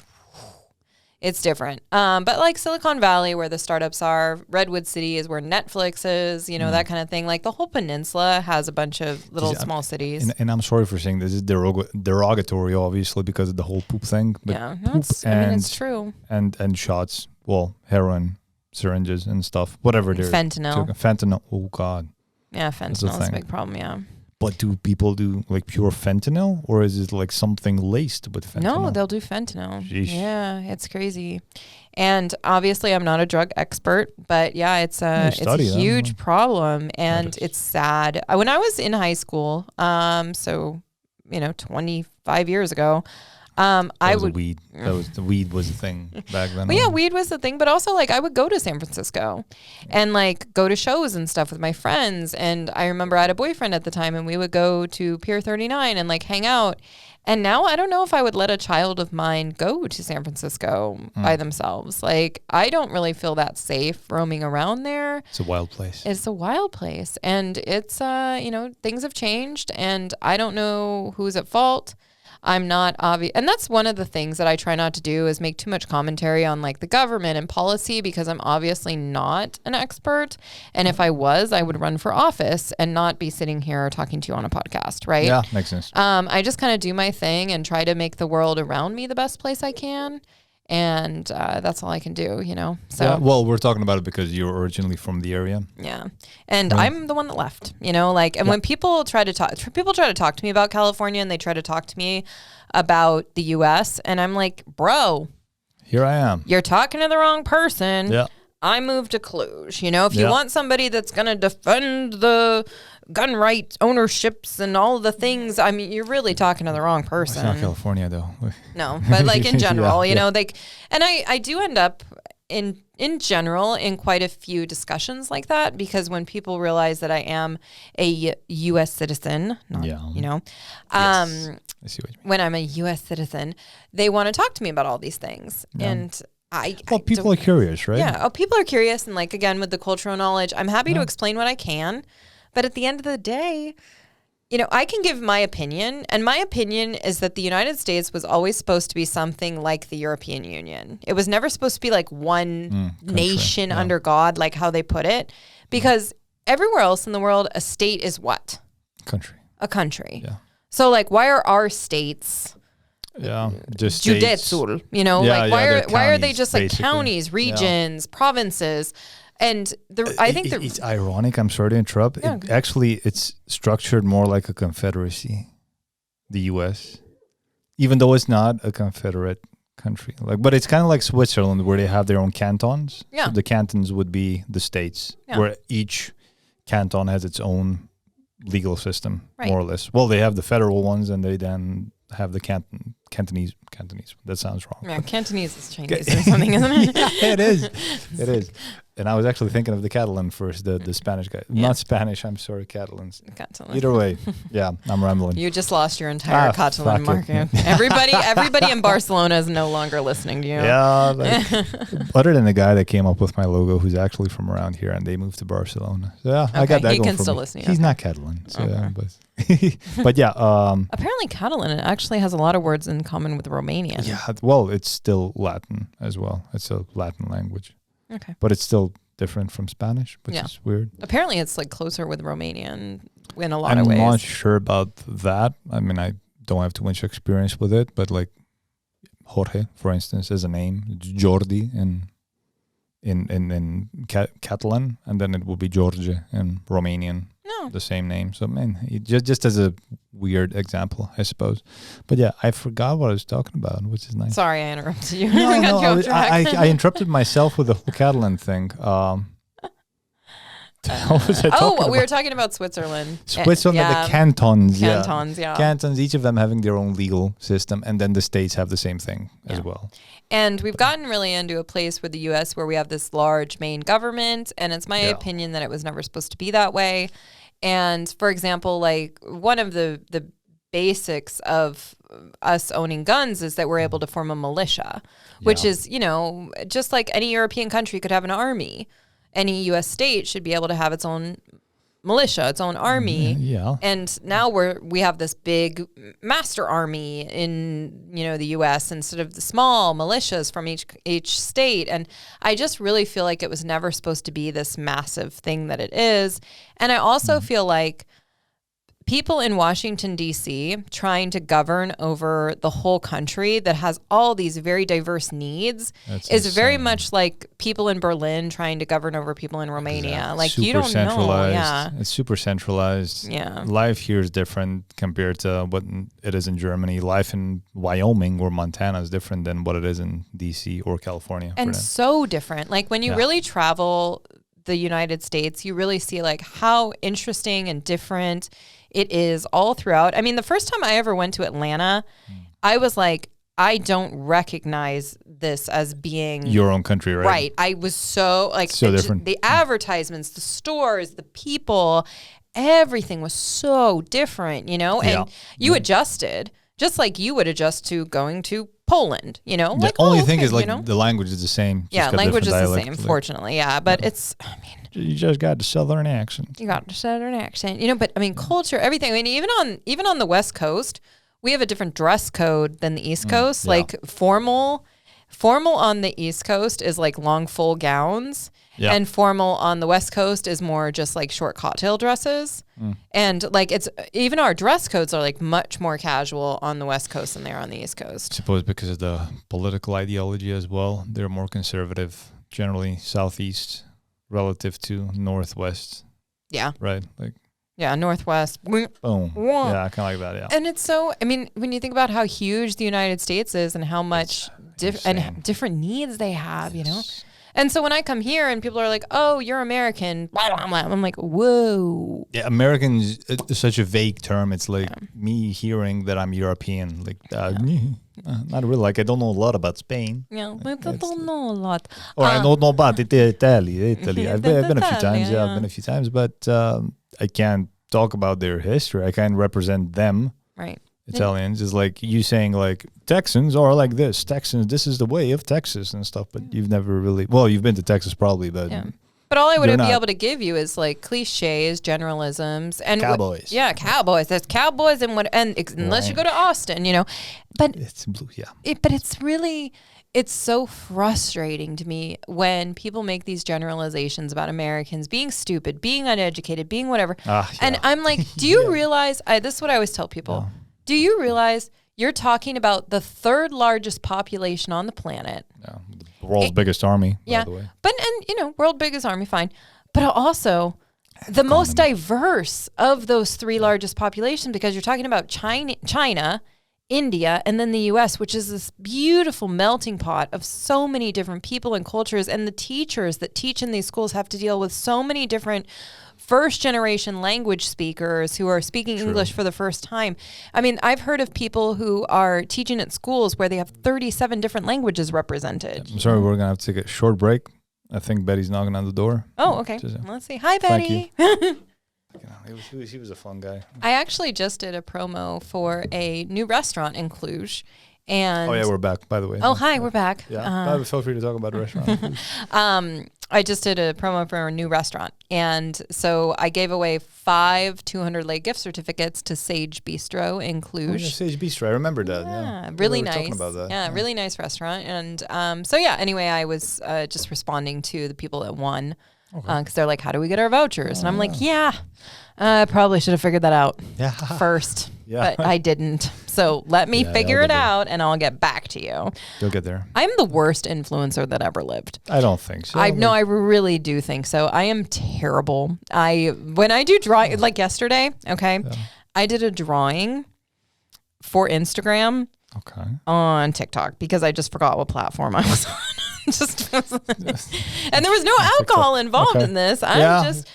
it's different. But like Silicon Valley, where the startups are, Redwood City is where Netflix is, that kind of thing. Like the whole peninsula has a bunch of little small cities. And I'm sorry for saying this is derogatory, obviously, because of the whole poop thing. But Yeah, poop it's true. and shots, well, heroin, syringes and stuff, whatever they're Fentanyl. Fentanyl. Oh God. Yeah, the fentanyl is a thing. big problem. Yeah. But do people do like pure fentanyl, or is it like something laced with fentanyl? No, they'll do fentanyl. Sheesh. Yeah, it's crazy. And obviously, I'm not a drug expert, but yeah, it's a study them, huge huh? problem, and is. it's sad. When I was in high school, so 25 years ago, The weed was a thing back then. Well, yeah, weed was the thing, but also like I would go to San Francisco and like go to shows and stuff with my friends. And I remember I had a boyfriend at the time, and we would go to Pier 39 and like hang out. And now I don't know if I would let a child of mine go to San Francisco by themselves. Like I don't really feel that safe roaming around there. It's a wild place. It's a wild place, and it's things have changed, and I don't know who's at fault. I'm not obvious. And that's one of the things that I try not to do is make too much commentary on like the government and policy, because I'm obviously not an expert. And if I was, I would run for office and not be sitting here talking to you on a podcast, right? Yeah, makes sense. I just kind of do my thing and try to make the world around me the best place I can. And that's all I can do, So Yeah, well, we're talking about it because you're originally from the area. yeah. And I'm the one that left, when people try to talk to me about California, and they try to talk to me about the US, and I'm like, bro, Here I am. you're talking to the wrong person. Yeah. I moved to Cluj. If you Yeah. want somebody that's going to defend the gun rights ownerships and all the things, I mean, you're really talking to the wrong It's not person. California, though. No, but like in general, Yeah. like, and I do end up in in general in quite a few discussions like that, because when people realize that I am a U.S. citizen, you know, Yes. I see what you mean. when I'm a U.S. citizen, they want to talk to me about all these things. Yeah. And People are curious, right? Yeah. Oh, people are curious. And like, again, with the cultural knowledge, I'm happy to explain what I can. But at the end of the day, you know, I can give my opinion, and my opinion is that the United States was always supposed to be something like the European Union. It was never supposed to be like one nation under God, like how they put it, because everywhere else in the world, a state is what? Country. A country. Yeah. So like, why are our states just Județul, you know, like why are they just like basically. Counties, regions, provinces? And I think it's ironic. I'm sorry to interrupt. Yeah. It's structured more like a confederacy, the U.S., even though it's not a confederate country. Like, but it's kind of like Switzerland, where they have their own cantons. Yeah. So the cantons would be the states, where each canton has its own legal system, more or less. Well, they have the federal ones, and they then have the Cantonese. That sounds wrong. Yeah, Cantonese is Chinese or something, isn't it? Yeah, it is. It is. And I was actually thinking of the Catalan first, the Spanish guy. Yeah. Not Spanish, I'm sorry, Catalans. Catalan. Either way, yeah, I'm rambling. You just lost your entire Catalan fuck it. market. Everybody in Barcelona is no longer listening to you. Yeah, like, other than the guy that came up with my logo, who's actually from around here, and they moved to Barcelona. So yeah, I got that he going can for still me. listen. He's not Catalan, so yeah, but yeah. Apparently, Catalan actually has a lot of words in common with Romanian. Yeah, well, it's still Latin as well. It's a Latin language. Okay. But it's still different from Spanish, which is weird. Apparently, it's like closer with Romanian in a lot of ways. I'm not sure about that. I mean, I don't have too much experience with it, but like Jorge, for instance, is a name. It's Jordi in Catalan, and then it will be George in Romanian. No. The same name. So, man, just as a weird example, I suppose. But yeah, I forgot what I was talking about, which is nice. Sorry, I interrupted you. No, I interrupted myself with the whole Catalan thing. What was I talking about? We were talking about Switzerland. Switzerland, the cantons. Cantons, yeah. Cantons, each of them having their own legal system, and then the states have the same thing as well. And we've gotten really into a place with the U.S. where we have this large main government, and it's my opinion that it was never supposed to be that way. And for example, like one of the basics of us owning guns is that we're able to form a militia, which is, you know, just like any European country could have an army. Any U.S. state should be able to have its own militia, its own army. Yeah. And now we have this big master army in, you know, the U.S. instead of the small militias from each state. And I just really feel like it was never supposed to be this massive thing that it is. And I also feel like people in Washington, D.C., trying to govern over the whole country that has all these very diverse needs is very much like people in Berlin trying to govern over people in Romania. Exactly. Like, you don't know. Yeah. It's super centralized. Yeah. Life here is different compared to what it is in Germany. Life in Wyoming or Montana is different than what it is in D.C. or California. And so different. Like, when you really travel the United States, you really see like how interesting and different it is all throughout. I mean, the first time I ever went to Atlanta, I was like, I don't recognize this as being your own country, right? Right. I was so like different. The advertisements, the stores, the people, everything was so different, you know? And you adjusted just like you would adjust to going to Poland, you know? The only thing is like the language is the same. Yeah, language is the same, fortunately. Yeah, but it's, I mean, you just got the southern accent. You got the southern accent, you know. But I mean, culture, everything. I mean, even on the West Coast, we have a different dress code than the East Coast. Yeah. Like formal on the East Coast is like long full gowns, and formal on the West Coast is more just like short cocktail dresses. And like it's even our dress codes are like much more casual on the West Coast than they are on the East Coast. I suppose because of the political ideology as well. They're more conservative, generally Southeast relative to Northwest. Yeah. Right? Like. Yeah, Northwest. Boom. Yeah, kind of like that, yeah. And it's so, I mean, when you think about how huge the United States is and how much different needs they have, you know? And so when I come here and people are like, "Oh, you're American," I'm like, "Whoa." Yeah, American is such a vague term. It's like me hearing that I'm European. Like, not really. Like, I don't know a lot about Spain. Yeah, I don't know a lot. Or I don't know about Italy. I've been a few times. Yeah, I've been a few times, but I can't talk about their history. I can't represent them. Right. Italians is like you saying like Texans are like this. Texans, this is the way of Texas and stuff. But you've never really. Well, you've been to Texas probably, but. Yeah. But all I would be able to give you is like cliches, generalisms, and cowboys. Cowboys. There's cowboys and unless you go to Austin, you know. But it's blue, yeah. But it's so frustrating to me when people make these generalizations about Americans being stupid, being uneducated, being whatever. And I'm like, do you realize? This is what I always tell people. Yeah. Do you realize you're talking about the third largest population on the planet? Yeah. The world's biggest army, by the way. But, world biggest army, fine. But also the most diverse of those three largest populations, because you're talking about China, India, and then the U.S., which is this beautiful melting pot of so many different people and cultures. And the teachers that teach in these schools have to deal with so many different first-generation language speakers who are speaking English for the first time. I mean, I've heard of people who are teaching at schools where they have 37 different languages represented. I'm sorry, we're going to have to take a short break. I think Betty's knocking on the door. Oh, okay. Let's see. Hi, Betty. Thank you. He was a fun guy. I actually just did a promo for a new restaurant in Cluj. And we're back, by the way. Oh, hi, we're back. Yeah, feel free to talk about the restaurant. I just did a promo for a new restaurant. And so I gave away 5 200 lei gift certificates to Sage Bistro in Cluj. Oh, yeah, Sage Bistro, I remember that. Yeah, really nice. Talking about that. Yeah, really nice restaurant. And anyway, I was just responding to the people that won because they're like, how do we get our vouchers? And I'm like, I probably should have figured that out first. But I didn't. So let me figure it out and I'll get back to you. You'll get there. I'm the worst influencer that ever lived. I don't think so. I really do think so. I am terrible. When I do drawing, like yesterday, I did a drawing for Instagram on TikTok because I just forgot what platform I was on. And there was no alcohol involved in this.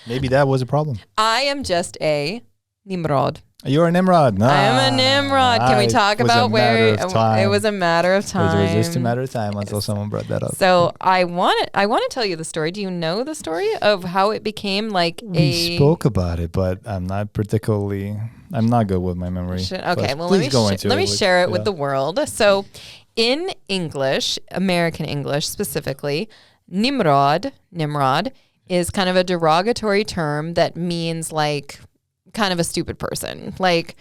Maybe that was a problem. I am just a Nimrod. You're a Nimrod. I am a Nimrod. Can we talk about where it was a matter of time? It was just a matter of time until someone brought that up. So I want to tell you the story. Do you know the story of how it became We spoke about it, but I'm not good with my memory. Okay, well let me share it with the world. So in English, American English specifically, Nimrod is kind of a derogatory term that means like kind of a stupid person, but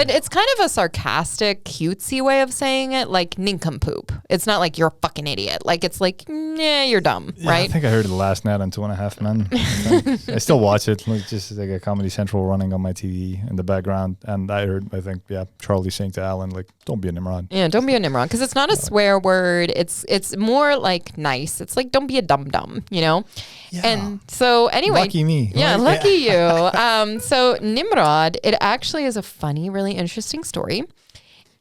it's kind of a sarcastic, cutesy way of saying it, like nincompoop. It's not like you're a fucking idiot. Like it's like, you're dumb, right? I think I heard it last night on 2.5 Men. I still watch it. It's just like a Comedy Central running on my TV in the background, and I think Charlie saying to Alan, like, don't be a Nimrod. Yeah, don't be a Nimrod, because it's not a swear word. It's more like nice. It's like, don't be a dum-dum, Yeah. And so anyway. Lucky me. Yeah, lucky you. So Nimrod, it actually is a funny, really interesting story.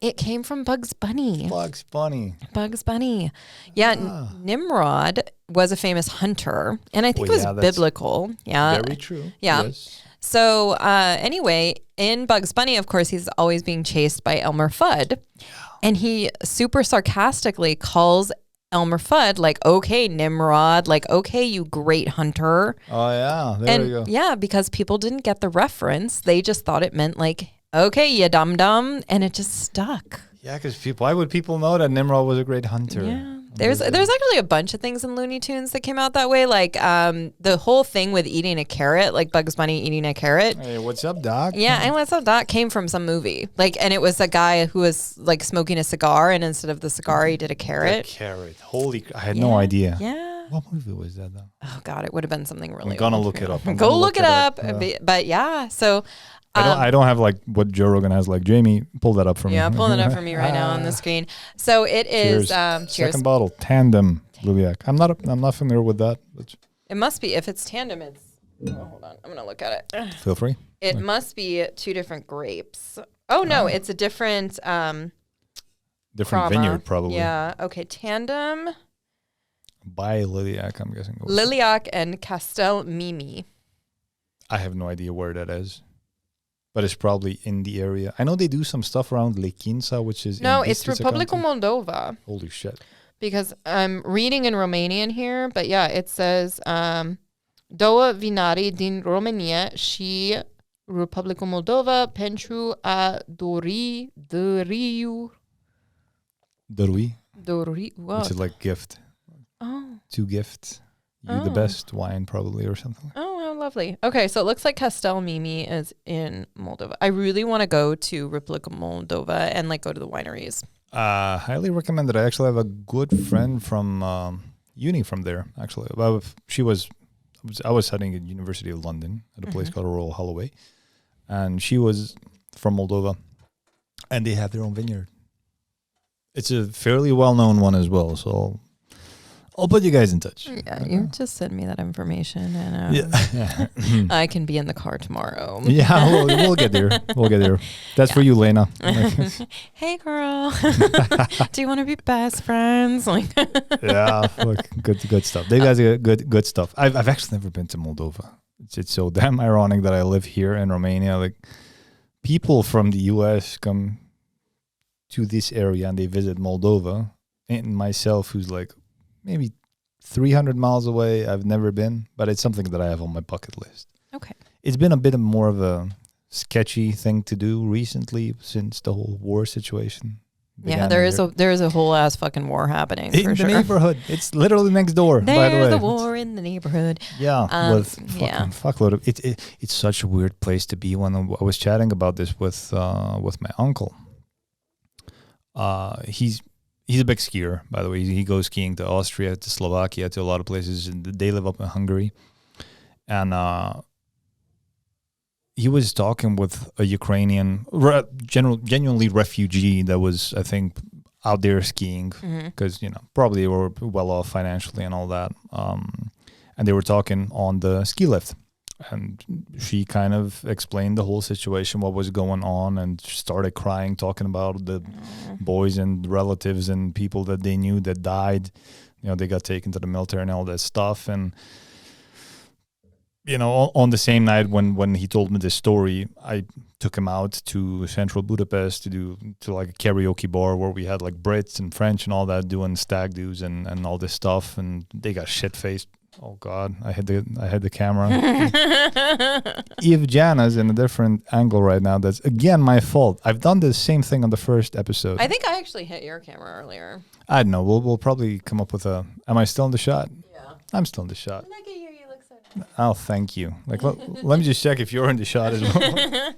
It came from Bugs Bunny. Bugs Bunny. Yeah, Nimrod was a famous hunter, and I think it was biblical. Yeah. Very true. Yeah. Yes. So anyway, in Bugs Bunny, of course, he's always being chased by Elmer Fudd, and he super sarcastically calls Elmer Fudd, like, okay, Nimrod, like, okay, you great hunter. Oh, yeah. There you go. Yeah, because people didn't get the reference. They just thought it meant, like, okay, you dum-dum, and it just stuck. Yeah, because why would people know that Nimrod was a great hunter? Yeah. There's actually a bunch of things in Looney Tunes that came out that way, like the whole thing with eating a carrot, like Bugs Bunny eating a carrot. Hey, what's up, Doc? Yeah, and what's up, Doc came from some movie, and it was a guy who was like smoking a cigar, and instead of the cigar, he did a carrot. Holy! I had no idea. Yeah. What movie was that though? Oh God, it would have been something really. I'm gonna look it up. Go look it up. But yeah, so. I don't have like what Joe Rogan has. Like, Jamie, pull that up for me. Yeah, pull it up for me right now on the screen. So it is. Cheers. Second bottle, Tandem Lubiak. I'm not familiar with that. But it must be, if it's Tandem. It's. Oh, hold on, I'm gonna look at it. Feel free. It must be 2 different grapes. Oh no, it's a different. Different vineyard, probably. Yeah. Okay. Tandem. By Liliac, I'm guessing. Liliac and Castel Mimi. I have no idea where that is. But it's probably in the area. I know they do some stuff around Lekinsa, which is No, in it's Republica Moldova. Holy shit. Because I'm reading in Romanian here, but yeah, it says două vinari din Romania și Republica Moldova pentru a dori. What? Which is like gift. Oh. To gift. You the best wine probably or something. Oh, how lovely. Okay, so it looks like Castel Mimi is in Moldova. I really want to go to Republica Moldova and like go to the wineries. Highly recommended. I actually have a good friend from uni from there. Actually, well, I was studying at University of London at a place called Royal Holloway, and she was from Moldova, and they have their own vineyard. It's a fairly well-known one as well, so I'll put you guys in touch. Yeah, you just send me that information, and I can be in the car tomorrow. Yeah, we'll get there. We'll get there. That's for you, Lena. Hey, girl. Do you want to be best friends? Like, yeah, look, good stuff. They guys got good stuff. I've actually never been to Moldova. It's so damn ironic that I live here in Romania. Like, people from the U.S. come to this area and they visit Moldova, and myself, who's like maybe 300 miles away. I've never been, but it's something that I have on my bucket list. Okay. It's been a bit of more of a sketchy thing to do recently since the whole war situation began. Yeah, there is a whole ass fucking war happening in for the sure. neighborhood. It's literally next door, by the way. There's a war in the neighborhood. Yeah, with fucking fuckload of it's such a weird place to be. When I was chatting about this with my uncle, he's a big skier, by the way. He goes skiing to Austria, to Slovakia, to a lot of places. And they live up in Hungary. And he was talking with a Ukrainian, genuinely refugee that was, I think, out there skiing. Because, probably they were well off financially and all that. And they were talking on the ski lift. And she kind of explained the whole situation, what was going on, and started crying, talking about the boys and relatives and people that they knew that died. They got taken to the military and all that stuff. And, on the same night when he told me this story, I took him out to central Budapest to like a karaoke bar where we had like Brits and French and all that doing stag do's and all this stuff. And they got shit-faced. Oh God, I had the camera. If Janna's in a different angle right now, that's again my fault. I've done the same thing on the first episode. I think I actually hit your camera earlier. I don't know. We'll probably come up with a. Am I still in the shot? Yeah. I'm still in the shot. Look at you. You look so nice. Oh, thank you. Like, let me just check if you're in the shot as well.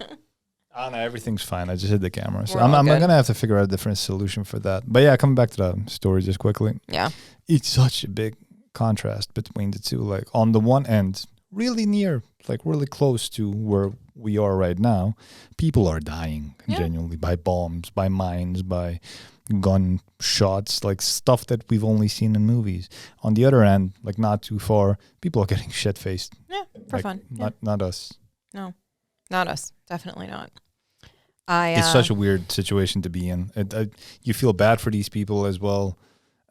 Oh no, everything's fine. I just hit the camera, so I'm gonna have to figure out a different solution for that. But yeah, coming back to the story just quickly. Yeah. It's such a big contrast between the two. Like on the one end, really near, like really close to where we are right now, people are dying genuinely by bombs, by mines, by gun shots, like stuff that we've only seen in movies. On the other end, like not too far, people are getting shit faced. Yeah, for fun. Not us. No, not us. Definitely not. It's such a weird situation to be in. You feel bad for these people as well.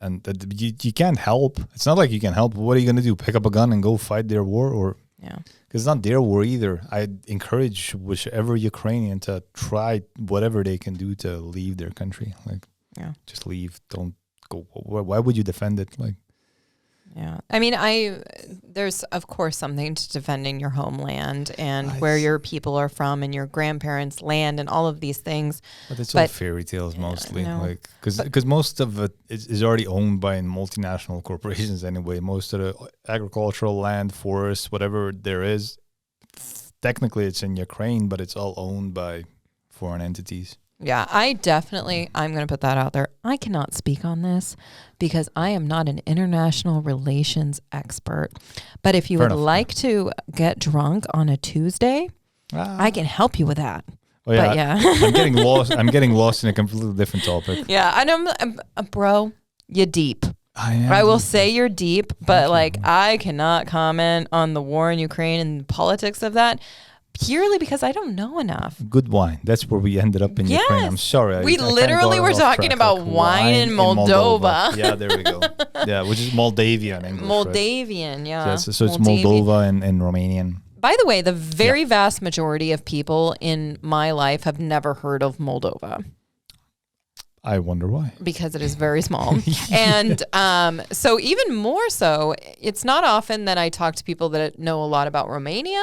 And you can't help. It's not like you can help. What are you going to do? Pick up a gun and go fight their war? Or because it's not their war either. I encourage whichever Ukrainian to try whatever they can do to leave their country. Like, just leave. Don't go. Why would you defend it? Like, yeah. I mean, there's of course something to defending your homeland and where your people are from and your grandparents' land and all of these things. But it's all fairy tales mostly, like because most of it is already owned by multinational corporations anyway. Most of the agricultural land, forests, whatever there is, technically it's in Ukraine, but it's all owned by foreign entities. Yeah, I'm going to put that out there. I cannot speak on this because I am not an international relations expert. But if you would like to get drunk on a Tuesday, I can help you with that. Oh yeah, I'm getting lost. I'm getting lost in a completely different topic. Yeah, I'm bro, you're deep. I will say you're deep, but I cannot comment on the war in Ukraine and the politics of that. purely because I don't know enough. Good wine. That's where we ended up in Ukraine. I'm sorry. We literally were talking about wine in Moldova. Yeah, there we go. Yeah, which is Moldavian English. Moldavian, right? yeah. So it's Moldova and Romanian. By the way, the very vast majority of people in my life have never heard of Moldova. I wonder why. Because it is very small. And so even more so, it's not often that I talk to people that know a lot about Romania.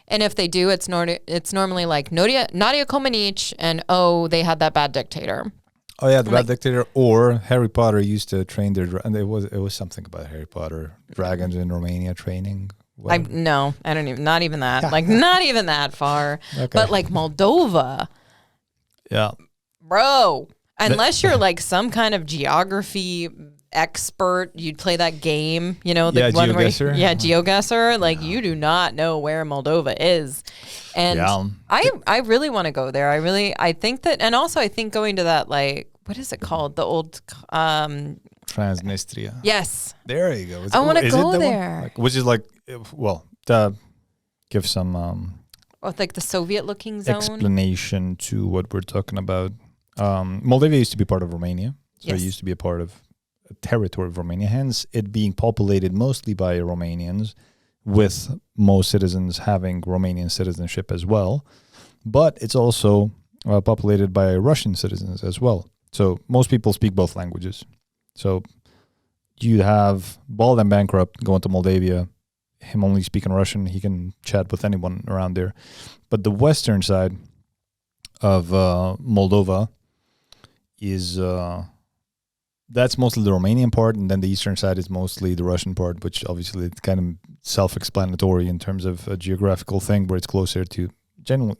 And if they do, it's normally like Nadia Comaneci and, they had that bad dictator. Oh, yeah, the bad dictator. Or Harry Potter used to train and it was something about Harry Potter. Dragons in Romania training. I don't even, not even that. Like, not even that far. Okay. But like Moldova. Yeah. Bro. Unless you're like some kind of geography expert, you'd play that game, the one GeoGuessr. GeoGuessr. Like you do not know where Moldova is, and I really want to go there. I think that, and also I think going to that, like, what is it called? The old Transnistria. Yes, there you go. I want to go there. Like, which is like, give some like the Soviet-looking zone explanation to what we're talking about. Moldavia used to be part of Romania, so it used to be a part of a territory of Romania, hence it being populated mostly by Romanians, with most citizens having Romanian citizenship as well. But it's also populated by Russian citizens as well. So most people speak both languages. So you have Bald and Bankrupt going to Moldavia, him only speaking Russian, he can chat with anyone around there. But the western side of Moldova is that's mostly the Romanian part, and then the eastern side is mostly the Russian part, which obviously it's kind of self-explanatory in terms of a geographical thing, where it's closer to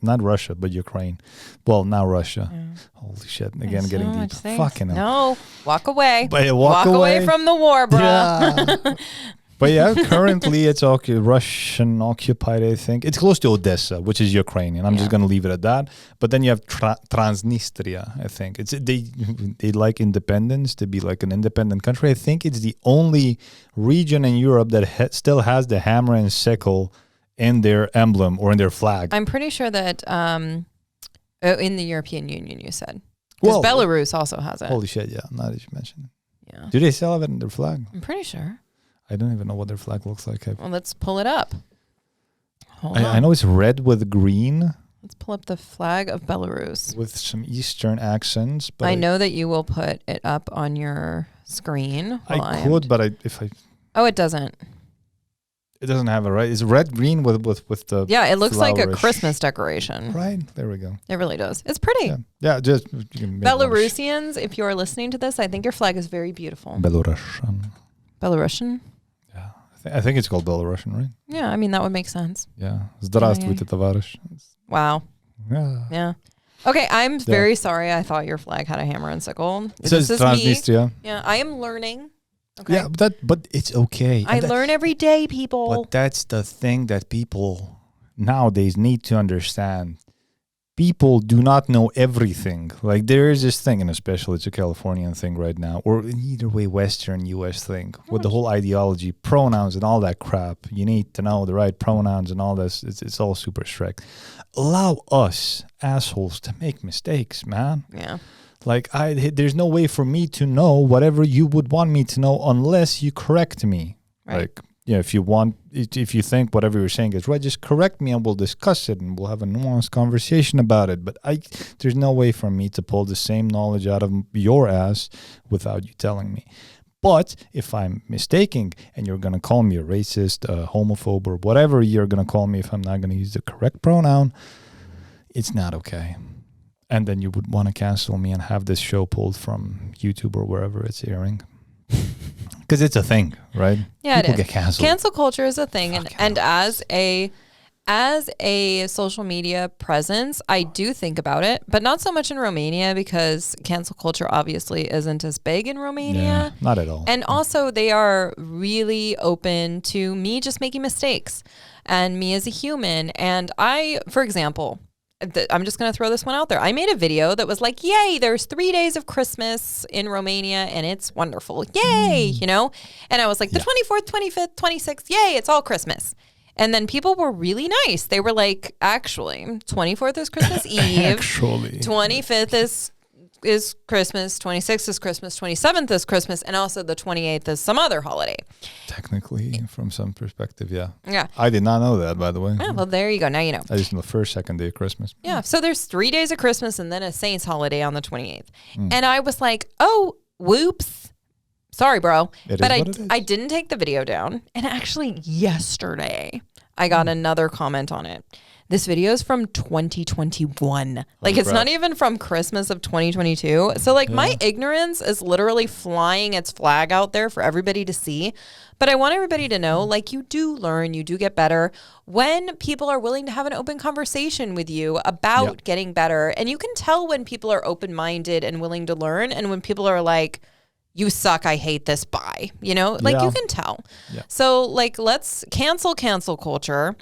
not Russia but Ukraine. Well, now Russia. Holy shit! Again, so getting deep. Fucking hell. No, walk away. But walk away from the war, bro. Yeah. But yeah, currently it's Russian occupied, I think. It's close to Odessa, which is Ukrainian. I'm just going to leave it at that. But then you have Transnistria, I think. They like independence, to be like an independent country. I think it's the only region in Europe that still has the hammer and sickle in their emblem or in their flag. I'm pretty sure that in the European Union, you said. Because Belarus also has it. Holy shit, yeah. Now that you mentioned it. Yeah. Do they still have it in their flag? I'm pretty sure. I don't even know what their flag looks like. Well, let's pull it up. I know it's red with green. Let's pull up the flag of Belarus. With some Eastern accents. But I know that you will put it up on your screen. I could, but if I... Oh, it doesn't. It doesn't have it, right? It's red green with the... Yeah, it looks like a Christmas decoration. Right, there we go. It really does. It's pretty. Yeah, just... Belarusians, if you are listening to this, I think your flag is very beautiful. Belarusian? Yeah, I think it's called Belarusian, right? Yeah, I mean, that would make sense. Yeah. Здравствуйте, товарищ. Wow. Yeah. Okay, I'm very sorry. I thought your flag had a hammer and sickle. It says Transnistria. Yeah, I am learning. Okay. Yeah, but it's okay. I learn every day, people. But that's the thing that people nowadays need to understand. People do not know everything. Like, there is this thing, and especially it's a Californian thing right now, or either way, Western US thing, with the whole ideology, pronouns and all that crap. You need to know the right pronouns and all this. It's all super strict. Allow us assholes to make mistakes, man. Yeah. Like, there's no way for me to know whatever you would want me to know unless you correct me. Right. Like, if you think whatever you're saying is right, just correct me and we'll discuss it and we'll have a nuanced conversation about it. But there's no way for me to pull the same knowledge out of your ass without you telling me. But if I'm mistaking and you're going to call me a racist, a homophobe, or whatever you're going to call me if I'm not going to use the correct pronoun, it's not okay. And then you would want to cancel me and have this show pulled from YouTube or wherever it's airing. Because it's a thing, right? Yeah, people it is. Get canceled. Cancel culture is a thing, and as a social media presence, I do think about it, but not so much in Romania because cancel culture obviously isn't as big in Romania. Yeah, not at all. And also, they are really open to me just making mistakes and me as a human. And for example, I'm just going to throw this one out there. I made a video that was like, yay, there's 3 days of Christmas in Romania and it's wonderful. Yay, And I was like, the 24th, 25th, 26th, yay, it's all Christmas. And then people were really nice. They were like, actually, 24th is Christmas Eve. Actually. 25th is Christmas, 26th is Christmas, 27th is Christmas, and also the 28th is some other holiday. Technically, from some perspective, yeah. Yeah. I did not know that, by the way. Yeah, well, there you go. Now you know. I just know the first, second day of Christmas. Yeah. So there's 3 days of Christmas and then a Saints holiday on the 28th. And I was like, oh, whoops. Sorry, bro. But I didn't take the video down. And actually, yesterday, I got another comment on it. This video is from 2021. Like, it's not even from Christmas of 2022. So, like, my ignorance is literally flying its flag out there for everybody to see. But I want everybody to know, like, you do learn, you do get better when people are willing to have an open conversation with you about getting better. And you can tell when people are open-minded and willing to learn, and when people are like, you suck, I hate this, bye. You know, like, you can tell. Yeah. So, like, let's cancel culture.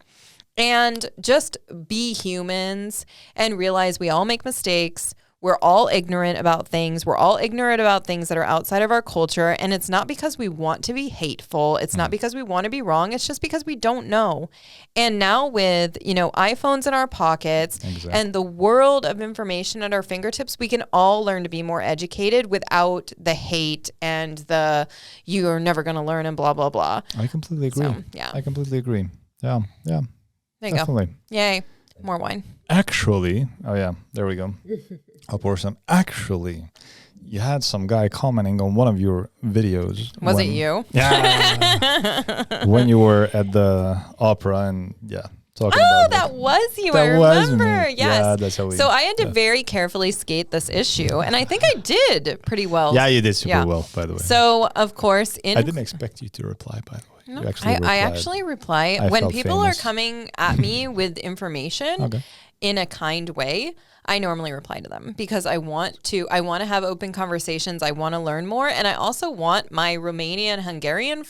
And just be humans and realize we all make mistakes. We're all ignorant about things. We're all ignorant about things that are outside of our culture. And it's not because we want to be hateful. It's not because we want to be wrong. It's just because we don't know. And now with, you know, iPhones in our pockets and the world of information at our fingertips, we can all learn to be more educated without the hate and the you're never going to learn and blah, blah, blah. I completely agree. So, yeah. I completely agree. Yeah. Yeah. There you go. Yay. More wine. Actually, oh yeah, there we go. I'll pour some. Actually, you had some guy commenting on one of your videos. Was it you? Yeah. When you were at the opera and talking about that was you. I remember. Yes. Yeah, that's how we. So I had to very carefully skate this issue, and I think I did pretty well. Yeah, you did super well, by the way. So of course, I didn't expect you to reply, by the way. No, I actually reply when people are coming at me with information in a kind way. I normally reply to them because I want to have open conversations. I want to learn more. And I also want my Hungarian Romanian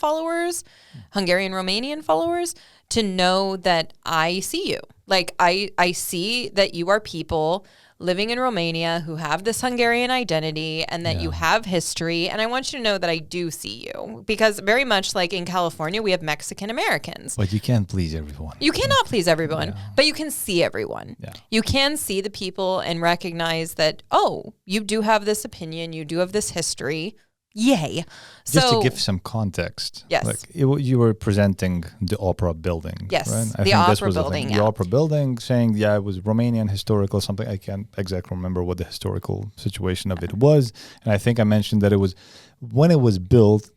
followers to know that I see you. Like I see that you are people living in Romania who have this Hungarian identity and that you have history. And I want you to know that I do see you because very much like in California, we have Mexican Americans. But you can't please everyone. You cannot please everyone, but you can see everyone. Yeah. You can see the people and recognize that, oh, you do have this opinion. You do have this history. Yay. Just to give some context. Yes. Like you were presenting the opera building. Yes. Right? The opera building. The opera building saying, it was Romanian historical something. I can't exactly remember what the historical situation of it was. And I think I mentioned that it was when it was built,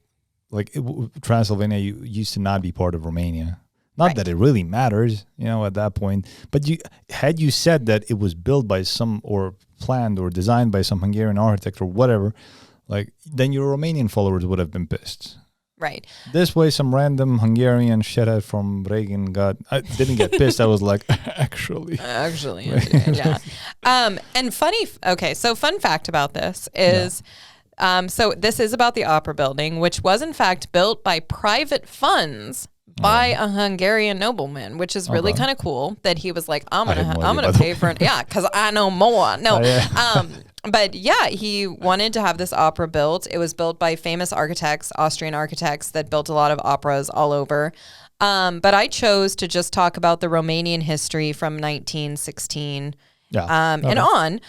like Transylvania used to not be part of Romania. Not that it really matters, at that point. But had you said that it was built by or planned or designed by some Hungarian architect or whatever, then your Romanian followers would have been pissed. Right. This way, some random Hungarian shithead from Reagan didn't get pissed. I was like, actually. Yeah. And fun fact about this is, so this is about the opera building, which was in fact built by private funds by a Hungarian nobleman, which is really kind of cool that he was like, I'm gonna pay for it. Yeah, because I know more. No. But he wanted to have this opera built. It was built by famous architects, Austrian architects that built a lot of operas all over. But I chose to just talk about the Romanian history from 1916 and on,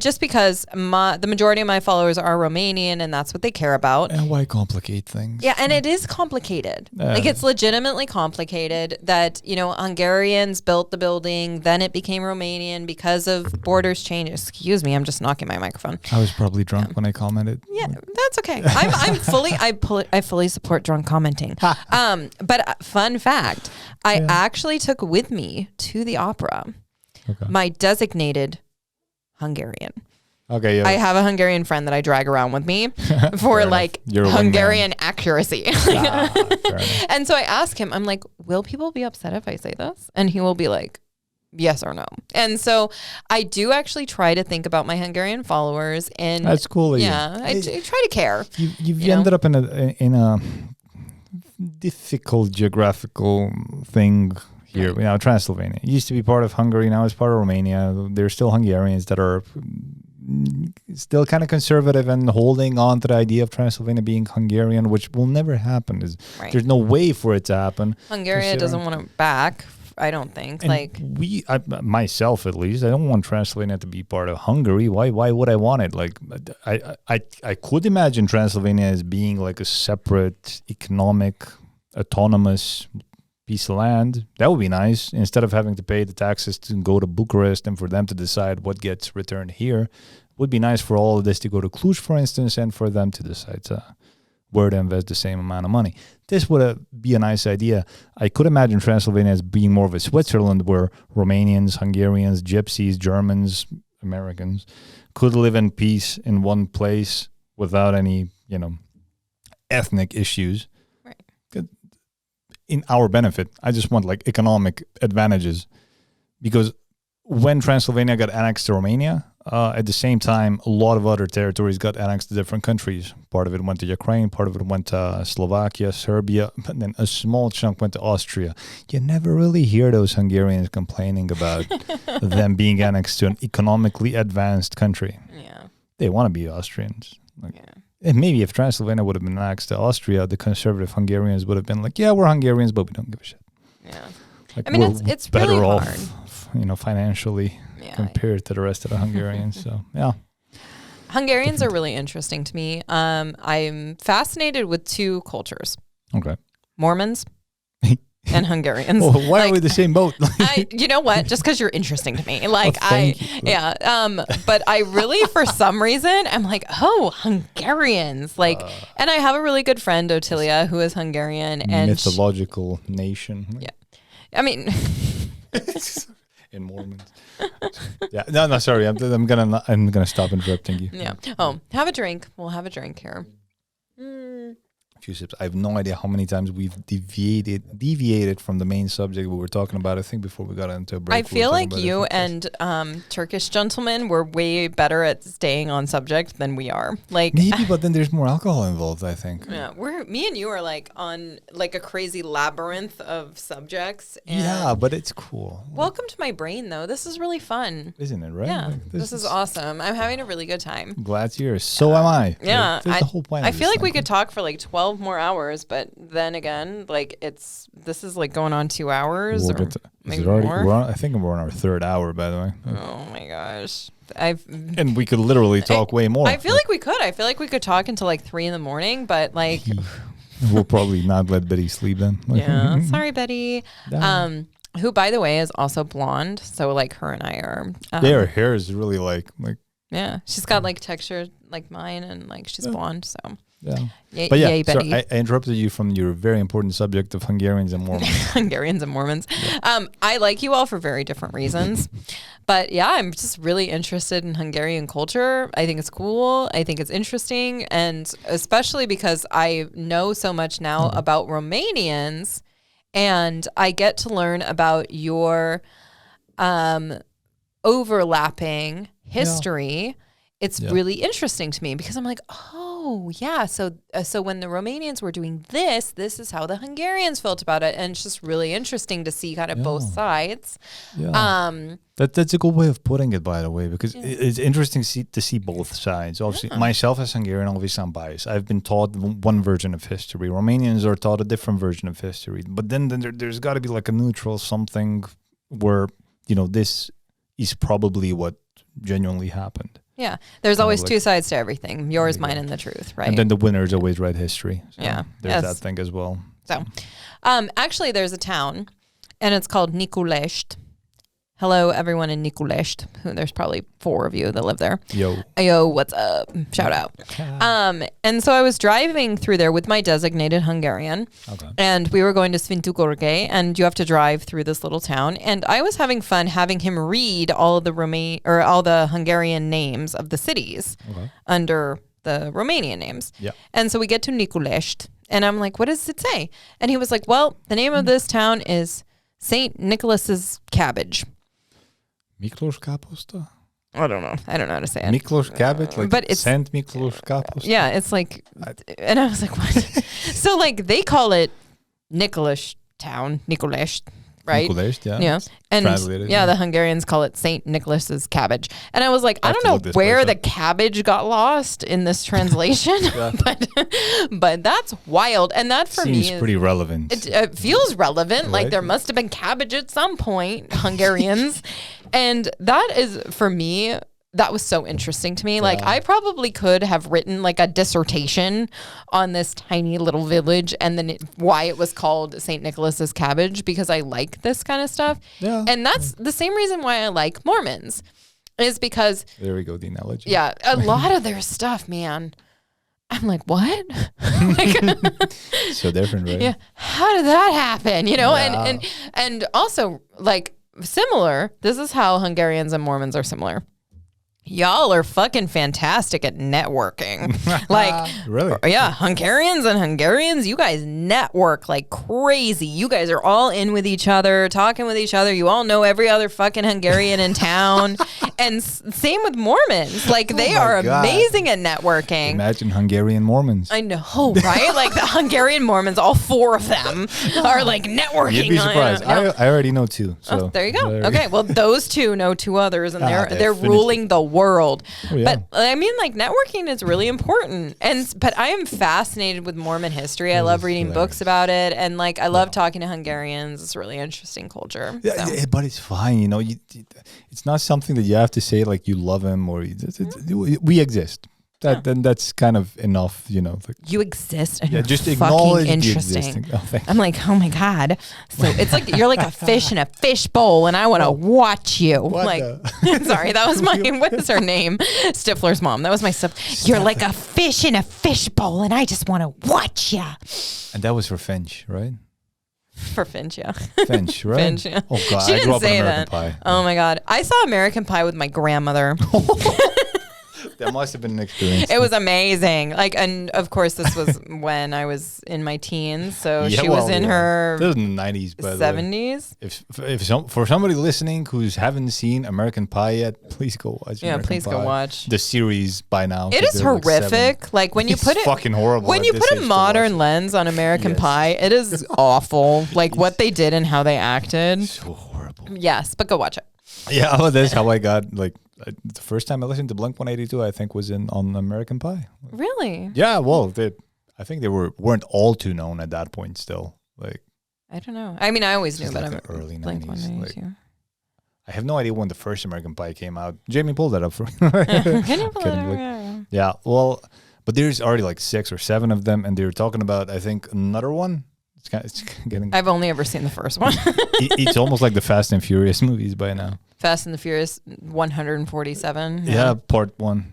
just because the majority of my followers are Romanian and that's what they care about. And why complicate things? Yeah, and it is complicated. Like it's legitimately complicated that, Hungarians built the building, then it became Romanian because of borders changes. Excuse me, I'm just knocking my microphone. I was probably drunk when I commented. Yeah, that's okay. I fully support drunk commenting. But fun fact, I actually took with me to the opera my designated Hungarian. Okay, yeah. I have a Hungarian friend that I drag around with me for Hungarian accuracy. And so I ask him, I'm like, will people be upset if I say this? And he will be like, yes or no. And so I do actually try to think about my Hungarian followers. And that's cool. Yeah, I try to care. You've ended up in a difficult geographical thing here, Transylvania. It used to be part of Hungary, now it's part of Romania. There's still Hungarians that are still kind of conservative and holding on to the idea of Transylvania being Hungarian, which will never happen. There's no way for it to happen. Hungary doesn't want it back, I don't think. And myself at least, I don't want Transylvania to be part of Hungary. Why would I want it? Like, I could imagine Transylvania as being like a separate economic, autonomous piece of land. That would be nice. Instead of having to pay the taxes to go to Bucharest and for them to decide what gets returned here, it would be nice for all of this to go to Cluj, for instance, and for them to decide where to invest the same amount of money. This would be a nice idea. I could imagine Transylvania as being more of a Switzerland where Romanians, Hungarians, Gypsies, Germans, Americans could live in peace in one place without any, ethnic issues. In our benefit. I just want like economic advantages, because when Transylvania got annexed to Romania, at the same time, a lot of other territories got annexed to different countries. Part of it went to Ukraine, part of it went to Slovakia, Serbia, but then a small chunk went to Austria. You never really hear those Hungarians complaining about them being annexed to an economically advanced country. Yeah. They want to be Austrians. And maybe if Transylvania would have been annexed to Austria, the conservative Hungarians would have been like, yeah, we're Hungarians, but we don't give a shit. Yeah. Like, I mean, it's better really off, financially compared to the rest of the Hungarians. So, yeah. Hungarians are really interesting to me. I'm fascinated with two cultures. Okay. Mormons and Hungarians. Well, why are we the same boat? You know what? Just because you're interesting to me. Like you. But I really, for some reason, I'm like, oh, Hungarians. Like, and I have a really good friend, Otilia, who is Hungarian. And mythological nation. Yeah. I mean. In Mormons. Yeah. No, sorry. I'm gonna stop interrupting you. Yeah. Oh, have a drink. We'll have a drink here. Few sips. I have no idea how many times we've deviated from the main subject we were talking about. I think before we got into a break. I feel like you and Turkish gentlemen were way better at staying on subject than we are. Like maybe, but then there's more alcohol involved, I think. Yeah, me and you are like on like a crazy labyrinth of subjects. And yeah, but it's cool. Welcome to my brain, though. This is really fun. Isn't it, right? Yeah, like, this is awesome. I'm having a really good time. Glad to hear. So am I. Yeah, that's the whole point. I feel like we could talk for like 12 more hours, but then again, like this is like going on 2 hours or maybe more. I think we're on our third hour, by the way. Oh my gosh. And we could literally talk way more. I feel like we could. I feel like we could talk until like 3 a.m, but like we'll probably not let Betty sleep then. Yeah. Sorry, Betty. Who, by the way, is also blonde. So like her and I are. Their hair is really like. Yeah, she's got like texture like mine, and like she's blonde. So. Yeah. But yeah, yay, Betty. So I interrupted you from your very important subject of Hungarians and Mormons. Hungarians and Mormons. Yeah. I like you all for very different reasons. But yeah, I'm just really interested in Hungarian culture. I think it's cool. I think it's interesting. And especially because I know so much now about Romanians, and I get to learn about your overlapping history. Yeah. It's really interesting to me because I'm like, oh yeah, so when the Romanians were doing this is how the Hungarians felt about it, and it's just really interesting to see kind of both sides. Yeah. That's a good way of putting it, by the way, because it's interesting to see both sides. Obviously, myself as Hungarian, obviously I'm biased. I've been taught one version of history. Romanians are taught a different version of history. But then there's got to be like a neutral something where this is probably what genuinely happened. Yeah, there's always two sides to everything. Yours, mine, and the truth, right? And then the winners always write history. So yeah. There's that thing as well. So, actually, there's a town, and it's called Niculești. Hello, everyone in Niculești. There's probably 4 of you that live there. Yo, what's up? Shout out. And so I was driving through there with my designated Hungarian, and we were going to Sfântu Gheorghe, and you have to drive through this little town. And I was having fun having him read all of all the Hungarian names of the cities under the Romanian names. Yeah. And so we get to Niculești, and I'm like, what does it say? And he was like, well, the name of this town is St. Nicholas's Cabbage. Miklós Káposzta? I don't know how to say it. Miklós Cabbage? Like but it's Saint Miklós Káposzta? Yeah, it's like, and I was like, what? So like they call it Nicholas Town, Niculești, right? Bucharest, yeah. Yeah. And Translated, the Hungarians call it St. Nicholas's cabbage. And I was like, I don't know where the cabbage got lost in this translation, but that's wild. And that for me seems pretty relevant. It feels relevant. Like Right. there must have been cabbage at some point, Hungarians. And that is, for me, that was so interesting to me. Like I probably could have written like a dissertation on this tiny little village and then why it was called St. Nicholas's cabbage, because I like this kind of stuff. Yeah. And that's the same reason why I like Mormons, is because There we go, the analogy. yeah, a lot of their stuff, man. I'm like, what? So different, right? Yeah. How did that happen? You know, Yeah. and also like similar. This is how Hungarians and Mormons are similar. Y'all are fucking fantastic at networking. Like, Really? yeah, Hungarians, you guys network like crazy. You guys are all in with each other, talking with each other. You all know every other fucking Hungarian in town. And same with Mormons. Like, they my are God. amazing at networking. Imagine Hungarian Mormons. I know, right? Like the Hungarian Mormons, all four of them are like networking. You'd be surprised. I already know two. So Oh, there you go. Okay, well, those two know two others, and they're definitely. ruling the world. Oh, yeah. But I mean, like networking is really important, but I am fascinated with Mormon history. I love reading books about it, and like I love talking to Hungarians. It's a really interesting culture. Yeah, So. but it's fine, you know. It's not something that you have to say like you love him or we exist. Then that's kind of enough, you know. Like, You exist, and yeah, you're just fucking acknowledge the interesting. existing. Oh, thank I'm like, oh my god. So it's like you're like a fish in a fish bowl, and I want to watch you. What like, the- sorry, that was my what is her name? Stifler's mom. That was my You're like a fish in a fish bowl, and I just want to watch you. And that was for Finch, right? For Finch, yeah. Finch, right? Finch, yeah. Oh God, She I didn't grew up say in American that. Pie. Oh my god, I saw American Pie with my grandmother. That must have been an experience. It was amazing. Like, and of course, this was when I was in my teens, so Yeah, she was in her This was in the 90s, by the way. 70s. For somebody listening who's haven't seen American Pie yet, please go watch. Yeah, American please go Pie. watch. The series by now. It 'cause is they're like 7. horrific. Like when you It's put it fucking horrible. when at you this put age a to modern watch. lens on American Yes. Pie, it is awful. Like what they did and how they acted. So horrible. Yes, but go watch it. Yeah, oh, that's how I got like the first time I listened to Blink 182. I think was on American Pie. Really? Yeah, well, I think they weren't all too known at that point. Still, like I don't know. I mean, I always knew Just about like the early 90s, Blink-182. I have no idea when the first American Pie came out. Jamie pulled that up for me. Can you pull it Kidding, up? like- Yeah. Yeah, well, but there's already like 6 or 7 of them, and they're talking about I think another one. It's getting. I've only ever seen the first one. It's almost like the Fast and Furious movies by now. Fast and the Furious 147. Yeah, part 1.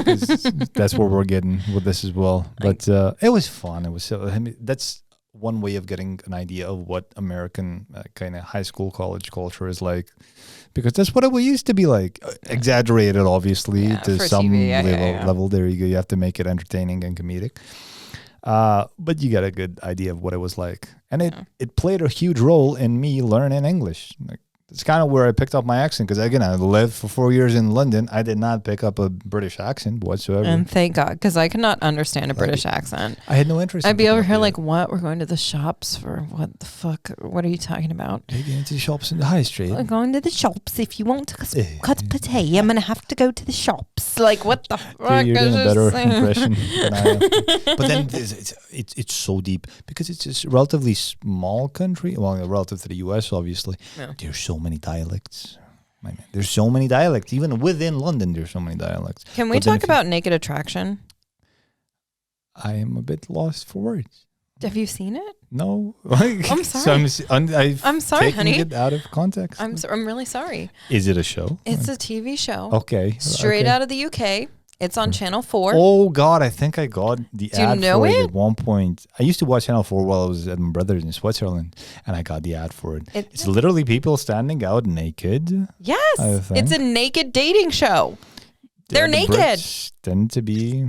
'Cause that's where we're getting with this as well. But it was fun. It was so. I mean, that's one way of getting an idea of what American kind of high school, college culture is like, because that's what it used to be like. Exaggerated, obviously, Yeah, to for some TV, yeah. level. There you go. You have to make it entertaining and comedic. But you get a good idea of what it was like, and it played a huge role in me learning English. Like, it's kind of where I picked up my accent, because again, I lived for 4 years in London. I did not pick up a British accent whatsoever. And thank God, because I could not understand a British accent. I had no interest. I'd in be picking over up here the- like, what? We're going to the shops for what the fuck? What are you talking about? Maybe into the shops in the high street. We're going to the shops. If you want to cut potato, I'm going to have to go to the shops. Like, what the fuck? You're doing a is better this? impression than I am. But then it's so deep, because it's a relatively small country. Well, relative to the US, obviously. Yeah. There's so many dialects. My man, there's so many dialects. Even within London, there's so many dialects. Can we But then talk about Naked Attraction? I am a bit lost for words. Have you seen it? No. I'm sorry. I'm sorry, taking honey. it out of context. I'm really sorry. Is it a show? It's a TV show. Okay. Straight okay. out of the UK. It's on Channel 4. Oh God, I think I got the Do you ad know for it it? at one point. I used to watch Channel 4 while I was at my brother's in Switzerland, and I got the ad for it. It's literally people standing out naked. Yes. I think. It's a naked dating show. They're the naked. Brits tend to be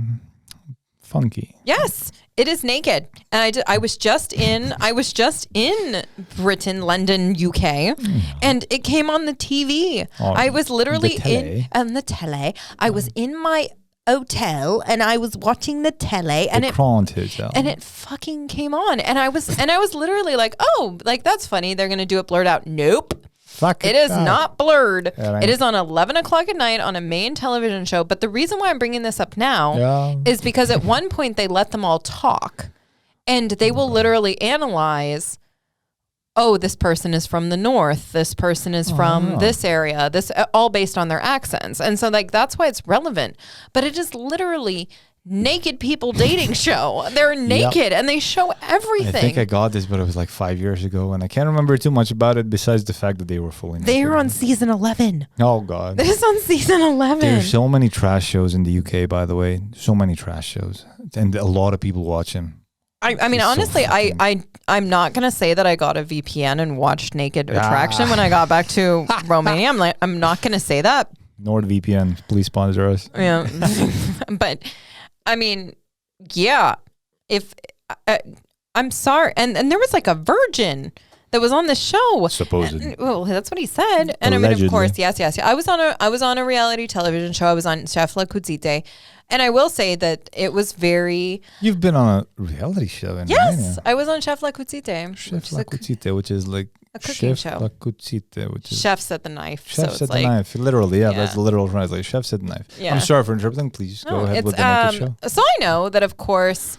funky. Yes, it is naked. And I was just in Britain, London, UK, and it came on the TV. Oh, I was literally the tele. on the tele. I was in my hotel and I was watching the tele and it fucking came on and I was literally like, oh, like that's funny. They're gonna do it blurred out. Nope. It is not blurred. Yeah, it is on 11 o'clock at night on a main television show. But the reason why I'm bringing this up now is because at one point they let them all talk and they will literally analyze, oh, this person is from the north. This person is from this area. This all based on their accents. And so like that's why it's relevant. But it is literally naked people dating show. They're naked and they show everything. I think I got this, but it was like 5 years ago, and I can't remember too much about it besides the fact that they were fully naked. They were on season 11. Oh God, this is on season 11. There's so many trash shows in the UK, by the way. So many trash shows, and a lot of people watch them. I mean, honestly, I'm not gonna say that I got a VPN and watched Naked Attraction when I got back to Romania. I'm not gonna say that. NordVPN, please sponsor us. Yeah, but. I mean, yeah, if I'm sorry. And there was like a virgin that was on the show. Supposedly. Well, that's what he said. And Allegedly. I mean, of course, yes. I was on a reality television show. I was on Chef La Cuisine. And I will say that it was very... You've been on a reality show in Yes, Romania. I was on Chef La Cuisine. Chef La Cuisine, which is like... A cooking Chef show. La Cuisine, which is... Chefs at the knife. Chefs so at it's the knife. Literally, that's the literal translation. Chefs at the knife. Yeah. I'm sorry for interrupting. Please go ahead with the naked show. So I know that, of course,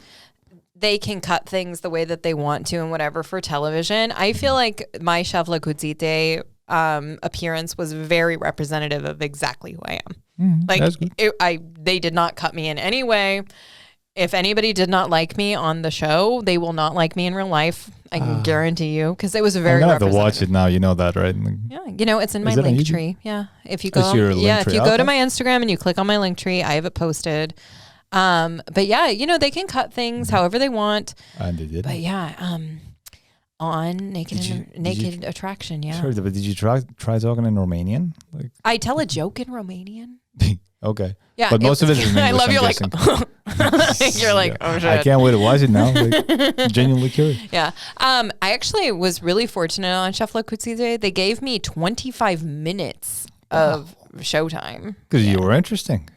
they can cut things the way that they want to and whatever for television. I feel like my Chef La Cuisine appearance was very representative of exactly who I am. They did not cut me in any way. If anybody did not like me on the show, they will not like me in real life. I can guarantee you, because it was very. I'm gonna have to watch it now. You know that, right? Yeah, it's in my link tree. Yeah, if you go, if you go to my Instagram and you click on my link tree, I have it posted. But yeah, they can cut things however they want. And they did. But yeah, on Naked Attraction. Yeah. Sure, but did you try talking in Romanian? Like I tell a joke in Romanian. Okay. Yeah, but most of it is in English. I love you. Guessing. You're like, oh shit. I can't wait to watch it now. Like, genuinely curious. Yeah. I actually was really fortunate on Chef La Cuisine. They gave me 25 minutes of showtime. Because you were interesting.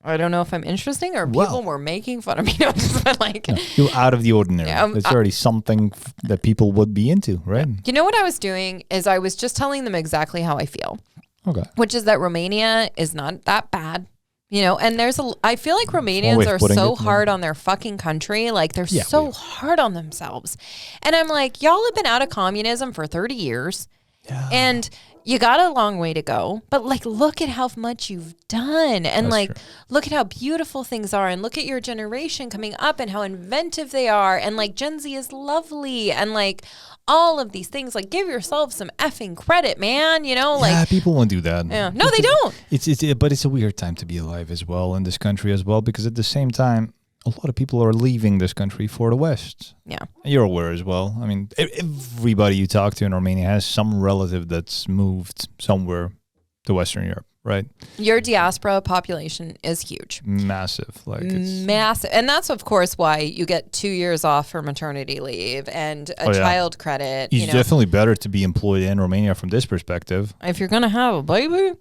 I don't know if I'm interesting or people were making fun of me. No, just like you're out of the ordinary. It's already something that people would be into, right? You know what I was doing is I was just telling them exactly how I feel. Okay. Which is that Romania is not that bad. And I feel like Romanians are so hard on their fucking country. Like they're so hard on themselves. And I'm like, y'all have been out of communism for 30 years. Yeah. And you got a long way to go. But like, look at how much you've done. And look at how beautiful things are. And look at your generation coming up and how inventive they are. And like Gen Z is lovely. And like all of these things, like give yourself some effing credit, man. Like people won't do that. Yeah. No, they don't. But it's a weird time to be alive as well in this country as well, because at the same time, a lot of people are leaving this country for the West. Yeah. You're aware as well. I mean, everybody you talk to in Romania has some relative that's moved somewhere to Western Europe, right? Your diaspora population is huge. Massive. It's massive. And that's, of course, why you get 2 years off for maternity leave and a child credit. It's definitely better to be employed in Romania from this perspective. If you're going to have a baby,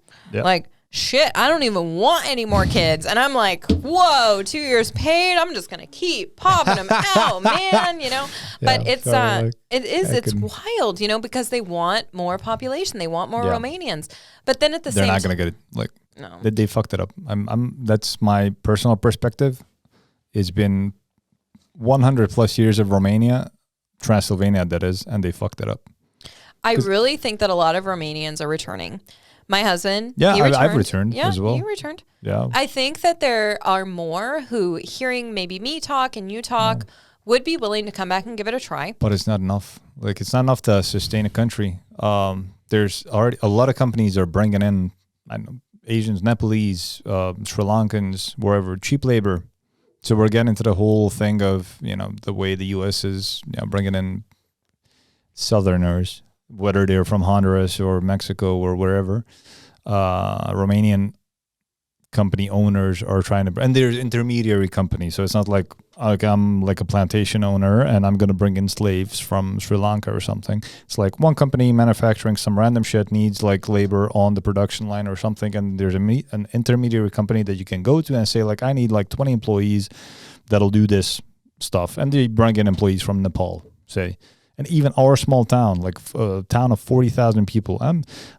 shit, I don't even want any more kids. And I'm like, whoa, 2 years paid. I'm just going to keep popping them out, man, But it's wild, because they want more population. They want more Romanians. But then at the same time, they're not going to get it. No. They fucked it up. That's my personal perspective. It's been 100 plus years of Romania, Transylvania that is, and they fucked it up. I really think that a lot of Romanians are returning. My husband, I've returned as well. You returned. Yeah. I think that there are more who, hearing maybe me talk and you talk, would be willing to come back and give it a try. But it's not enough. Like, it's not enough to sustain a country. There's already a lot of companies are bringing in, Asians, Nepalese, Sri Lankans, wherever, cheap labor. So we're getting into the whole thing of, the way the U.S. is bringing in Southerners, whether they're from Honduras or Mexico or wherever. Romanian company owners are trying to, and there's intermediary companies. So it's not like I'm like a plantation owner and I'm going to bring in slaves from Sri Lanka or something. It's like one company manufacturing some random shit needs like labor on the production line or something. And there's an intermediary company that you can go to and say like, I need like 20 employees that'll do this stuff. And they bring in employees from Nepal, say. And even our small town, like a town of 40,000 people,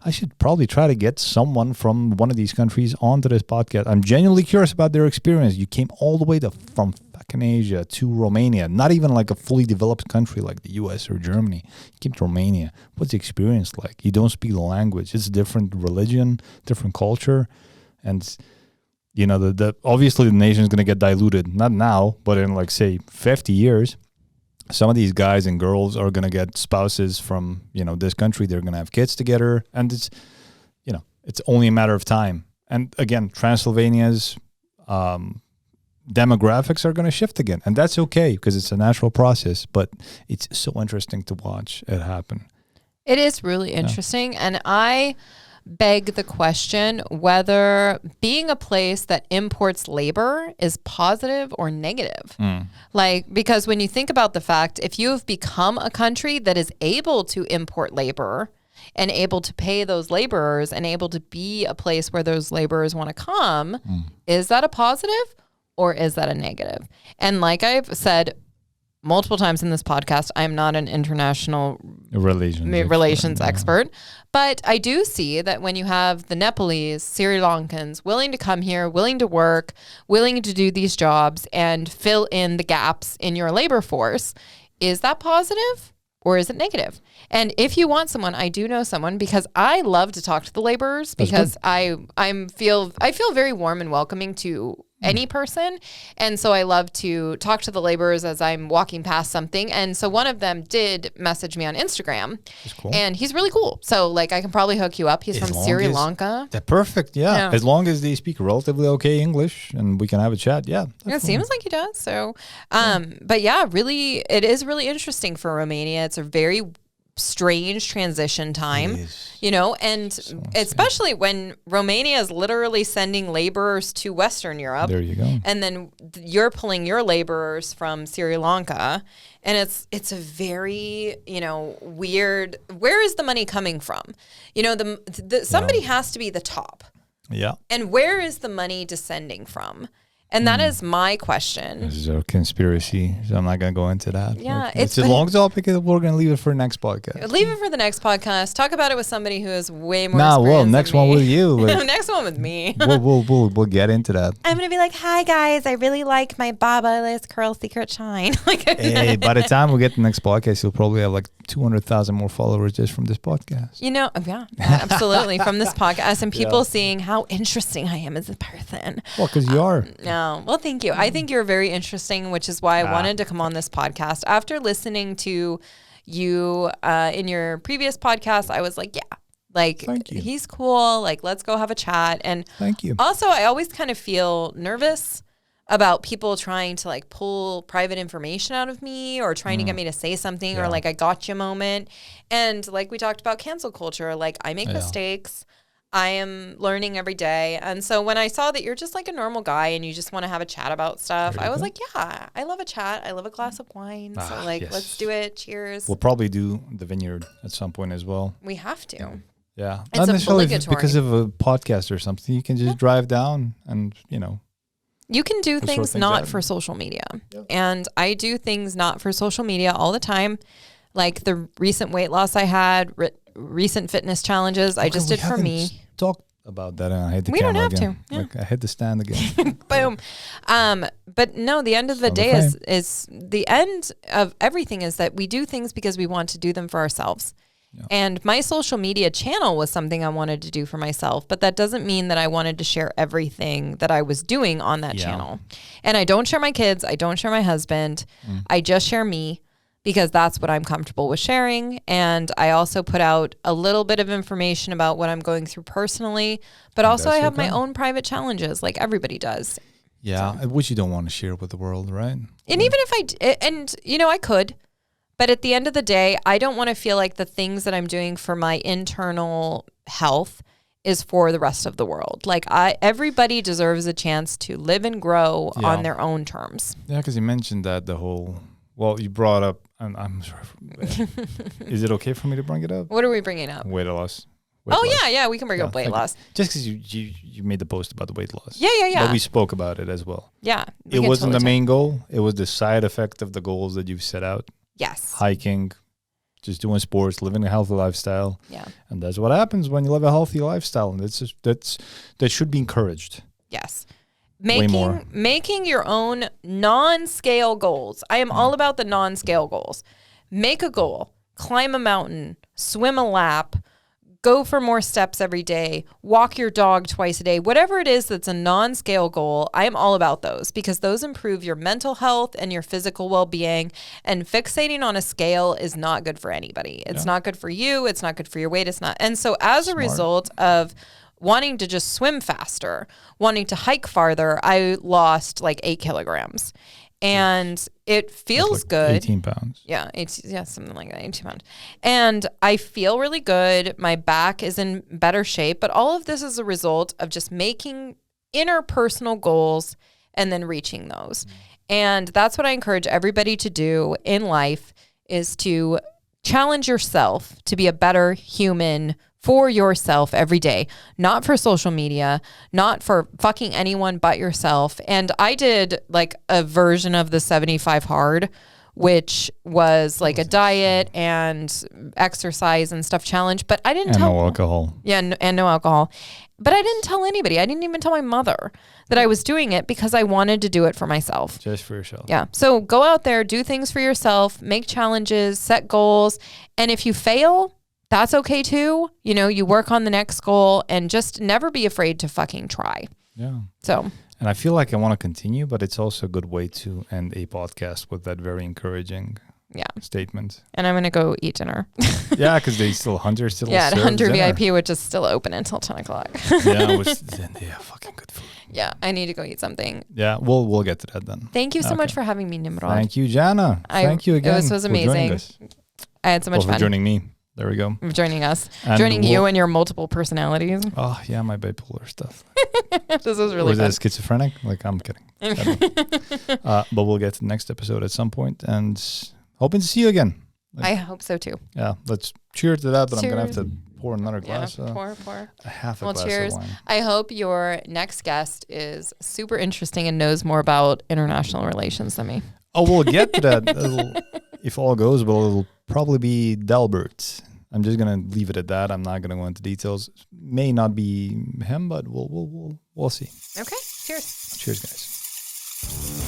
I should probably try to get someone from one of these countries onto this podcast. I'm genuinely curious about their experience. You came all the way from fucking Asia to Romania, not even like a fully developed country like the US or Germany. You came to Romania. What's the experience like? You don't speak the language. It's a different religion, different culture. And, you know, the obviously the nation is going to get diluted. Not now, but in like, say, 50 years. Some of these guys and girls are going to get spouses from, you know, this country. They're going to have kids together. And it's, you know, it's only a matter of time. And again, Transylvania's demographics are going to shift again. And that's okay because it's a natural process. But it's so interesting to watch it happen. It is really interesting. And I beg the question whether being a place that imports labor is positive or negative. Like, because when you think about the fact, if you have become a country that is able to import labor and able to pay those laborers and able to be a place where those laborers want to come, is that a positive or is that a negative? And like I've said multiple times in this podcast, I'm not an international relations expert, but I do see that when you have the Nepalese, Sri Lankans willing to come here, willing to work, willing to do these jobs and fill in the gaps in your labor force, is that positive or is it negative? And if you want someone, I do know someone because I love to talk to the laborers because I feel very warm and welcoming to any person. And so I love to talk to the laborers as I'm walking past something. And so one of them did message me on Instagram. Cool. And he's really cool. So like I can probably hook you up. He's from Sri Lanka. They're perfect. Yeah. As long as they speak relatively okay English and we can have a chat. Yeah. It seems like he does. So, but yeah, really, it is really interesting for Romania. It's a very strange transition time, you know, and so especially when Romania is literally sending laborers to Western Europe. There you go. And then you're pulling your laborers from Sri Lanka. And it's a very, you know, weird, where is the money coming from? You know, somebody has to be the top. Yeah. And where is the money descending from? And that is my question. This is a conspiracy, so I'm not going to go into that. Yeah. It's a long topic. We're going to leave it for the next podcast. Leave it for the next podcast. Talk about it with somebody who is way more experienced next than one me. with you. Next one with me. We'll get into that. I'm going to be like, hi, guys. I really like my Babyliss Curl Secret Shine. Hey, by the time we get the next podcast, you'll probably have like 200,000 more followers just from this podcast. You know, yeah, absolutely. From this podcast and people seeing how interesting I am as a person. Well, because you are. No. Well, thank you. I think you're very interesting, which is why I wanted to come on this podcast. After listening to you in your previous podcast, I was like, yeah, like he's cool. Like, let's go have a chat. And thank you. Also, I always kind of feel nervous about people trying to like pull private information out of me or trying to get me to say something or like a gotcha moment. And like we talked about cancel culture, like I make mistakes. I am learning every day. And so when I saw that you're just like a normal guy and you just want to have a chat about stuff, I was like, yeah, I love a chat. I love a glass of wine. So like, let's do it. Cheers. We'll probably do the vineyard at some point as well. We have to. Yeah. It's not necessarily obligatory. because of a podcast or something. You can just drive down and, you know. You can do things not for social media. Yep. And I do things not for social media all the time. Like the recent weight loss I had, recent fitness challenges I just did for me. Talk about that and I hit the camera again. We don't have to. Yeah. Like I hit the stand again. Boom. But no, the end of the day is the end of everything is that we do things because we want to do them for ourselves. Yeah. And my social media channel was something I wanted to do for myself, but that doesn't mean that I wanted to share everything that I was doing on that channel. And I don't share my kids. I don't share my husband. I just share me because that's what I'm comfortable with sharing. And I also put out a little bit of information about what I'm going through personally, but also I have my own private challenges like everybody does. Yeah, which you don't want to share with the world, right? And even if I could. But at the end of the day, I don't want to feel like the things that I'm doing for my internal health is for the rest of the world. Like everybody deserves a chance to live and grow on their own terms. Yeah, because you mentioned that you brought up, and I'm sorry. Is it okay for me to bring it up? What are we bringing up? Weight loss. Yeah, we can bring up weight loss. Just because you made the post about the weight loss. Yeah. But we spoke about it as well. Yeah. It wasn't the main goal. It was the side effect of the goals that you've set out. Yes. Hiking, just doing sports, living a healthy lifestyle. Yeah. And that's what happens when you live a healthy lifestyle. And that should be encouraged. Yes. Making your own non-scale goals. I am all about the non-scale goals. Make a goal. Climb a mountain. Swim a lap. Go for more steps every day, walk your dog twice a day, whatever it is that's a non-scale goal. I am all about those because those improve your mental health and your physical well-being, and fixating on a scale is not good for anybody. It's not good for you. It's not good for your weight. It's not. And so as a result of wanting to just swim faster, wanting to hike farther, I lost like 8 kilograms. And it feels good. 18 pounds. Yeah, something like that, 18 pounds. And I feel really good. My back is in better shape. But all of this is a result of just making interpersonal goals and then reaching those. And that's what I encourage everybody to do in life, is to challenge yourself to be a better human for yourself every day, not for social media, not for fucking anyone but yourself. And I did like a version of the 75 hard, which was like a diet and exercise and stuff challenge, but I didn't tell. No alcohol. Yeah, and no alcohol. But I didn't tell anybody. I didn't even tell my mother that I was doing it because I wanted to do it for myself. Just for yourself. Yeah. So go out there, do things for yourself, make challenges, set goals. And if you fail, that's okay too. You know, you work on the next goal and just never be afraid to fucking try. Yeah. So. And I feel like I want to continue, but it's also a good way to end a podcast with that very encouraging statement. And I'm going to go eat dinner. Yeah, because Hunter still at Hunter dinner. VIP, which is still open until 10 o'clock. Fucking good food. Yeah, I need to go eat something. Yeah, we'll get to that then. Thank you so much for having me, Nimrod. Thank you, Janna. Thank you again. This was amazing. I had so much fun. For joining me. There we go. Joining us. Joining you and your multiple personalities. Oh, yeah, my bipolar stuff. This was really fun. Was that schizophrenic? Like, I'm kidding. But we'll get to the next episode at some point, and hoping to see you again. I hope so too. Yeah, let's cheers to that, but I'm going to have to pour another glass. Pour. A half a glass cheers. of wine. I hope your next guest is super interesting and knows more about international relations than me. Oh, we'll get to that. If all goes well, it'll probably be Delbert. I'm just gonna leave it at that. I'm not gonna go into details. May not be him, but we'll see. Okay. Cheers. Cheers, guys.